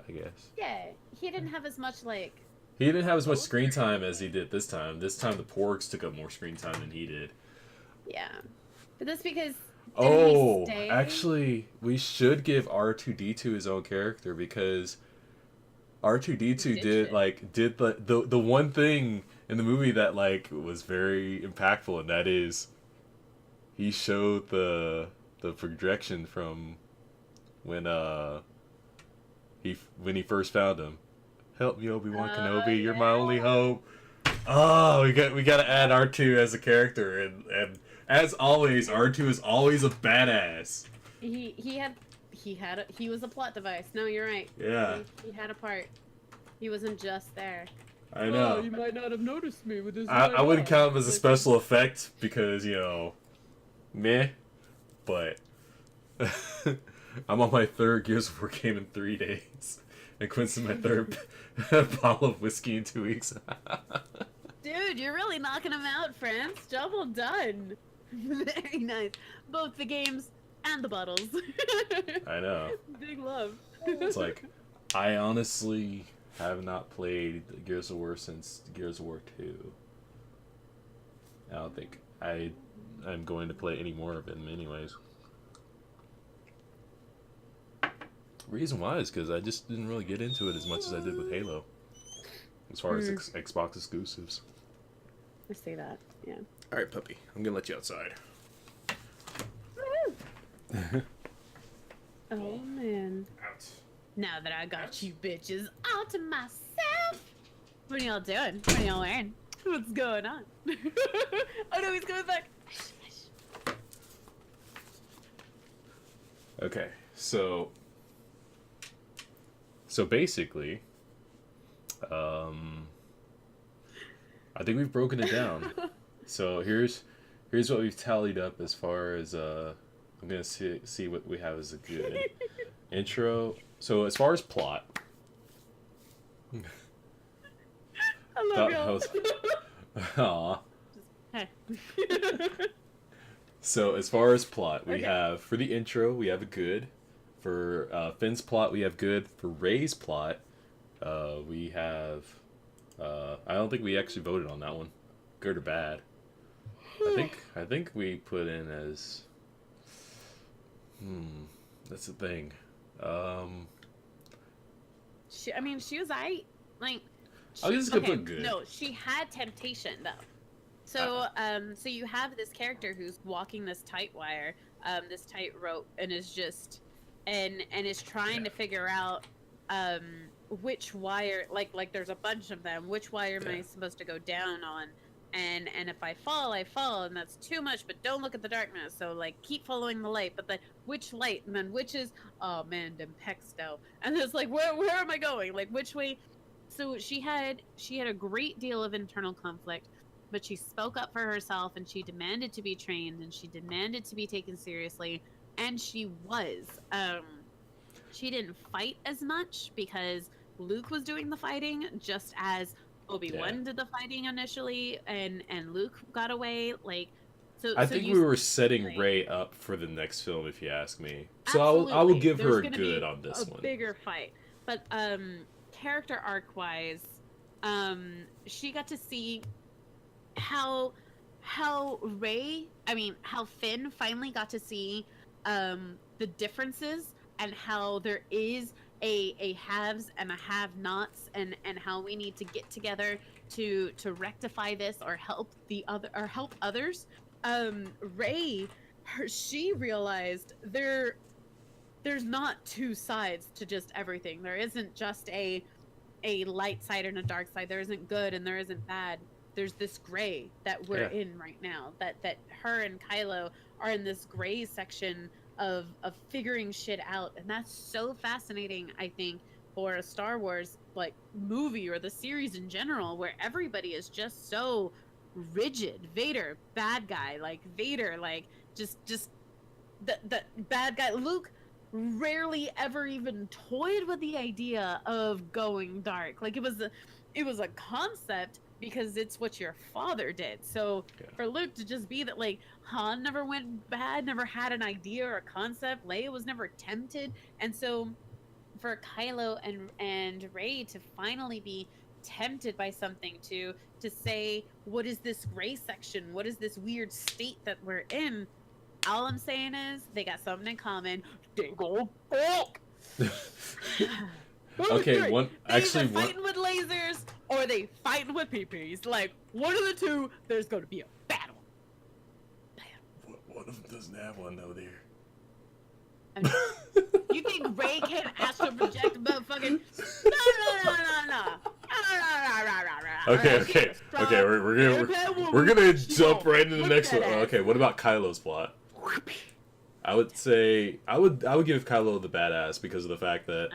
I guess. Yeah, he didn't have as much, like, He didn't have as much screen time as he did this time. This time the Porgs took up more screen time than he did. yeah. But that's because Oh, stay? actually, we should give R2D2 his own character because R2D2 Did did shit. like did the one thing in the movie that like was very impactful, and that is he showed the projection from when he first found him. Help me, Obi-Wan Kenobi, you're my only yeah. hope. Oh, we got to add R2 as a character, and as always, R2 is always a badass. He was a plot device. No, you're right. Yeah. He had a part. He wasn't just there. I know. you might not have noticed me with this. I wouldn't count him as a special effect because, meh. But I'm on my third Gears of War game in 3 days. And Quinn's in my third bottle of whiskey in 2 weeks. Dude, you're really knocking them out, friends. Job well done. Very nice. Both the games and the bottles. I know. Big love. It's like, I honestly have not played Gears of War since Gears of War 2. I don't think I'm going to play any more of them anyways. Reason why is because I just didn't really get into it as much as I did with Halo. As far as Xbox exclusives. I see that, yeah. Alright, puppy. I'm gonna let you outside. Oh, man. Out. Now that I got you bitches all to myself. What are y'all doing? What are y'all wearing? What's going on? Oh no, he's coming back. Okay, so basically, I think we've broken it down. So here's what we've tallied up as far as I'm gonna see what we have as a good intro. So as far as plot, I love y'all. Aw. Hey. So as far as plot, we Okay. have for the intro we have a good. For Finn's plot, we have good. For Ray's plot, we have. I don't think we actually voted on that one, good or bad. I think we put in as. That's the thing. She was like. I was gonna put good. No, she had temptation though. So, so you have this character who's walking this tight wire, this tight rope, and is just, and is trying to figure out, which wire, like there's a bunch of them. Which wire am I supposed to go down on? And if I fall, I fall, and that's too much. But don't look at the darkness. So like keep following the light. But then which light? And then which is? Oh man, dem Pexto. And it's like where am I going? Like which way? So she had a great deal of internal conflict, but she spoke up for herself and she demanded to be trained and she demanded to be taken seriously, and she was. She didn't fight as much because Luke was doing the fighting, just as Obi-Wan did the fighting initially, and Luke got away. Like, so I so think you we were setting like- Ray up for the next film, if you ask me. So I will Absolutely. give her There's a gonna good be on this a one. bigger fight, but character arc wise, she got to see how Finn finally got to see the the differences and how there is a haves and a have-nots, and how we need to get together to rectify this or help help others. Ray, she realized there's not two sides to just everything. There isn't just a light side and a dark side. There isn't good and there isn't bad. There's this gray that we're in right now. That her and Kylo are in this gray section of figuring shit out, and that's so fascinating, I think, for a Star Wars like movie or the series in general, where everybody is just so rigid. Vader, bad guy. Like Vader, like just the bad guy. Luke rarely ever even toyed with the idea of going dark. Like it was a concept because it's what your father did. So for Luke to just be that, like, Han never went bad, never had an idea or a concept, Leia was never tempted, and so for Kylo and Rey to finally be tempted by something, to say, what is this gray section, what is this weird state that we're in, all I'm saying is they got something in common. They go fuck. Okay, one actually either fighting with lasers or they fighting with PPs. Like, one of the two, there's going to be a battle. one of them doesn't have one though. There. I mean, you think Ray can astral project motherfucking? No. Okay. We're gonna jump right into the next one. Okay, what about Kylo's plot? I would say I would give Kylo the badass because of the fact that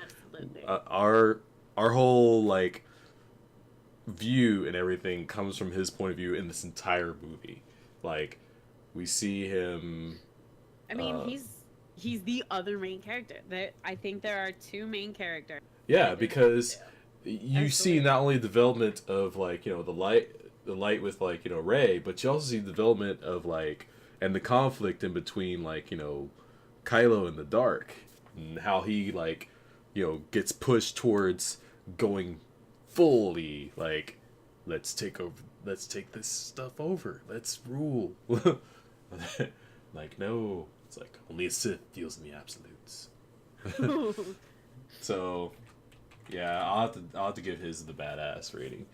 our whole like view and everything comes from his point of view in this entire movie. Like we see him. I mean, he's the other main character. I think there are two main characters. Yeah, because you see not only development of like the light with like Rey, but you also see development of like. And the conflict in between, like, Kylo and the dark, and how he, like, gets pushed towards going fully, like, let's take this stuff over, let's rule. Like, no, it's like, only a Sith deals in the absolutes. So, yeah, I'll have to give his the badass rating.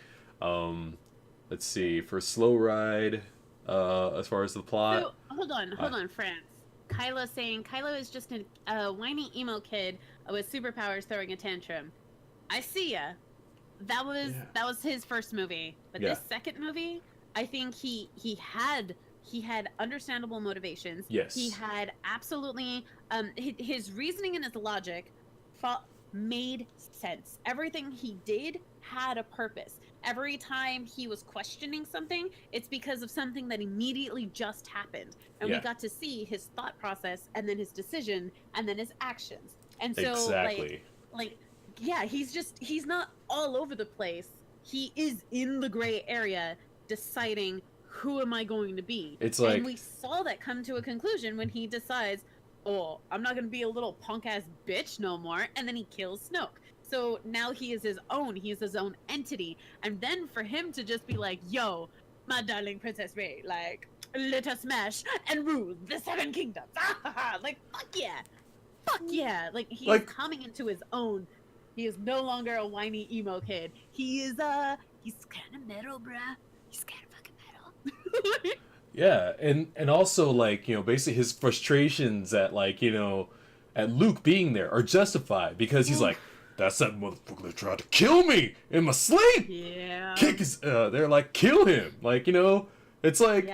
Let's see, for Slow Ride... as far as the plot. So, hold on, France. Kylo saying Kylo is just a whiny emo kid with superpowers throwing a tantrum. I see ya. That was his first movie, but this second movie, I think he had understandable motivations. Yes. He had absolutely his reasoning and his logic made sense. Everything he did had a purpose. Every time he was questioning something, it's because of something that immediately just happened. And we got to see his thought process and then his decision and then his actions. And so exactly. like he's not all over the place. He is in the gray area deciding who am I going to be. It's like, and we saw that come to a conclusion when he decides, oh, I'm not going to be a little punk ass bitch no more, and then he kills Snoke. So now he is his own entity. And then for him to just be like, yo, my darling Princess Rey, like, let us smash and rule the Seven Kingdoms. Like, fuck yeah. Like, he is coming into his own. He is no longer a whiny emo kid. He's kind of metal, bruh. He's kind of fucking metal. Yeah, and also, like, basically his frustrations at, like, at Luke being there are justified because he's like, that's that motherfucker that tried to kill me in my sleep. Yeah. Kick his. They're like, kill him. Like, it's like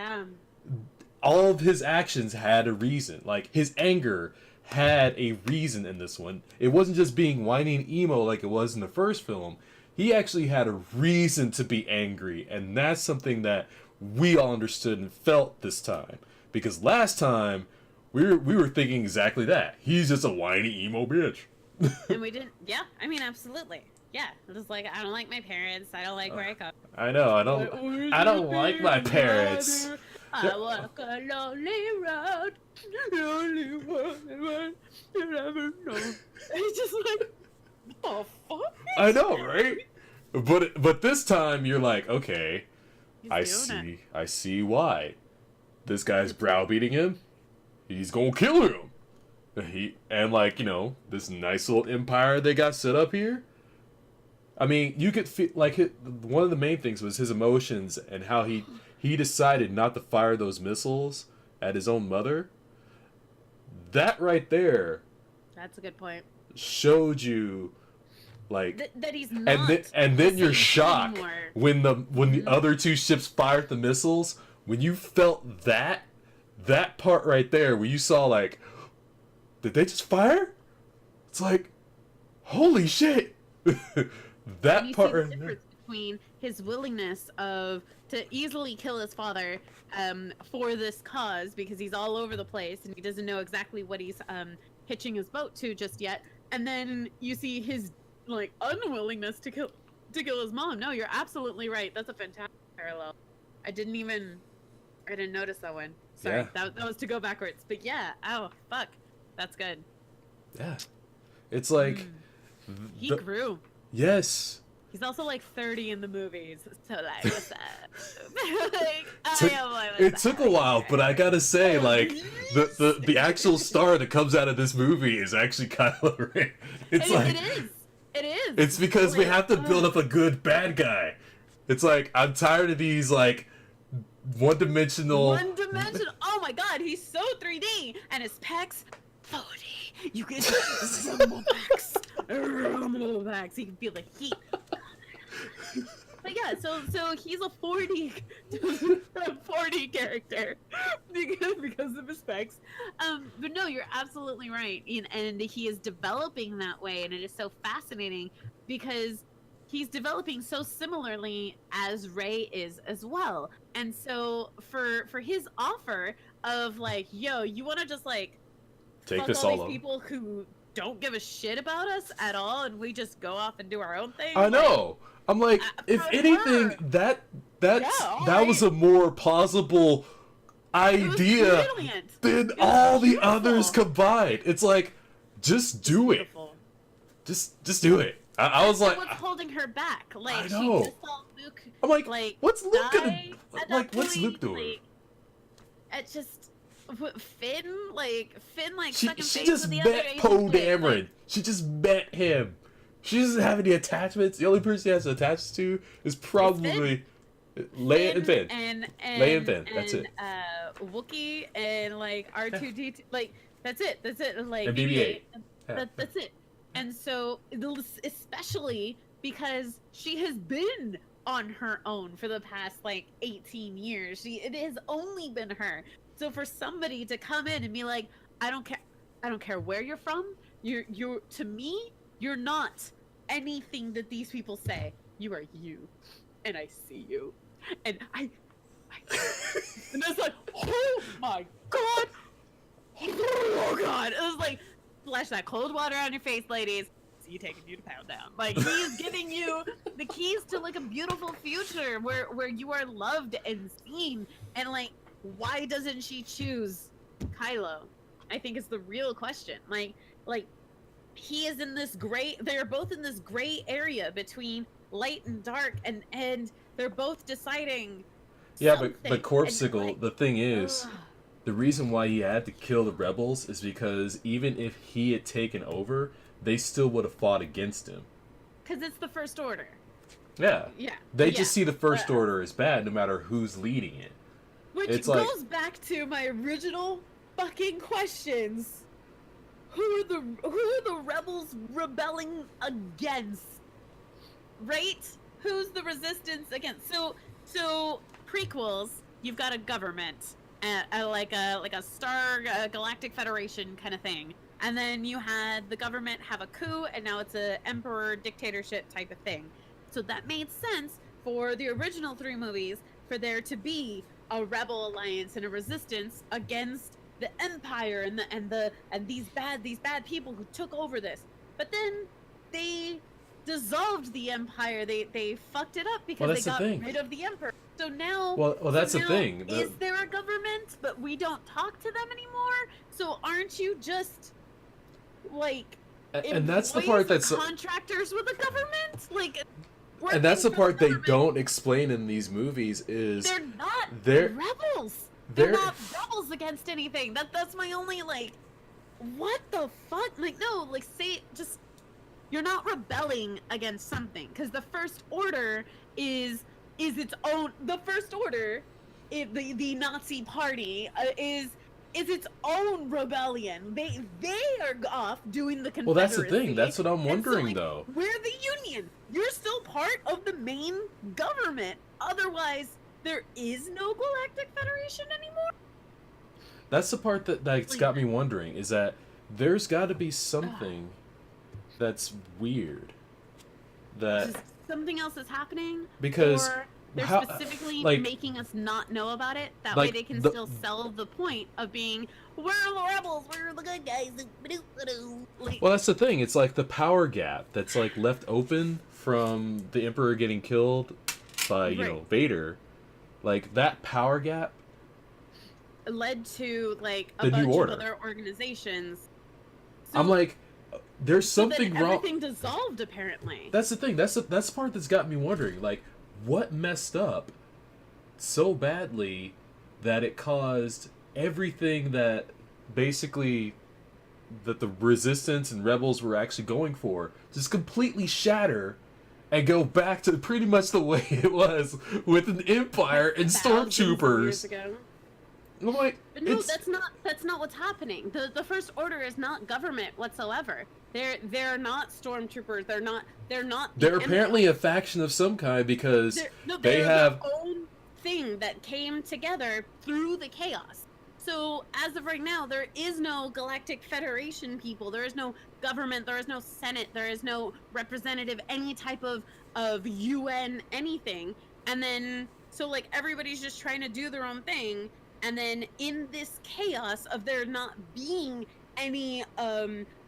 all of his actions had a reason. Like his anger had a reason in this one. It wasn't just being whiny and emo like it was in the first film. He actually had a reason to be angry, and that's something that we all understood and felt this time. Because last time we were thinking exactly that. He's just a whiny emo bitch. And we didn't. Yeah, I mean, absolutely. Yeah, it was like, I don't like my parents. I don't like where I come. I know. I don't like my parents. I walk a lonely road, the only one you'll ever know. It's just like, what the fuck? I know, right? But this time you're like, okay, I see why. This guy's browbeating him. He's gonna kill him. Like, this nice little empire they got set up here. I mean, you could feel like one of the main things was his emotions and how he decided not to fire those missiles at his own mother. That right there. That's a good point. Showed you, like, that he's not. And then you're shocked anymore. when the other two ships fired the missiles. When you felt that part right there, where you saw like, did they just fire? It's like, holy shit. That you part see the right there. difference between his willingness to easily kill his father for this cause, because he's all over the place and he doesn't know exactly what he's hitching his boat to just yet, and then you see his like unwillingness to kill his mom. No, you're absolutely right. That's a fantastic parallel. I didn't notice that one. Sorry, Yeah. that was to go backwards. But yeah, oh fuck, that's good. Yeah, it's like He grew. Yes. He's also like 30 in the movies, so like, what's up? It took a while, but I gotta say, like, the actual star that comes out of this movie is actually Kylo Ren. It's like it is. It's because we have to build up a good bad guy. It's like, I'm tired of these like one-dimensional. Oh my god, he's so 3D, and his pecs 40. You can rumble packs. He can feel the heat. But yeah, so he's a 40 character because of his specs. But no, you're absolutely right, and he is developing that way, and it is so fascinating because he's developing so similarly as Rey is as well. And so for his offer of like, yo, you want to just like take fuck this all all these up. people who don't give a shit about us at all, and we just go off and do our own thing. I know. I'm like, if anything, that was a more plausible idea than all the others combined. It's like, just do it. Just do it. I was like, what's holding her back? Like, I know. she just saw Luke. I'm like, what's Luke gonna? die at Like, that what's point, Luke doing? Like, it just Finn, like She second face just with the other met Asian Poe kid, Dameron. like, She just met him. She doesn't have any attachments. The only person she has attached to is probably Leia and Finn. And Leia and Finn. That's it. Wookiee and like R2D2. Like that's it. Like And BB-8. That's it. And so, especially because she has been on her own for the past like 18 years. It has only been her. So for somebody to come in and be like, I don't care where you're from. You're to me, you're not anything that these people say. You are you, and I see you, and I and it's like, oh my god, oh god. It was like, splash that cold water on your face, ladies. So you taking you to pound down. Like, he's giving you the keys to like a beautiful future where you are loved and seen. And like, why doesn't she choose Kylo? I think is the real question. Like he is in this gray. They're both in this gray area between light and dark, and they're both deciding. Yeah, something. but Corpsicle, like, the thing is, the reason why he had to kill the rebels is because even if he had taken over, they still would have fought against him. Because it's the First Order. Yeah. Yeah. They just see the First Order as bad, no matter who's leading it. Which It's goes like- back to my original fucking questions. Who are the rebels rebelling against? Right? Who's the resistance against? So prequels, you've got a government, like a star galactic federation kind of thing, and then you had the government have a coup, and now it's a emperor dictatorship type of thing. So that made sense for the original 3 movies for there to be a rebel alliance and a resistance against the empire and these bad people who took over this. But then they dissolved the empire. They fucked it up because they got rid of the emperor. So now, Well, that's the thing. Is there a government, but we don't talk to them anymore? So aren't you just like? And that's the part that's contractors with the government, like. And that's the part they government. don't explain in these movies is They're not they're- rebels. They're not rebels against anything. That's my only like. what the fuck? Like, no, like, say, just, you're not rebelling against something, because the First Order is its own, the First Order, the Nazi party, is its own rebellion. They are off doing the Confederacy. Well, that's the thing. That's what I'm And so, wondering, like, though. we're the Union. You're still part of the main government. Otherwise, there is no Galactic Federation anymore. That's the part that's got me wondering, is that there's got to be something that's weird. That Something else is happening, because or they're how, specifically like, making us not know about it. That like, way they can the- still sell the point of being, we're the rebels, we're the good guys. Like, well, that's the thing. It's like the power gap that's like left open from the Emperor getting killed by Vader. Like that power gap led to like a The New bunch Order. of other organizations. I'm like, there's so something then wrong. everything dissolved apparently. That's the thing. That's the part that's got me wondering. Like, what messed up so badly that it caused everything that basically that the resistance and rebels were actually going for just completely shatter and go back to pretty much the way it was with an empire and Thousands of years stormtroopers. ago. I'm like, But no, it's, that's not what's happening. The First Order is not government whatsoever. They're not stormtroopers. They're not. they're apparently a faction of some kind because they're they have their own thing that came together through the chaos. So as of right now, there is no Galactic Federation people. There is no government. There is no Senate. There is no representative. Any type of UN anything. And then so like everybody's just trying to do their own thing. And then in this chaos of there not being any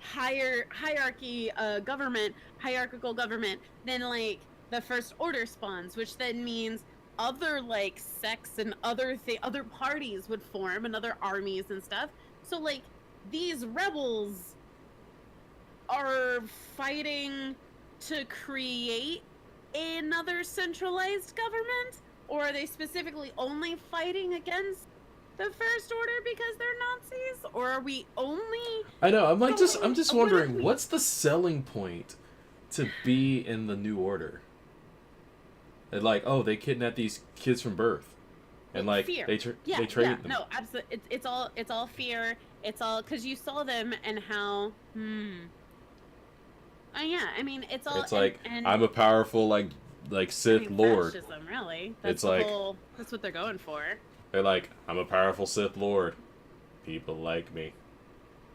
hierarchical government, then like the First Order spawns, which then means other like sects and other parties would form and other armies and stuff. So like these rebels are fighting to create another centralized government, or are they specifically only fighting against the First Order because they're Nazis, or are we only? I know. I'm like I'm just wondering we- what's the selling point to be in the New Order? And like, oh, they kidnapped these kids from birth, and like fear. they traded them. No, absolutely. It's all fear. It's all because you saw them and how. Yeah, I mean, it's all. It's like and I'm a powerful like Sith Lord. Fascism, really. That's It's like that's what they're going for. they're like, I'm a powerful Sith Lord. People like me.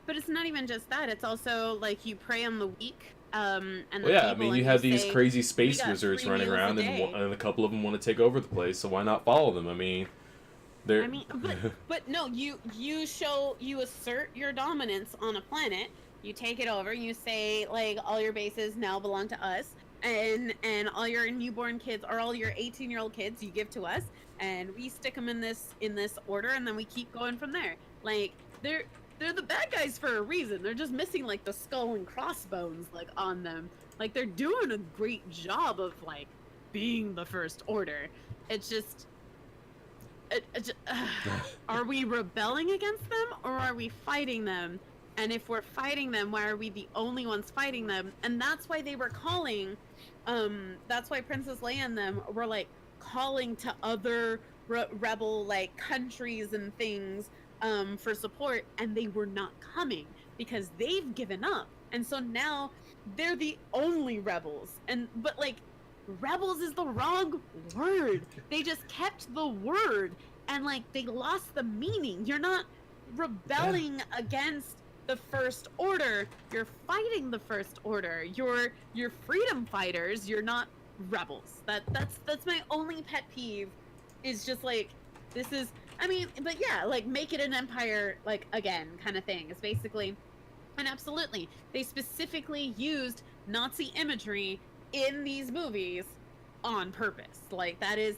But it's not even just that. It's also like you prey on the weak. And the Well, yeah, I people, mean, and you have these say, crazy space got wizards 3 running meals a around, day. and a couple of them want to take over the place. So why not follow them? I mean, they're. I mean, but no, you assert your dominance on a planet. You take it over. You say like all your bases now belong to us, and all your newborn kids or all your 18-year-old kids you give to us, and we stick them in this order, and then we keep going from there. Like they're the bad guys for a reason. They're just missing like the skull and crossbones like on them. Like they're doing a great job of like being the First Order. It's just. Are we rebelling against them or are we fighting them? And if we're fighting them, why are we the only ones fighting them? And that's why they were calling, that's why Princess Leia and them were like calling to other rebel like countries and things for support, and they were not coming because they've given up. And so now they're the only rebels. But like rebels is the wrong word. They just kept the word and like they lost the meaning. You're not rebelling against the First Order. You're fighting the First Order. You're freedom fighters. You're not rebels. That's my only pet peeve. Is just like this is. I mean, but yeah, like make it an empire like again kind of thing. It's basically, and absolutely, they specifically used Nazi imagery in these movies on purpose. Like that is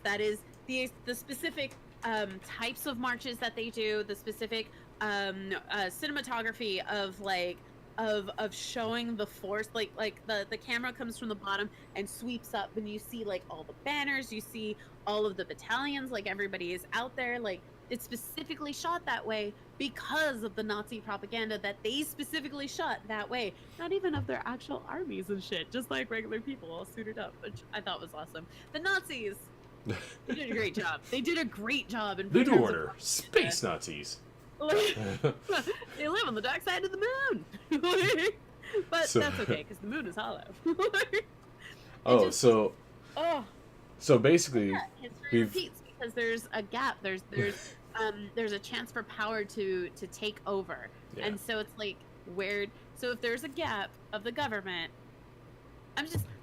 the specific types of marches that they do, the specific cinematography of like of showing the force, like the camera comes from the bottom and sweeps up and you see like all the banners, you see all of the battalions, like everybody is out there, like it's specifically shot that way because of the Nazi propaganda that they specifically shot that way. Not even of their actual armies and shit, just like regular people all suited up, which I thought was awesome. The Nazis, they did a great job. They did a great job in New terms of Order, space Nazis. they live on the dark side of the moon. But So- that's okay, because the moon is hollow. Oh, just- so Oh, basically, yeah, history we've- repeats because there's a gap. There's a chance for power to take over, Yeah. and so it's like weird. So if there's a gap of the government,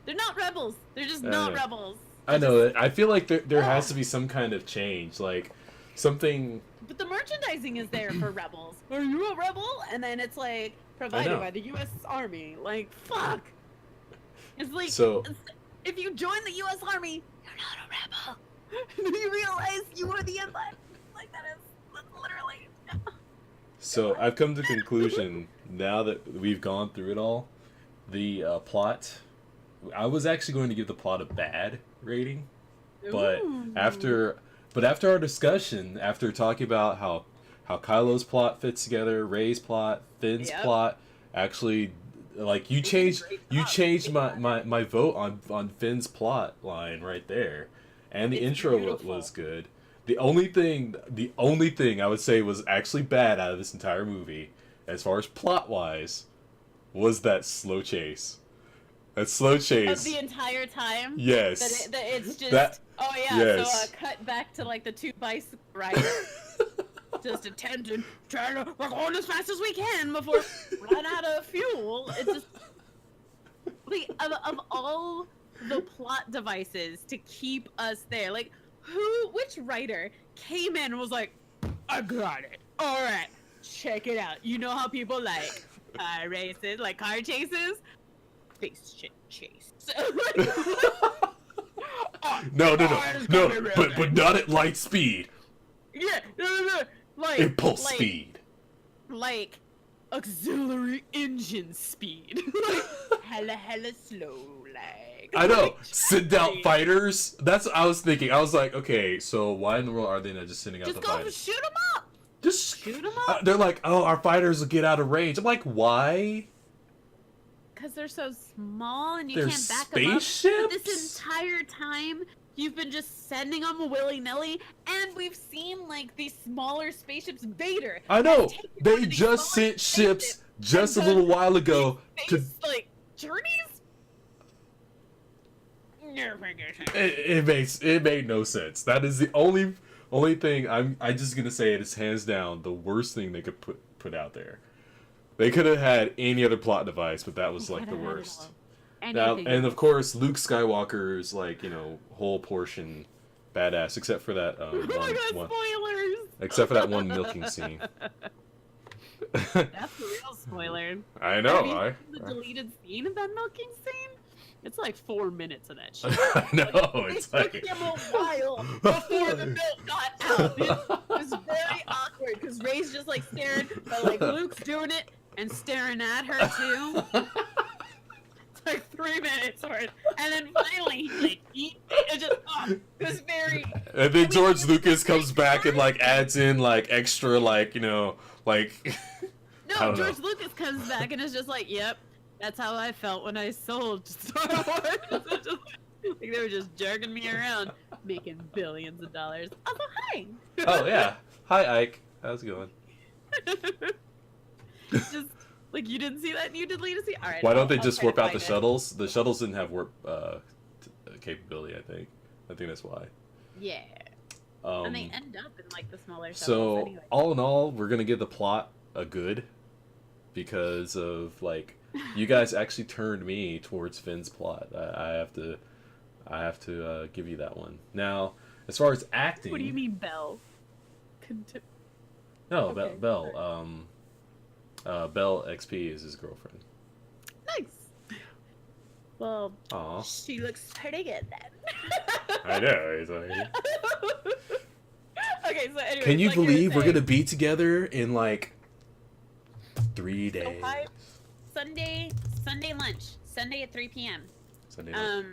they're not rebels. They're just not know. rebels. I know that. I feel like there has to be some kind of change, like something. But the merchandising is there for rebels. Are you a rebel? And then it's like provided know. by the U.S. Army. Like fuck. It's like So- if you join the U.S. Army, you're not a rebel. Then you realize you are the Empire. Like that's literally. So I've come to the conclusion now that we've gone through it all. The plot. I was actually going to give the plot a bad rating, but Ooh. after our discussion, after talking about how Kylo's plot fits together, Rey's plot, Finn's Yep. plot, actually, like you did a changed great you job. changed Yeah. my vote on Finn's plot line right there, and the It's intro beautiful. was good. The only thing I would say was actually bad out of this entire movie, as far as plot wise, was that slow chase. That slow Of chase. the entire time. Yes. That it's just. That- oh yeah. yes. So cut back to like the two bicycle riders. Just attempting, trying to, we're going as fast as we can before we run out of fuel. It's just like of all the plot devices to keep us there, like which writer came in and was like, I got it. All right, check it out. You know how people like races, like car chases, spaceship chase. No, it's gonna be real but good. not at light speed. Yeah, no. Like Impulse like, speed. like auxiliary engine speed. Like hella slow, like. I know. like, Send out like, fighters. That's what I was thinking. I was like, okay, so why in the world are they not just sending out Just the go fighters? shoot them up. Just Shoot them up. they're like, oh, our fighters will get out of range. I'm like, why? Because they're so small and you They're can't back them up. But spaceships? this entire time, you've been just sending them willy nilly, and we've seen like these smaller spaceships. Vader. I know. has taken one They of these just smaller sent ships spaceships just a and little done while ago to. space, like journeys. Never get It made no sense. That is the only thing I'm just gonna say. It is hands down the worst thing they could put out there. They could have had any other plot device, but that was like the worst. Now, and of course, Luke Skywalker's like whole portion, badass, except for that Oh my god, one spoilers! except for that one milking scene. That's a real spoiler. I know. Have you I seen the deleted scene of that milking scene? It's like 4 minutes of that shit. I know. It It's took like him a while before the milk got out. It was very awkward because Rey's just like staring, but like Luke's doing it and staring at her too. It's like 3 minutes worth, and then finally it was very. And then George Lucas comes back and like adds in like extra like like. I No, don't George know. Lucas comes back and is just like, "Yep, that's how I felt when I sold Star Wars." Like they were just jerking me around, making billions of dollars. Also, hi. Oh yeah. Hi Ike. How's it going? Just like you didn't see that and you did lead a scene. All right. Why don't they I'll just try to warp out the find it. shuttles? The shuttles didn't have warp capability. I think that's why. Yeah. And they end up in like the smaller shuttles So anyway. all in all, we're gonna give the plot a good because of like you guys actually turned me towards Finn's plot. I have to give you that one. Now, as far as acting, What do you mean, Belle? No, Okay, Bell. Bell XP is his girlfriend. Nice. Well, Aw, she looks pretty good then. I know. It's like, Okay, so anyway. can you like were believe we're saying, gonna be together in like 3 days? hi- Sunday lunch. Sunday at 3 p.m. Sunday night.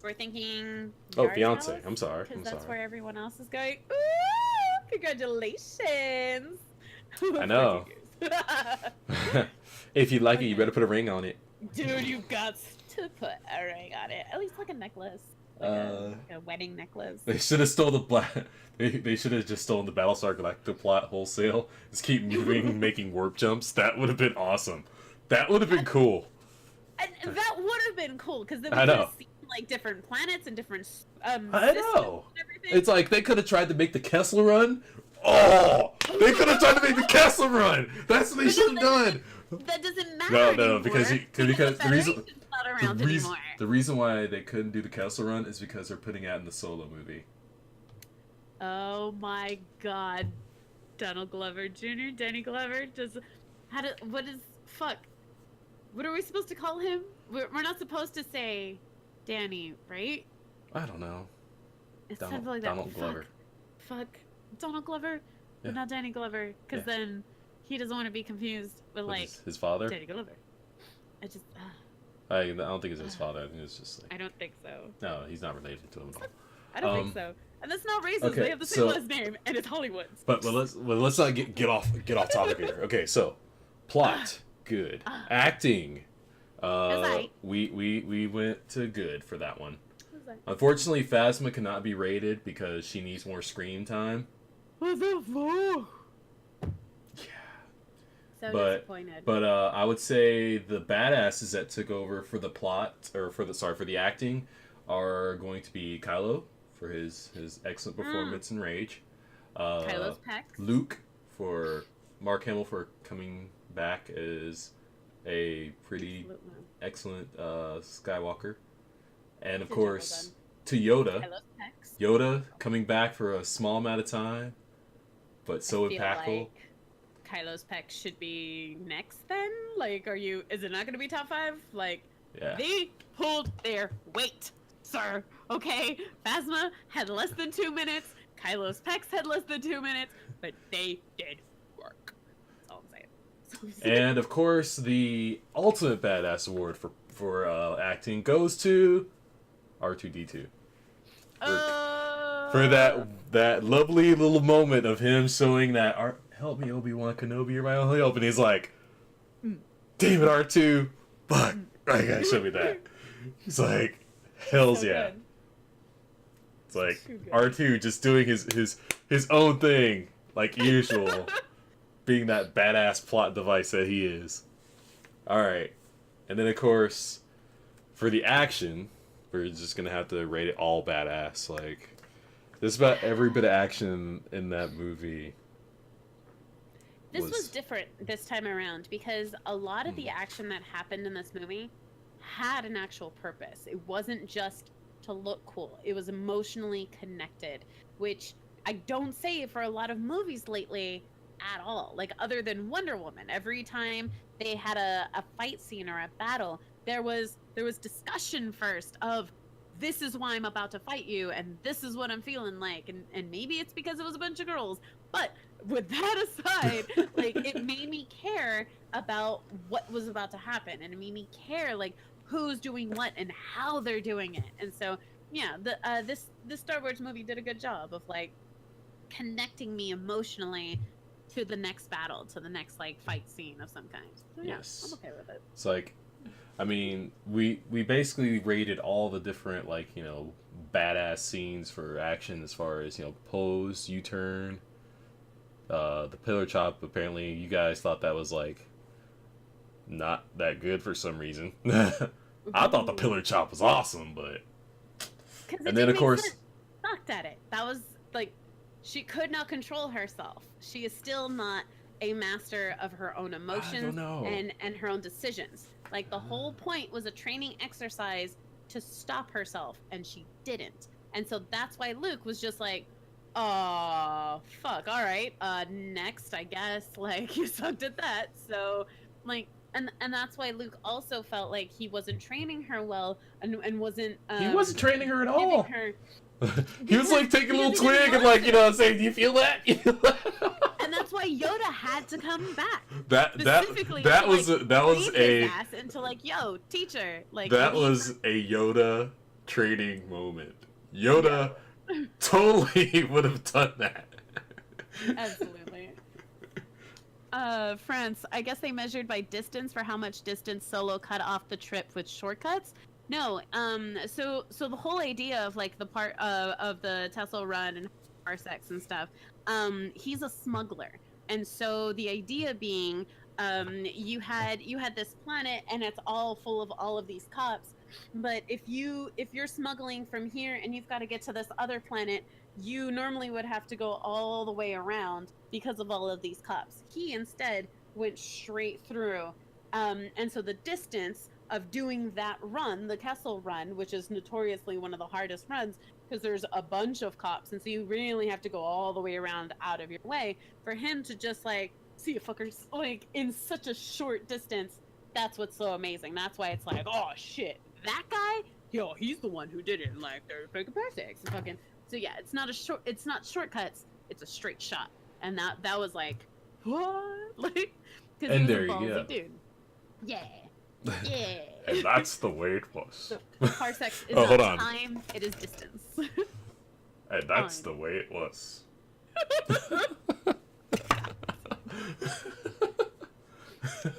We're thinking. Oh, Yard fiance. House, I'm sorry. Because I'm that's sorry. where everyone else is going. Ooh, Congratulations. I know. If you like it, you better put a ring on it. Dude, you got to put a ring on it. At least like a necklace. Like a wedding necklace. They should have stole the They should have just stolen the Battlestar Galactica plot wholesale. Just keep moving, making warp jumps. That would have been awesome. That would have been cool. And that would have been cool because then we I could know. have seen like different planets and different I systems know. and everything. It's like they could have tried to make the Kessler Run. Oh, they could have tried to make the Kessler Run. That's what they should have done. That doesn't matter No, anymore. because the reason Federation's not around anymore. the reason why they couldn't do the Kessler Run is because they're putting out in the Solo movie. Oh my God, Donald Glover Jr., Danny Glover, what are we supposed to call him? We're not supposed to say Danny, right? I don't know. It's Donald, something like that. Donald Glover. Fuck. Donald Glover, Yeah. but not Danny Glover, because Yeah. then he doesn't want to be confused with like His father? Danny Glover. I just, I don't think it's his father. I think it's just like... I don't think so. No, he's not related to him at all. I don't think so. And that's not racist. okay, They have the same so- last name, and it's Hollywood. But let's not get off topic here. Okay, so plot good, acting. Alright. We went to good for that one. Who's that? Unfortunately, Phasma cannot be rated because she needs more screen time. What's that for? Yeah. So But- disappointed. But I would say the badasses that took over for the plot or for the acting are going to be Kylo for his excellent performance in Rage. Kylo's pecs. Luke for Mark Hamill for coming back as a pretty Absolutely. excellent Skywalker, and of Good job, course well to Yoda. Kylo's pecs. Yoda coming back for a small amount of time, but so I feel impactful. like Kylo's pecs should be next then? Like, is it not going to be top 5? Like, Yeah. they pulled their weight, sir. Okay? Phasma had less than 2 minutes. Kylo's pecs had less than 2 minutes, but they did work. That's all I'm saying. And of course, the ultimate badass award for acting goes to R2D2 for that lovely little moment of him showing that help me, Obi-Wan Kenobi, you're my only hope, and he's like, damn it, R2, fuck, I gotta show me that. He's like, hells So yeah. good. It's like Too good. R2 just doing his own thing like usual, being that badass plot device that he is. All right, and then of course, for the action, we're just gonna have to rate it all badass. Like, just about every bit of action in that movie. This was different this time around because a lot of the Mm. action that happened in this movie had an actual purpose. It wasn't just to look cool. It was emotionally connected, which I don't say for a lot of movies lately at all. Like, other than Wonder Woman, every time they had a fight scene or a battle, there was discussion first of, this is why I'm about to fight you, and this is what I'm feeling like, and maybe it's because it was a bunch of girls, but with that aside, like, it made me care about what was about to happen, and it made me care, like, who's doing what and how they're doing it. And so, yeah, this Star Wars movie did a good job of, like, connecting me emotionally to the next battle, to the next, like, fight scene of some kind. So, yeah, Yes. I'm okay with it. It's like, I mean, we basically rated all the different, like, you know, badass scenes for action as far as, you know, pose, U-turn, the pillar chop. Apparently you guys thought that was, like, not that good for some reason. I thought the pillar chop was awesome, but... 'Cause it And then, didn't of make course... sense. Sucked at it. That was, like, she could not control herself. She is still not a master of her own emotions know. and her own decisions. Like, the whole point was a training exercise to stop herself, and she didn't. And so that's why Luke was just like, oh, fuck, all right, next, I guess. Like, you sucked at that. So, like, and that's why Luke also felt like he wasn't training her well and wasn't... he wasn't training her at giving all. her... He was, like, taking a little because he didn't twig and, want like, you know, saying, do you feel that? You feel that? And that's why Yoda had to come back. that Specifically that to, was like, that was train a his ass into, like, yo, teacher, like, that you need- was a Yoda training moment. Yoda totally would have done that. Absolutely. France, I guess they measured by distance for how much distance Solo cut off the trip with shortcuts. No, so the whole idea of like the part of the Tesla run and parsecs and stuff, he's a smuggler, and so the idea being, you had this planet and it's all full of all of these cops, but if you're smuggling from here and you've got to get to this other planet, you normally would have to go all the way around because of all of these cops. He instead went straight through, and so the distance of doing that run, the Kessel run, which is notoriously one of the hardest runs because there's a bunch of cops, and so you really have to go all the way around out of your way. For him to just like, see you fuckers, like in such a short distance, that's what's so amazing. That's why it's like, oh shit, that guy, yo, he's the one who did it in like 30 parsecs and fucking. So yeah, it's not shortcuts, it's a straight shot, and that was like, what? Like, because he was a ballsy dude. Yeah. Yeah. And that's the way it was. So, parsecs is hold not on. time, it is distance. And that's the way it was. That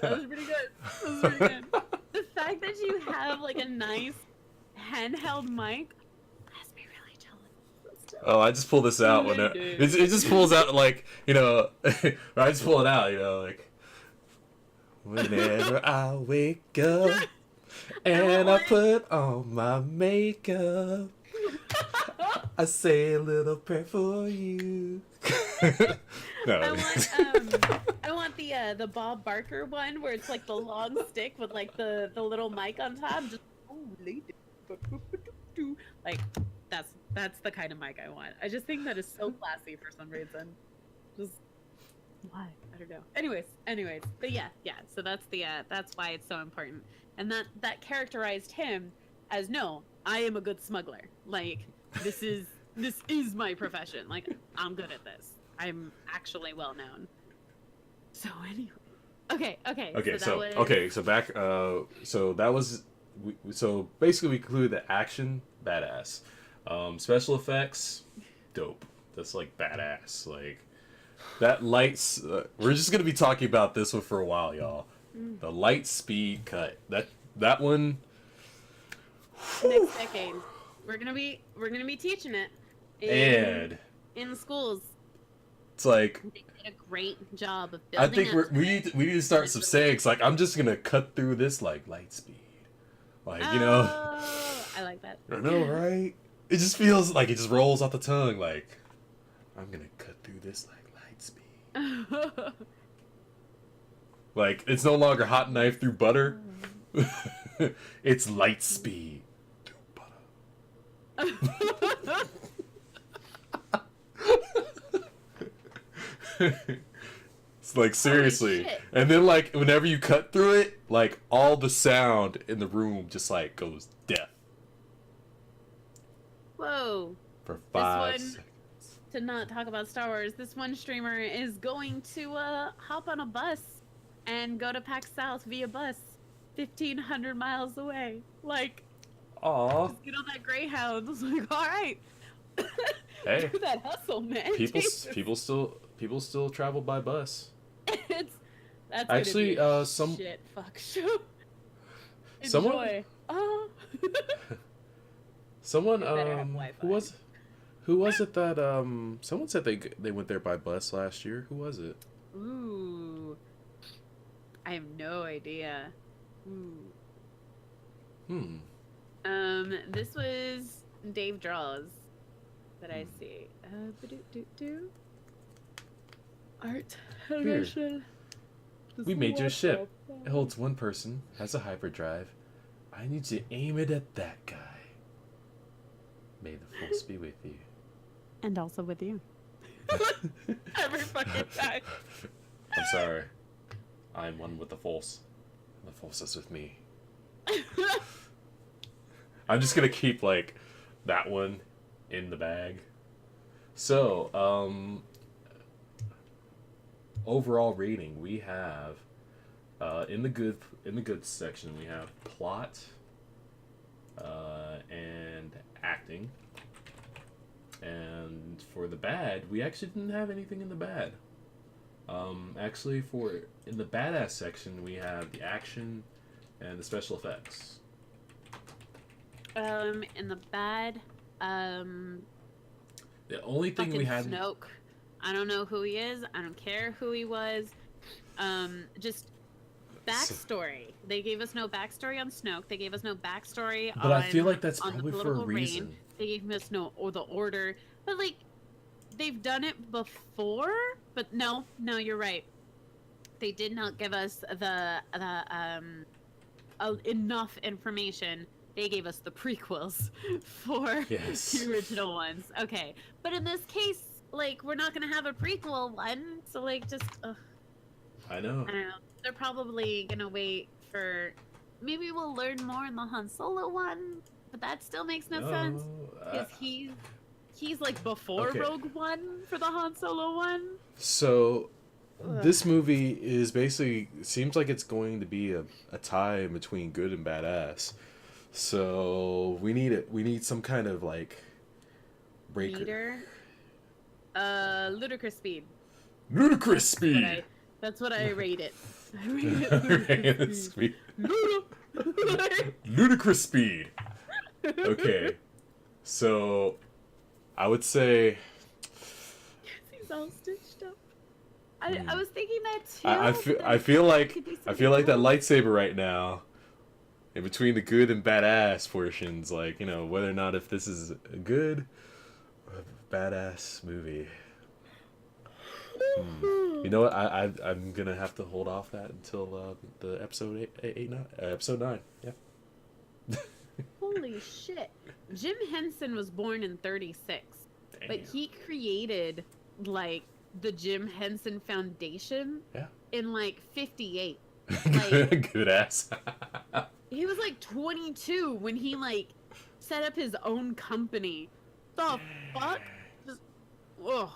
was pretty good. That was pretty good. The fact that you have like a nice handheld mic has me really jealous. Oh, I just pull this out when it just pulls out like, you know, I just pull it out, you know, like whenever I wake up and I put on my makeup, I say a little prayer for you. No. I want the Bob Barker one where it's like the long stick with like the little mic on top. Just like that's the kind of mic I want. I just think that is so classy for some reason. Just why? I don't know. Anyways, but yeah. So that's why it's so important, and that characterized him as, no, I am a good smuggler. Like this is my profession. Like I'm good at this. I'm actually well known. So anyway, okay. So back. So that was. So basically, we concluded that action, badass. Special effects, dope. That's like badass. Like that lights. We're just gonna be talking about this one for a while, y'all. The light speed cut. That one. Next decade, we're gonna be teaching it. In schools. It's like they did a great job of building. I think we need to start some sayings. Like I'm just gonna cut through this like light speed. Like, you know. I like that. I know, right? It just feels like it just rolls off the tongue. Like I'm gonna cut through this like light speed. Like it's no longer hot knife through butter. It's light speed through butter. It's like seriously. And then like whenever you cut through it, like all the sound in the room just like goes deaf. Whoa. For 5 seconds. To not talk about Star Wars, this one streamer is going to hop on a bus and go to PAX South via bus 1,500 miles away. Like, aw, just get on that Greyhound. It's like, all right. Hey, do that hustle, man. People still travel by bus. That's actually gonna be a some shit fuck show. Someone someone who was it that someone said they went there by bus last year. Who was it? Ooh, I have no idea. This was Dave Draws that I see. Art. Here. We made your ship. It holds one person, has a hyperdrive. I need to aim it at that guy. May the force be with you. And also with you. Every fucking time. I'm sorry. I'm one with the force. And the force is with me. I'm just gonna keep like that one in the bag. So, overall rating we have in the good section we have plot and acting, And for the bad, we actually didn't have anything in the bad. Actually, in the badass section, we have the action and the special effects. In the bad, The only thing we had. Snoke. I don't know who he is. I don't care who he was. Just backstory. They gave us no backstory on Snoke. They gave us no backstory But on, I feel like that's on the probably for a political reason. reign. They gave us no or the order. But like they've done it before. But no, you're right. They did not give us the enough information. They gave us the prequels for Yes. the original ones. Okay, but in this case, like we're not gonna have a prequel one, so like just. I know. I don't know. They're probably gonna wait for. Maybe we'll learn more in the Han Solo one, but that still makes no sense because he's like before Okay. Rogue One for the Han Solo one. So, this movie is basically seems like it's going to be a tie between good and badass. So we need some kind of like breaker. Leader. Ludicrous speed. Ludicrous speed. That's what I rate it. I rate it Ludicrous speed. Ludicrous speed. Okay, so I would say He's all stitched up. I was thinking that too. I feel like could be I feel like that something lightsaber right now. In between the good and badass portions, like, you know, whether or not if this is a good or a badass movie. You know what? I'm gonna have to hold off that until the episode episode 9. Yeah. Holy shit. Jim Henson was born in 36, but he created like the Jim Henson Foundation in like 58. Like, good ass. he was like 22 when he like set up his own company. The fuck? Just, ugh.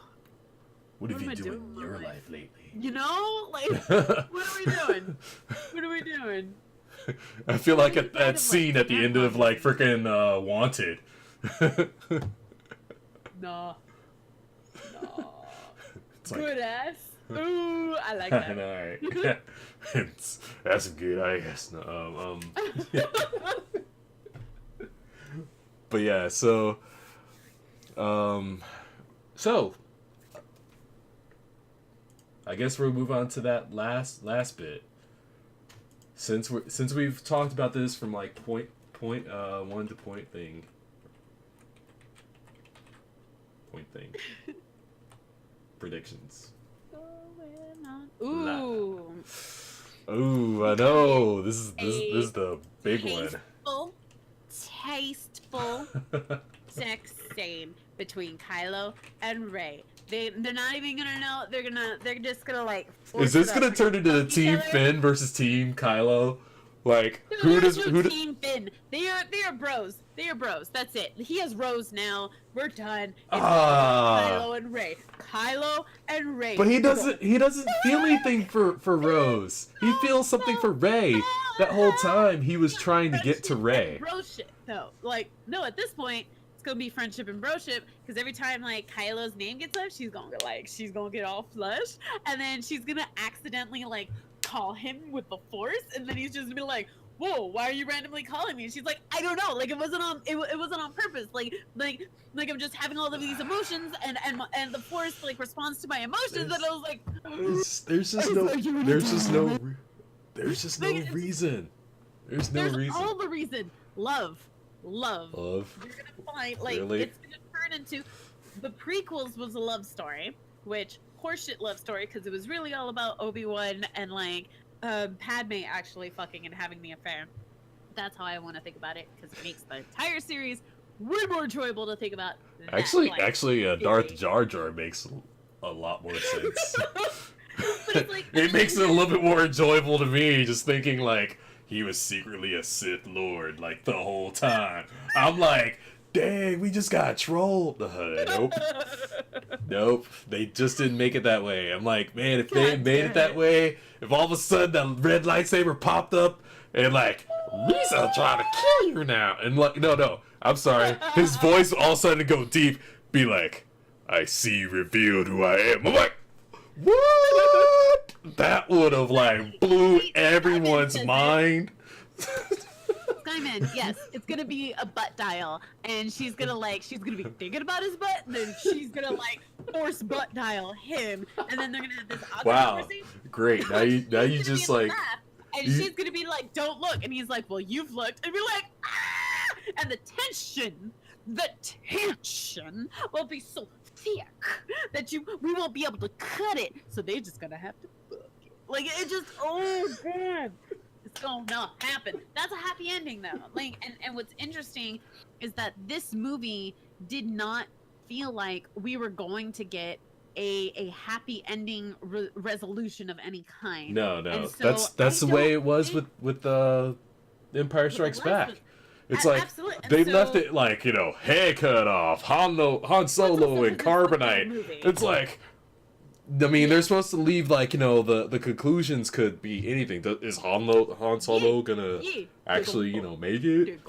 What have am you I doing doing in with your my life lately? You know? Like, what are we doing? What are we doing? I feel like Kind that of scene like at the end of like freaking Wanted. Nah. It's like, Good ass. Ooh, I like I that. know, right? That's good, I guess. No, but yeah, so I guess we'll move on to that last bit. Since we've talked about this from like point one to point thing. Predictions. Ooh. Ooh, I know. This is the big one. Tasteful sex scene between Kylo and Rey. They're not even gonna know. They're just gonna like. Is this gonna turn into the Team Finn versus Team Kylo? Like, who Team Finn? They are bros. They are bros. That's it. He has Rose now. We're done. It's Kylo and Rey. Kylo and Rey. But he doesn't feel anything for Rose. He feels something for Rey. That whole time he was trying to get to Rey. Bro shit. No, like no. At this point, it's gonna be friendship and broship because every time like Kylo's name gets up, she's gonna get all flushed, and then she's gonna accidentally like call him with the Force, and then he's just gonna be like, "Whoa, why are you randomly calling me?" And she's like, "I don't know. Like it wasn't on purpose. Like I'm just having all of these emotions, and the Force like responds to my emotions." And I was like, "There's just no reason. There's no reason. All the reason. Love. You're gonna find like Really? It's gonna turn into the prequels was a love story, which horseshit love story because it was really all about Obi-Wan and like Padme actually fucking and having the affair. That's how I want to think about it because it makes the entire series way more enjoyable to think about. Actually, Darth Jar Jar makes a lot more sense. But it's like, it makes it a little bit more enjoyable to me, just thinking like he was secretly a Sith Lord like the whole time. I'm like, dang, we just got trolled. Nope. They just didn't make it that way. I'm like, man, if they had made it that way, if all of a sudden the red lightsaber popped up and like, Lisa trying to kill you now, and like, no, I'm sorry, his voice all of a sudden go deep. be like, I see you revealed who I am. I'm like, what? That would have like blew everyone's mind. Skyman, yes, it's gonna be a butt dial, and she's gonna be thinking about his butt, and then she's gonna like force butt dial him, and then they're gonna have this awkward Wow, conversation. great. Now you just like, and she's gonna be like, "Don't look," and he's like, "Well, you've looked," and be like, "Ah!" And the tension will be so thick that we won't be able to cut it, so they're just gonna have to book it. Like it just, oh god. It's gonna not happen. That's a happy ending though. Like, and what's interesting is that this movie did not feel like we were going to get a happy ending resolution of any kind. no, So that's the way it was with Empire Strikes Back. It's like absolutely. they left it like, you know, hair cut off, Han Solo and Carbonite. It's like, I mean, they're supposed to leave like, you know, the conclusions could be anything. Is Han Solo gonna actually, you know, make it?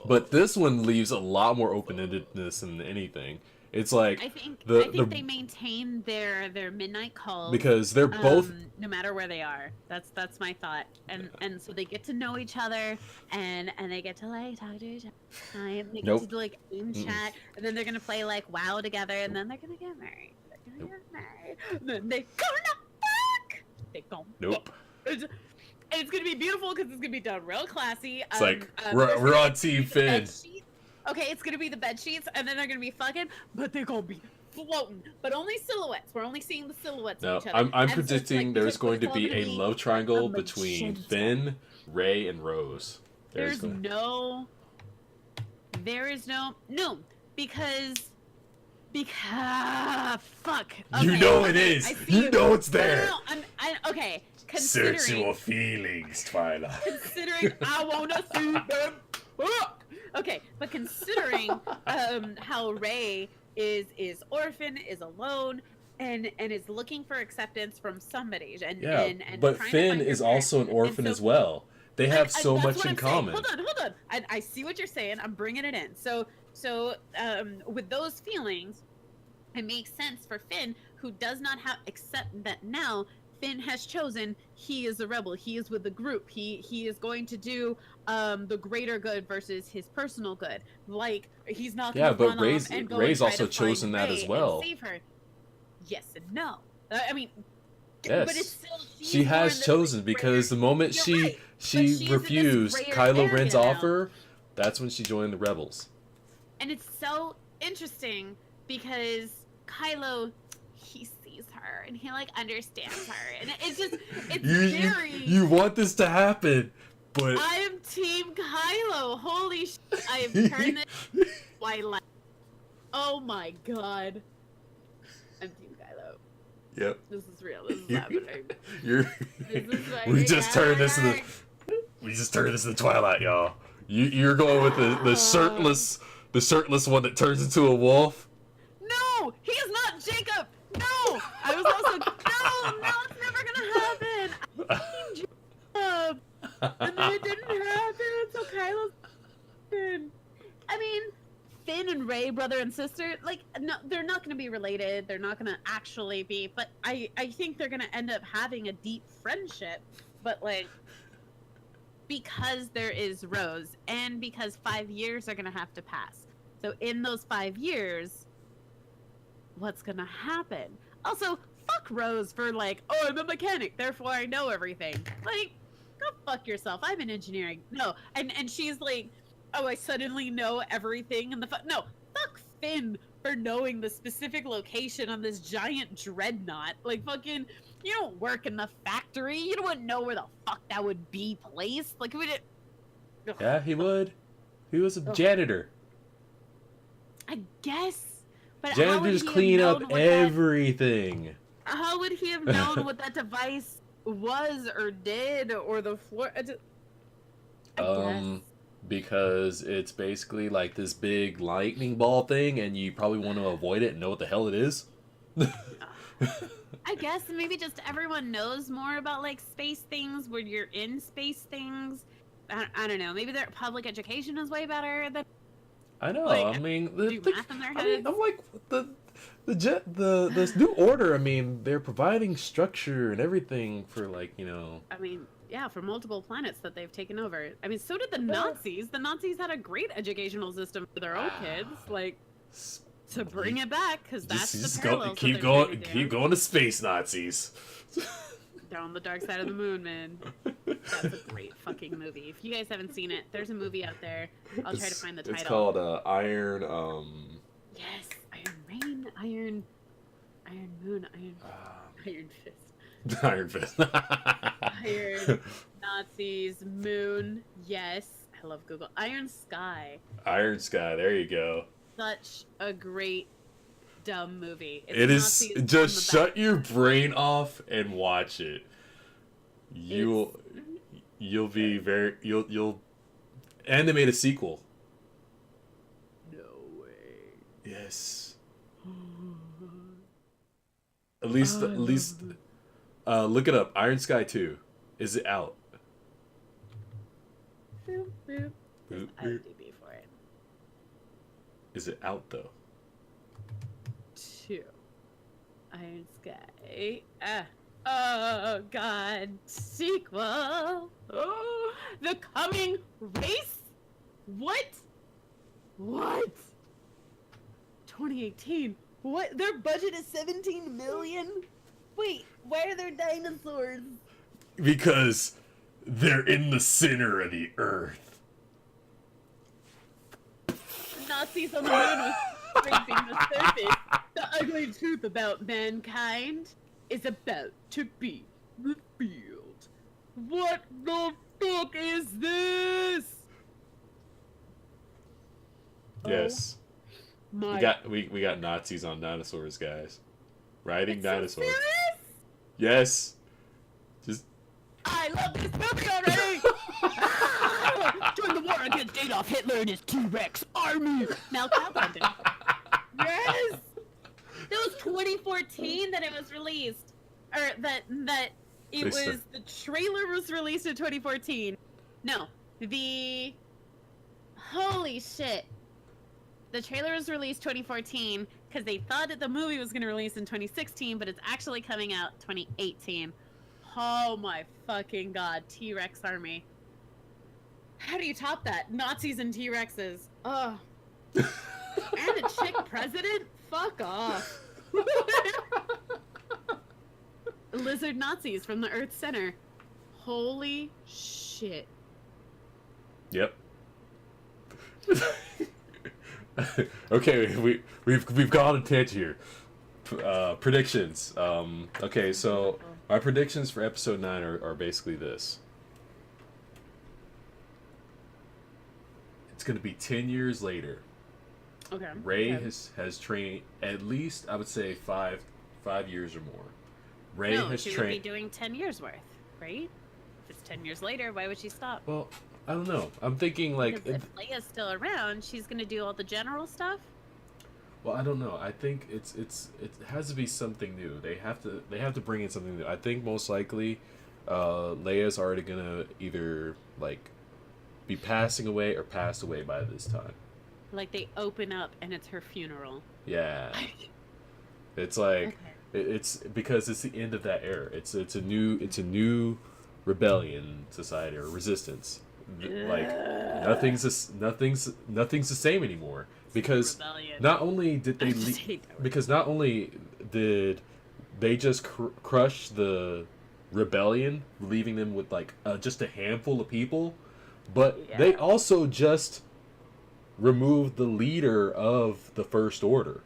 But this one leaves a lot more open-endedness than anything. It's like I think they maintain their midnight calls because they're both no matter where they are. That's my thought. And so they get to know each other and they get to like talk to each other. And they get to like chat, and then they're gonna play like WoW together, and then they're gonna get married. Then they gonna fuck. They gonna nope. It's gonna be beautiful because it's gonna be done real classy. It's like we're on Team Finn. Okay, it's gonna be the bed sheets, and then they're gonna be fucking, but they're gonna be floating, but only silhouettes. We're only seeing the silhouettes of each other. I'm predicting there's going to be a love triangle between Finn, Rey, and Rose. There is no, because fuck. Okay, you know it is. You know it's there. Okay. Considering, search your feelings, Twilight. Considering I wanna see them. Okay, but considering how Rey is orphan, is alone, and is looking for acceptance from somebody, and but Finn is also an orphan as well. They have so much in common. Hold on. I see what you're saying. I'm bringing it in. So with those feelings, it makes sense for Finn, who does not accept that now. Finn has chosen he is a rebel. He is with the group. He is going to do the greater good versus his personal good. Like he's not going to run off and go Rey's and try also to chosen find that Rey as well. and save her. Yes and no. I mean, yes. But it's still, she has chosen because the moment she refused Kylo Ren's offer, that's when she joined the rebels. And it's so interesting because Kylo, he sees her and he like understands her, and it's just you want this to happen, but I am Team Kylo. Holy shit! I have turned this Twilight. Oh my god, I'm Team Kylo. Yep. This is real. This is happening. We just turned this into Twilight, y'all. You're going with the shirtless one that turns into a wolf. No, he is not Jacob. No, I was also no, it's never gonna happen. I'm Team Jacob, and then it didn't happen. So Kylo's Finn. I mean, Finn and Rey, brother and sister, like no, they're not gonna be related. They're not gonna actually be, but I think they're gonna end up having a deep friendship. But like, because there is Rose, and because 5 years are gonna have to pass. So in those 5 years, what's gonna happen? Also, fuck Rose for like, oh, I'm a mechanic, therefore I know everything. Like, go fuck yourself. I'm in engineering. No, and she's like, oh, I suddenly know everything. And no, fuck Finn for knowing the specific location on this giant dreadnought. Like, fucking, you don't work in the factory. You don't know where the fuck that would be placed. Like, we did. Yeah, he would. He was a janitor. I guess. But janitors clean up everything. How would he have known what that device was or did, or the floor? I guess. Because it's basically like this big lightning ball thing, and you probably want to avoid it and know what the hell it is. I guess maybe just everyone knows more about like space things when you're in space things. I don't know. Maybe their public education is way better than. I know. Like, I mean, do math in their I mean, heads. I'm like this new order. I mean, they're providing structure and everything for like I mean, yeah, for multiple planets that they've taken over. I mean, so did the Nazis. The Nazis had a great educational system for their own kids. Like, to bring it back, because that's the parallels that they're trying to do. keep going to space Nazis. They're on the dark side of the moon, man. That's a great fucking movie. If you guys haven't seen it, there's a movie out there. I'll try to find the title. It's called Iron. Yes, Iron Rain, Iron Moon, Iron Fist. Iron Fist. Iron Nazis, Moon. Yes, I love Google. Iron Sky. Iron Sky. There you go. Such a great dumb movie. It's It is Nazis on just the back. shut your brain off and watch it. You'll be very you'll animate a sequel. No way. Yes. At least look it up. Iron Sky 2. Is it out? Boop, boop. Boop, There's boop. IMDb for it. Is it out though? 2. Iron Sky. Oh god. Sequel. Oh, The Coming Race? What? 2018. What? Their budget is 17 million? Wait, why are there dinosaurs? Because they're in the center of the earth. Nazis on the moon was scraping the surface. The ugly truth about mankind is about to be revealed. What the fuck is this? Yes. My We got Nazis on dinosaurs, guys. Riding It's so dinosaurs. serious? Yes. Just I love this movie already! Ah! Join the war against Adolf Hitler and his T-Rex army! Now crowdfunding. Yes! That was 2014 that it was released. Or that it was, the trailer was released in 2014. No, holy shit. The trailer was released 2014 because they thought that the movie was going to release in 2016, but it's actually coming out 2018. Oh my fucking god, T-Rex army. How do you top that? Nazis and T-Rexes. Ugh. And a chick president? Fuck off. Lizard Nazis from the Earth's center. Holy shit. Yep. Okay, we've gone a tangent here. Predictions. Okay, so my predictions for episode 9 are basically this. It's gonna be 10 years later. Okay. Rey okay. has trained at least, I would say, 5 years or more. Rey No, has she would trained. be doing 10 years worth, right? If it's 10 years later, why would she stop? Well, I don't know. I'm thinking like. Because if Leia's still around, she's gonna do all the general stuff. Well, I don't know. I think it has to be something new. They have to bring in something new. I think most likely, Leia's already gonna either like be passing away or passed away by this time. Like they open up and it's her funeral. Yeah. It's like Okay. it's because it's the end of that era. It's a new rebellion society or resistance. Like nothing's the same anymore because Rebellion. not only did I they just hate that word. because not only did they just crush the rebellion, leaving them with like just a handful of people, but they Yeah. also just removed the leader of the First Order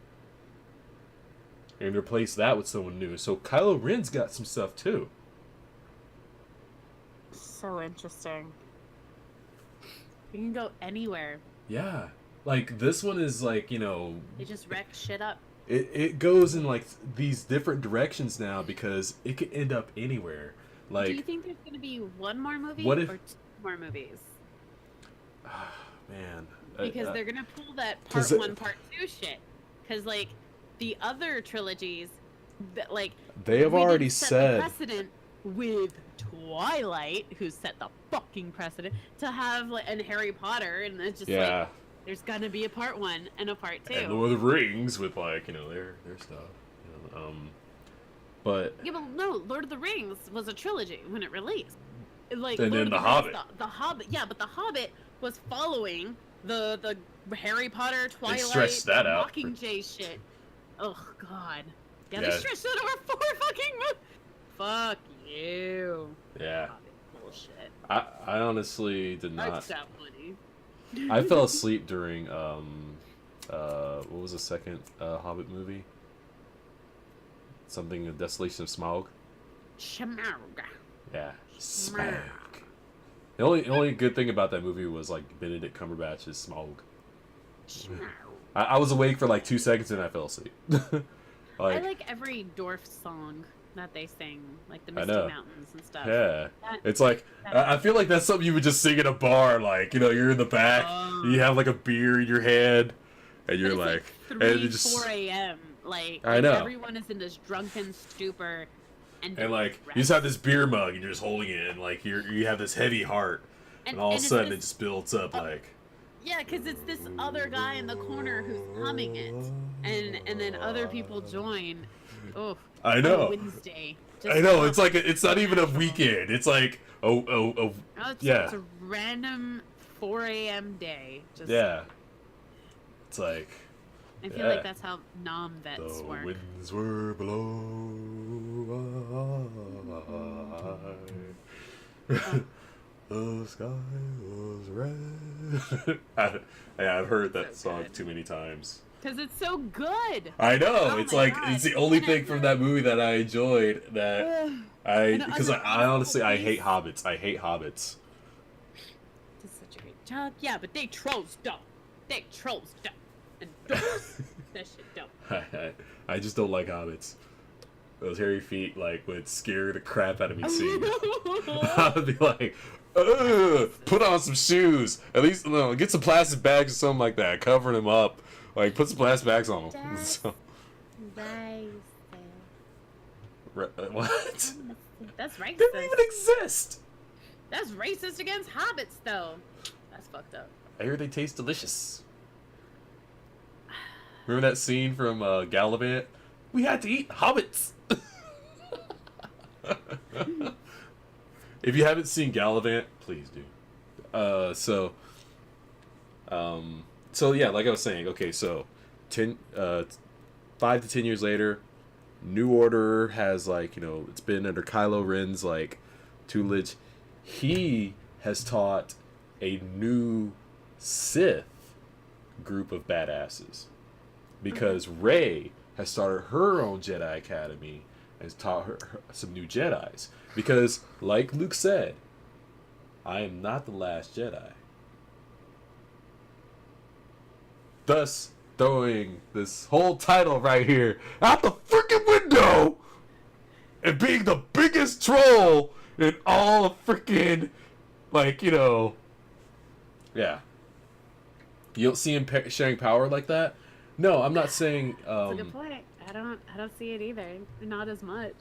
and replaced that with someone new. So Kylo Ren's got some stuff too. So interesting. You can go anywhere. Yeah. Like this one is like, They just wreck shit up. it goes in like these different directions now because it could end up anywhere. Like Do you think there's gonna be one more movie what if- or 2 more movies? man. Because they're gonna pull that 'cause part it- 1, part 2 shit. Because like the other trilogies, that like they have we didn't already set the said precedent with Twilight, who set the fucking precedent to have like and Harry Potter, and it's just yeah. like There's gonna be a part 1 and a part 2. And Lord of the Rings with like their stuff. But Yeah, but no, Lord of the Rings was a trilogy when it released. Like and Lord then of The Rings, Hobbit. the Hobbit. Yeah, but the Hobbit was following the Harry Potter, Twilight, stretched that out. Mockingjay shit. Oh God. Yeah, Yeah. they stretched it over 4 fucking movies. Fuck you. Yeah. Hobbit bullshit. I honestly did not. That's that funny. I fell asleep during what was the second Hobbit movie? Something, Desolation of Smaug. Smaug. Yeah, Smaug. The only good thing about that movie was like Benedict Cumberbatch's Smaug. Smaug. I was awake for like 2 seconds and I fell asleep. I like every dwarf song that they sing, like the Misty know. Mountains and stuff. Yeah, That- it's like I feel like that's something you would just sing in a bar. Like you're in the back, you have like a beer in your hand, and you're but like, it's and 3, it just 4 a.m. Like I know. everyone is in this drunken stupor, and like you just have this beer mug and you're just holding it, and like you have this heavy heart, and all of a it's sudden this- it just builds up like. Yeah, because it's this other guy in the corner who's humming it, and then other people join. Oh, I know. Wednesday. I know. It's like it's not even a weekend. It's like Oh, yeah. It's a random 4 a.m. day. Just, Yeah. It's like I feel like that's how nom vets the work. winds were blowing. The sky was red. I've heard that So song good. too many times. Because it's so good. I know. Oh It's my like God. it's the only thing from that movie that I enjoyed. That And because other I honestly I movies- hate hobbits. I hate hobbits. Did such a great job. Yeah, but they trolls don't. They trolls don't. And dwarves, that shit don't. I just don't like hobbits. Those hairy feet like would scare the crap out of me seeing. I would be like, ugh, put on some shoes. At least get some plastic bags or something like that. Cover them up. Like put some plastic bags on them. That's So, what? That's They don't racist. even exist. That's racist against hobbits, though. That's fucked up. I hear they taste delicious. Remember that scene from Gallivant? We had to eat hobbits. If you haven't seen Gallivant, please do. So yeah, like I was saying, okay, so 5 to 10 years later, New Order has like, it's been under Kylo Ren's like tutelage. He has taught a new Sith group of badasses. Because Rey has started her own Jedi Academy and has taught her some new Jedis. Because, like Luke said, I am not the last Jedi. Thus, throwing this whole title right here out the freaking window and being the biggest troll in all of freaking, yeah. You don't see him sharing power like that? No, I'm not saying. That's a good point. I don't see it either. Not as much.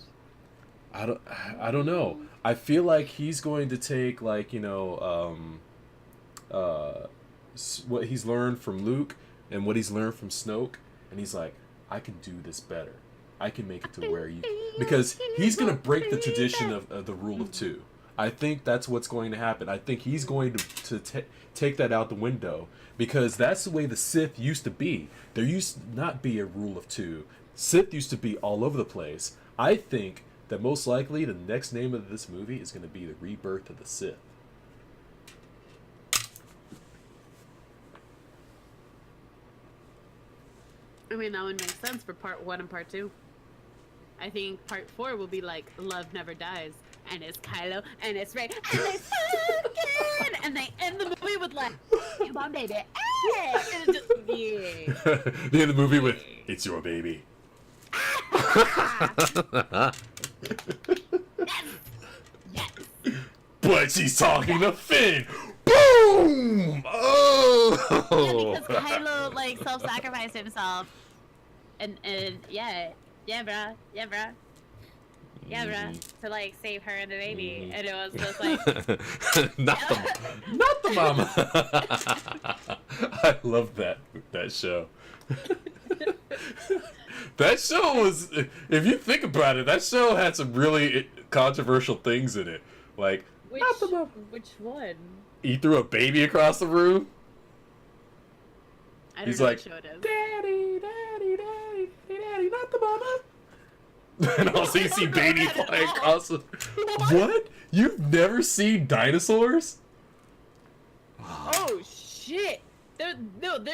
I don't know. I feel like he's going to take what he's learned from Luke and what he's learned from Snoke, and he's like, I can do this better. I can make it to where you, because he's gonna break the tradition of the rule of two. I think that's what's going to happen. I think he's going to take that out the window, because that's the way the Sith used to be. There used to not be a rule of two. Sith used to be all over the place. I think that most likely the next name of this movie is going to be The Rebirth of the Sith. I mean, that would make sense for part 1 and part 2. I think part 4 will be like Love Never Dies, and it's Kylo, and it's Rey, and they fucking, and they end the movie with like, come on, baby, and it's just, yeah. The end of the movie with, it's your baby. Yes. But she's talking to Finn. Boom! Oh! Yeah, because Kylo like self-sacrificed himself, and yeah, bruh. yeah, bruh, to like save her and the baby, and it was just like, not the mama. I love that show. That show was, if you think about it, that show had some really controversial things in it. Like, not the mama. which one? He threw a baby across the room. I don't He's know like, what show it is. Daddy, daddy, daddy, daddy, not the mama. And also you see baby flying across the... What? You've never seen dinosaurs? Oh shit! They're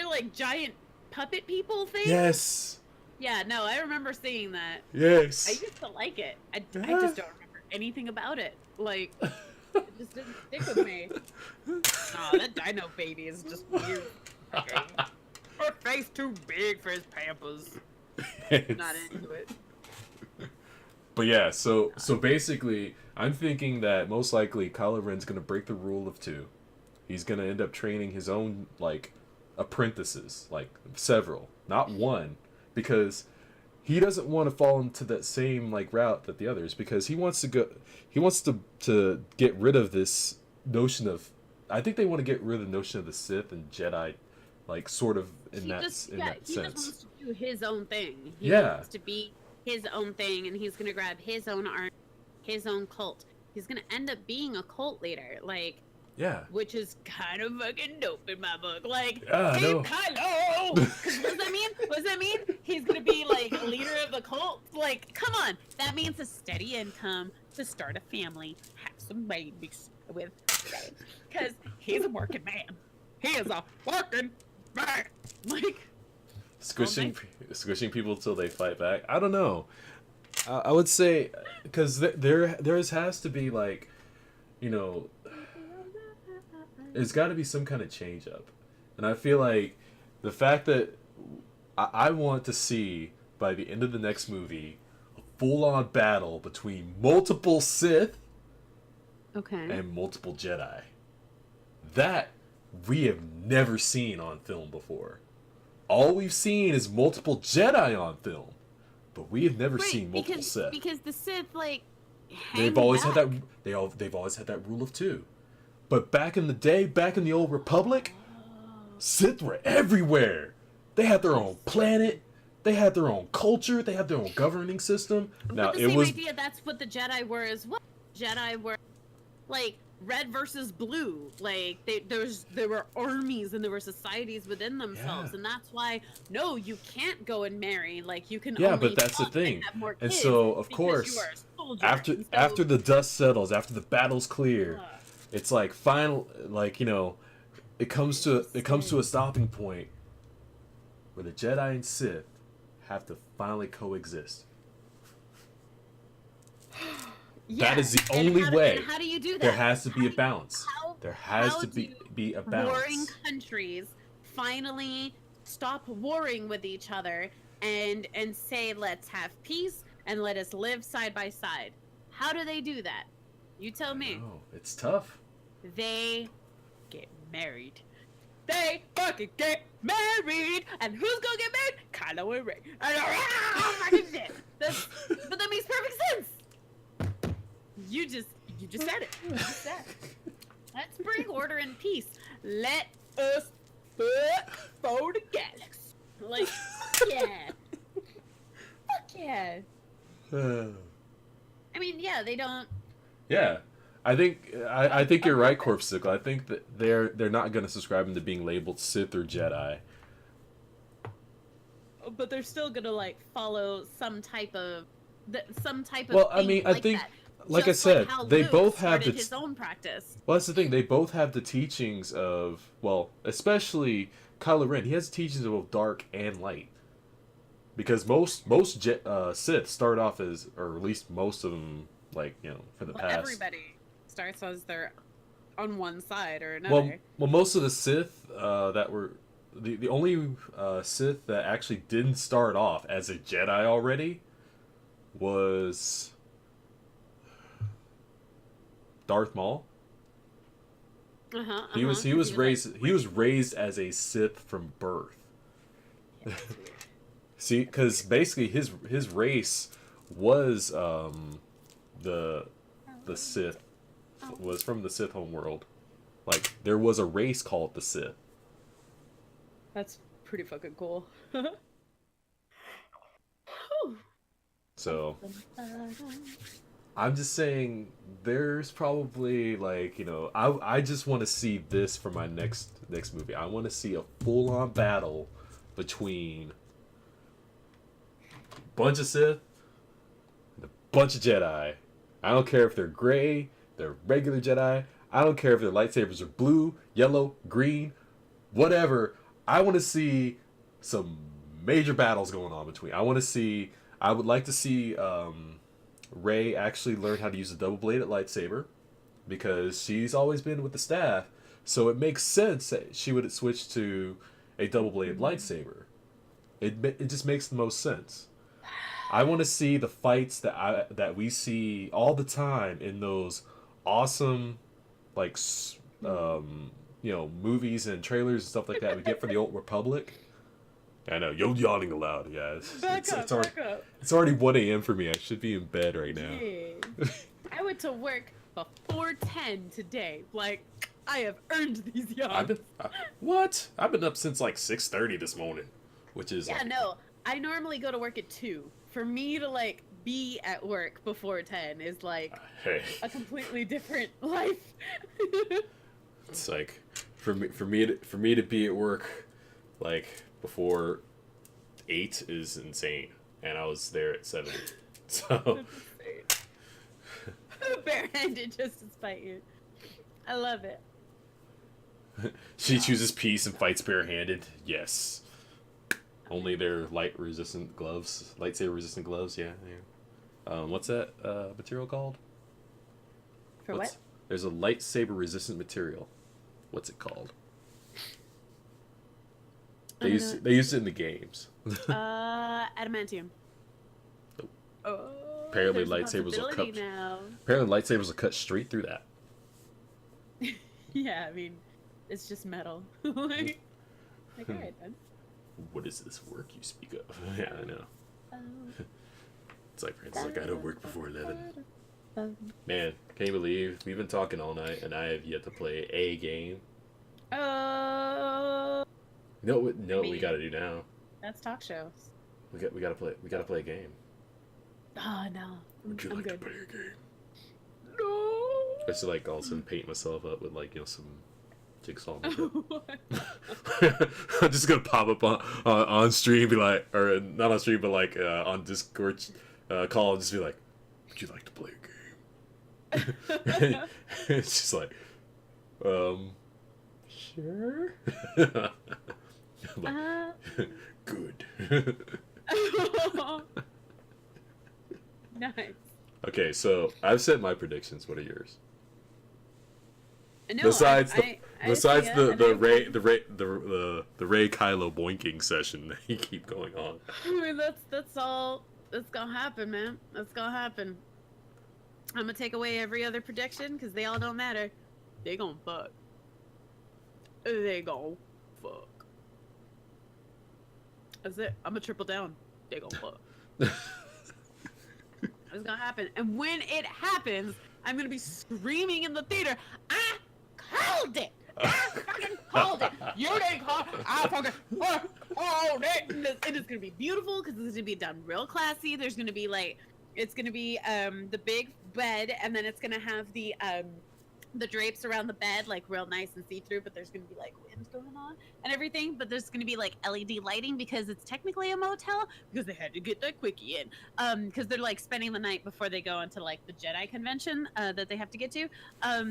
like giant puppet people things. Yes. Yeah, no, I remember seeing that. I Yes. used to like it. I just don't remember anything about it. Like, it just didn't stick with me. Oh, that dino baby is just weird. Okay. Her face too big for his pampers. Not into it. But yeah, so basically, I'm thinking that most likely Kylo Ren's gonna break the rule of 2. He's gonna end up training his own like apprentices, like several, not one, because he doesn't want to fall into that same like route that the others, because he wants to get rid of this notion of, I think they want to get rid of the notion of the Sith and Jedi, like sort of in that He sense. just wants to do his own thing. He Yeah. wants to be his own thing, and he's gonna grab his own art, his own cult. He's gonna end up being a cult leader, like, Yeah. which is kind of fucking dope in my book. Like, Yeah, I Team know. Kylo! 'Cause what does that mean? What does that mean? He's gonna be like leader of the cult? Like, come on! That means a steady income to start a family, have some babies with, because he's a working man. He is a working man. Like, Squishing people till they fight back. I don't know. I would say, because there has to be like, you know, there's got to be some kind of change up, and I feel like the fact that I want to see by the end of the next movie a full-on battle between multiple Sith okay. and multiple Jedi. That we have never seen on film before. All we've seen is multiple Jedi on film, but we have never seen multiple Sith. Because the Sith, like, They've always had that. They've always had that rule of 2. But back in the day, back in the old Republic, Sith were everywhere. They had their own planet. They had their own culture. They had their own governing system. Now but the it same was. idea. That's what the Jedi were as well. Jedi were like red versus blue. Like there were armies and there were societies within themselves, Yeah. and that's why no, you can't go and marry. Like you can. Yeah, only but that's the fuck thing. And have more And kids so, of because course, you are a soldier. After And so, after the dust settles, after the battle's clear, it's like final. Like, you know, it comes to a stopping point where the Jedi and Sith have to finally coexist. That is the only way. And how do you do that? There has to be a balance. There has how to do be a warring balance. countries finally stop warring with each other and say let's have peace and let us live side by side. How do they do that? You tell me. Oh, it's tough. They get married. They fucking get married, and who's gonna get married? Kylo and Rey. Fucking shit. But that makes perfect sense. You just said it. You just said it. Let's bring order and peace. Let us fight for the galaxy. Like, fuck yeah. Fuck yeah. I mean, yeah, they don't. Yeah, I think you're right, Corpsicle. I think that they're not going to subscribe into being labeled Sith or Jedi. But they're still gonna like follow some type of Well, I thing mean, like I think, that. like I Just said, how they Luke both have started his own practice. Well, that's the thing. They both have the teachings of, well, especially Kylo Ren. He has teachings of both dark and light. Because most Sith start off as, or at least most of them, like, you know, for the Well, past. everybody starts as they're on one side or another. Well, most of the Sith that were the only Sith that actually didn't start off as a Jedi already was Darth Maul. He was raised as a Sith from birth. See, because basically his race was the Sith was from the Sith homeworld. Like there was a race called the Sith. That's pretty fucking cool. So I'm just saying there's probably like, you know, I just want to see this for my next movie. I want to see a full-on battle between a bunch of Sith and a bunch of Jedi. I don't care if they're gray, they're regular Jedi. I don't care if their lightsabers are blue, yellow, green, whatever. I want to see some major battles going on between. I would like to see Rey actually learn how to use a double-bladed lightsaber, because she's always been with the staff, so it makes sense that she would switch to a double-bladed lightsaber. It just makes the most sense. I want to see the fights that we see all the time in those awesome, like, you know, movies and trailers and stuff like that we get for the Old Republic. I know, you're yawning aloud. Yeah, it's already 1 a.m. for me. I should be in bed right now. I went to work before 10 today. Like, I have earned these yawns. What? I've been up since like 6:30 this morning, which is no. I normally go to work at 2. For me to like be at work before 10 is like a completely different life. It's like for me to be at work like before 8 is insane, and I was there at 7. So barehanded just to spite you. I love it. She chooses peace and fights barehanded. Yes. Only their lightsaber resistant gloves. Yeah. What's that material called? What? There's a lightsaber resistant material. What's it called? They used it in the games. Adamantium. Nope. Oh, Apparently there's a lightsabers will cut. possibility now. Apparently lightsabers will cut straight through that. Yeah, I mean, it's just metal. like alright then. What is this work you speak of? Yeah, I know. It's like Francis, like I don't work before 11. Man, can you believe we've been talking all night and I have yet to play a game? No, what we gotta do now? That's talk shows. We gotta play a game. Oh no. Would you I'm like good. to play a game? No. I should like all of a sudden paint myself up with like, you know, some jigsaw. I'm just gonna pop up on stream, be like, or not on stream, but like on Discord call, and just be like, would you like to play a game? It's just like, sure. Like, good. Nice. Okay, so I've said my predictions. What are yours? No, Besides the Ray Kylo boinking session that you keep going on. I mean, that's all that's gonna happen, man. That's gonna happen. I'm gonna take away every other prediction because they all don't matter. They gonna fuck. They gonna fuck. That's it. I'm gonna triple down. They gonna fuck. It's gonna happen, and when it happens, I'm gonna be screaming in the theater. I called it. I fucking called it. You didn't call. I fucking called it. And it's gonna be beautiful because it's gonna be done real classy. There's gonna be like, it's gonna be the big bed, and then it's gonna have the drapes around the bed like real nice and see-through, but there's gonna be like wind going on and everything, but there's gonna be like LED lighting because it's technically a motel because they had to get that quickie in because they're like spending the night before they go into like the Jedi convention that they have to get to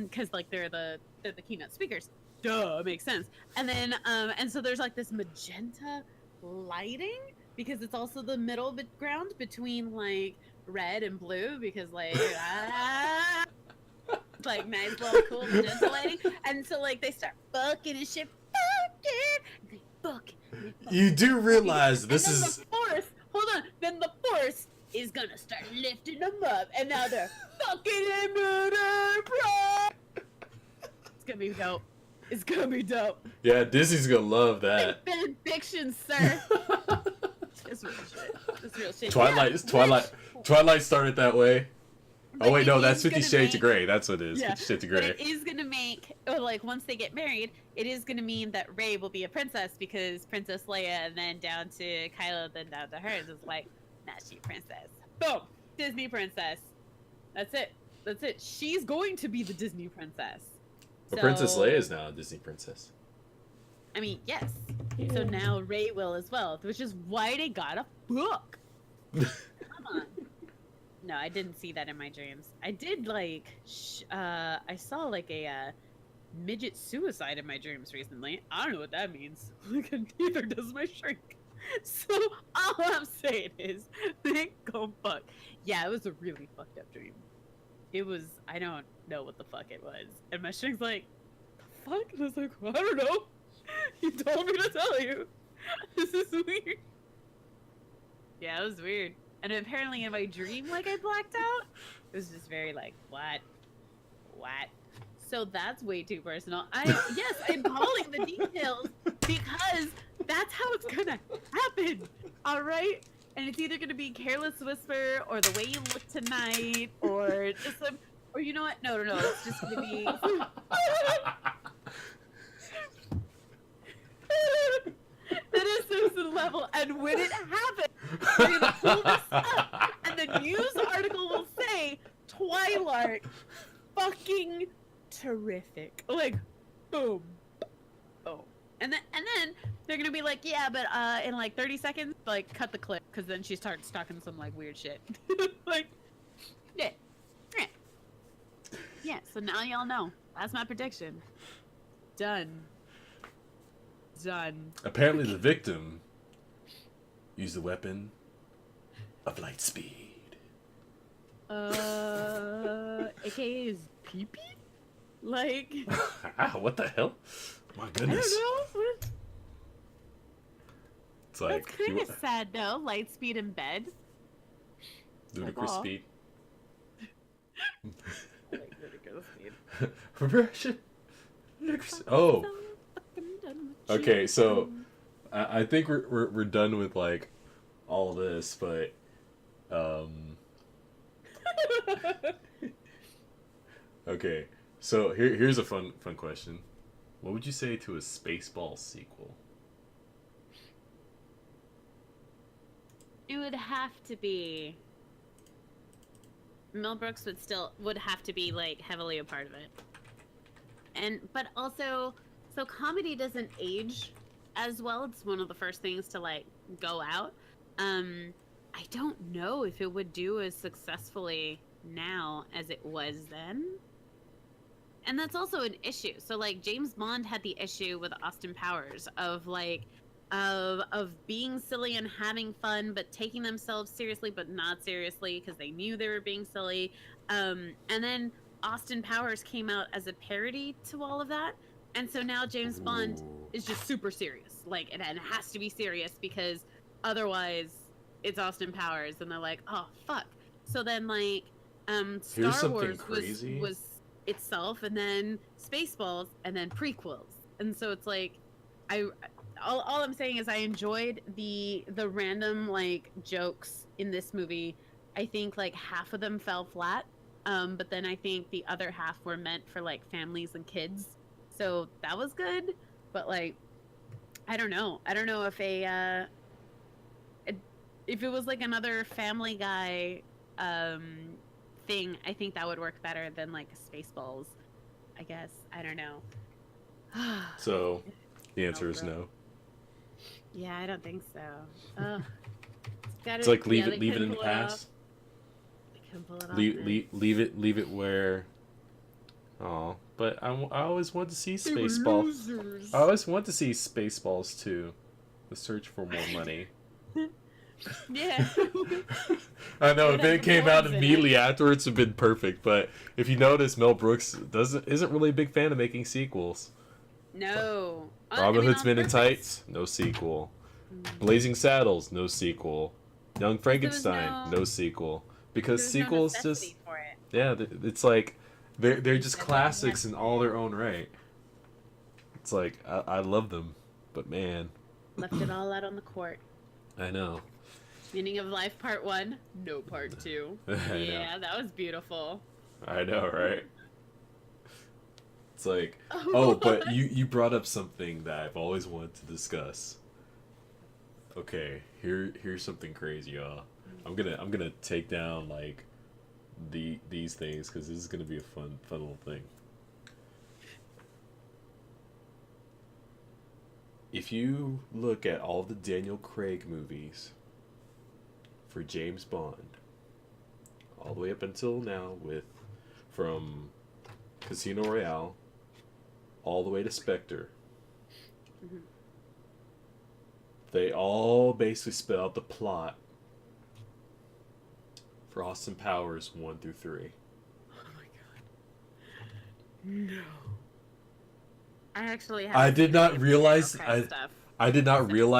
because like they're the keynote speakers. Duh, makes sense. And then and so there's like this magenta lighting because it's also the middle ground between like red and blue because like like nice little cool magenta lighting, and so like they start fucking and shit, fucking. You do realize this and then is the force. Hold on, then the force is gonna start lifting them up, and now they're fucking in murder, bro. It's gonna be dope. It's gonna be dope. Yeah, Disney's gonna love that. Fan fiction, sir. It's real shit. It's real shit. Twilight started that way. Oh wait, it no, that's is 50 gonna Shades of make- Grey. That's what it is. Yeah, 50 Shades of But Grey. it is gonna make, or like once they get married, it is gonna mean that Rey will be a princess because Princess Leia, and then down to Kylo, then down to hers. It's like, now she princess. Boom, Disney princess. That's it. That's it. She's going to be the Disney princess. But Princess Leia is now a Disney princess. I mean, yes. So now Rey will as well, which is why they got a book. Come on. No, I didn't see that in my dreams. I did like, I saw like a midget suicide in my dreams recently. I don't know what that means. Like, neither does my shrink. So all I'm saying is, thank God fuck. Yeah, it was a really fucked up dream. It was, I don't know what the fuck it was. And my shrink's like, the fuck? And I was like, I don't know. You told me to tell you. This is weird. Yeah, it was weird. And apparently in my dream, like, I blacked out. It was just very like, what? So that's way too personal. Yes, I'm calling the details because that's how it's gonna happen. All right? And it's either gonna be Careless Whisper or The Way You Look Tonight or just some, or you know what? No. It's just gonna be. That is Simpson level, and when it happens, we're gonna pull this up, and the news article will say Twilight, fucking terrific. Like, boom, boom, and then they're gonna be like, yeah, but in like 30 seconds, like, cut the clip, because then she starts talking some like weird shit. Like, yeah. So now y'all know. That's my prediction. Done. Apparently the victim used the weapon of light speed. AKA his pee-pee? Like, Ah, what the hell? My I goodness. don't know. It's like That's kind of sad, though. Light speed in bed. ludicrous Like, aw. speed. Like, ludicrous speed. Reversion. Oh, okay. So I think we're done with like all this, but okay. So here's a fun question. What would you say to a Spaceballs sequel? It would have to be. Mel Brooks would have to be like heavily a part of it. But also, so comedy doesn't age as well. It's one of the first things to like go out. I don't know if it would do as successfully now as it was then. And that's also an issue. So like James Bond had the issue with Austin Powers of like of being silly and having fun, but taking themselves seriously, but not seriously because they knew they were being silly. And then Austin Powers came out as a parody to all of that. And so now James Bond is just super serious. Like, and it has to be serious because otherwise it's Austin Powers. And they're like, oh, fuck. So then, like, Star Wars was itself, and then Spaceballs, and then prequels. And so it's like, all I'm saying is I enjoyed the random, like, jokes in this movie. I think, like, half of them fell flat. But then I think the other half were meant for, like, families and kids. So that was good. But, like, I don't know. I don't know if if it was, like, another Family Guy thing, I think that would work better than, like, Spaceballs, I guess. I don't know. So, the answer is no. Yeah, I don't think so. It's like leave it in the past. Leave it where. Oh, but I always want to see Spaceballs. I always want to see Spaceballs 2. The search for more money. Yeah. I know if it came out immediately afterwards, it'd been perfect. But if you notice, Mel Brooks isn't really a big fan of making sequels. No. Robin Hood's Men in Tights, no sequel. Blazing Saddles, no sequel. Young Frankenstein, no sequel. Because sequels just it's like they're just classics in all their own right. It's like I love them, but man, left it all out on the court. I know. Meaning of Life Part 1, no Part 2. Yeah, that was beautiful. I know, right? It's like, oh, but you brought up something that I've always wanted to discuss. Okay, here's something crazy, y'all. I'm gonna take down like these things because this is gonna be a fun little thing. If you look at all the Daniel Craig movies for James Bond, all the way up until now, from Casino Royale all the way to Spectre, they all basically spell out the plot for Austin Powers 1 through 3. Oh my god. No. I actually have I did not realize stuff. I did not realize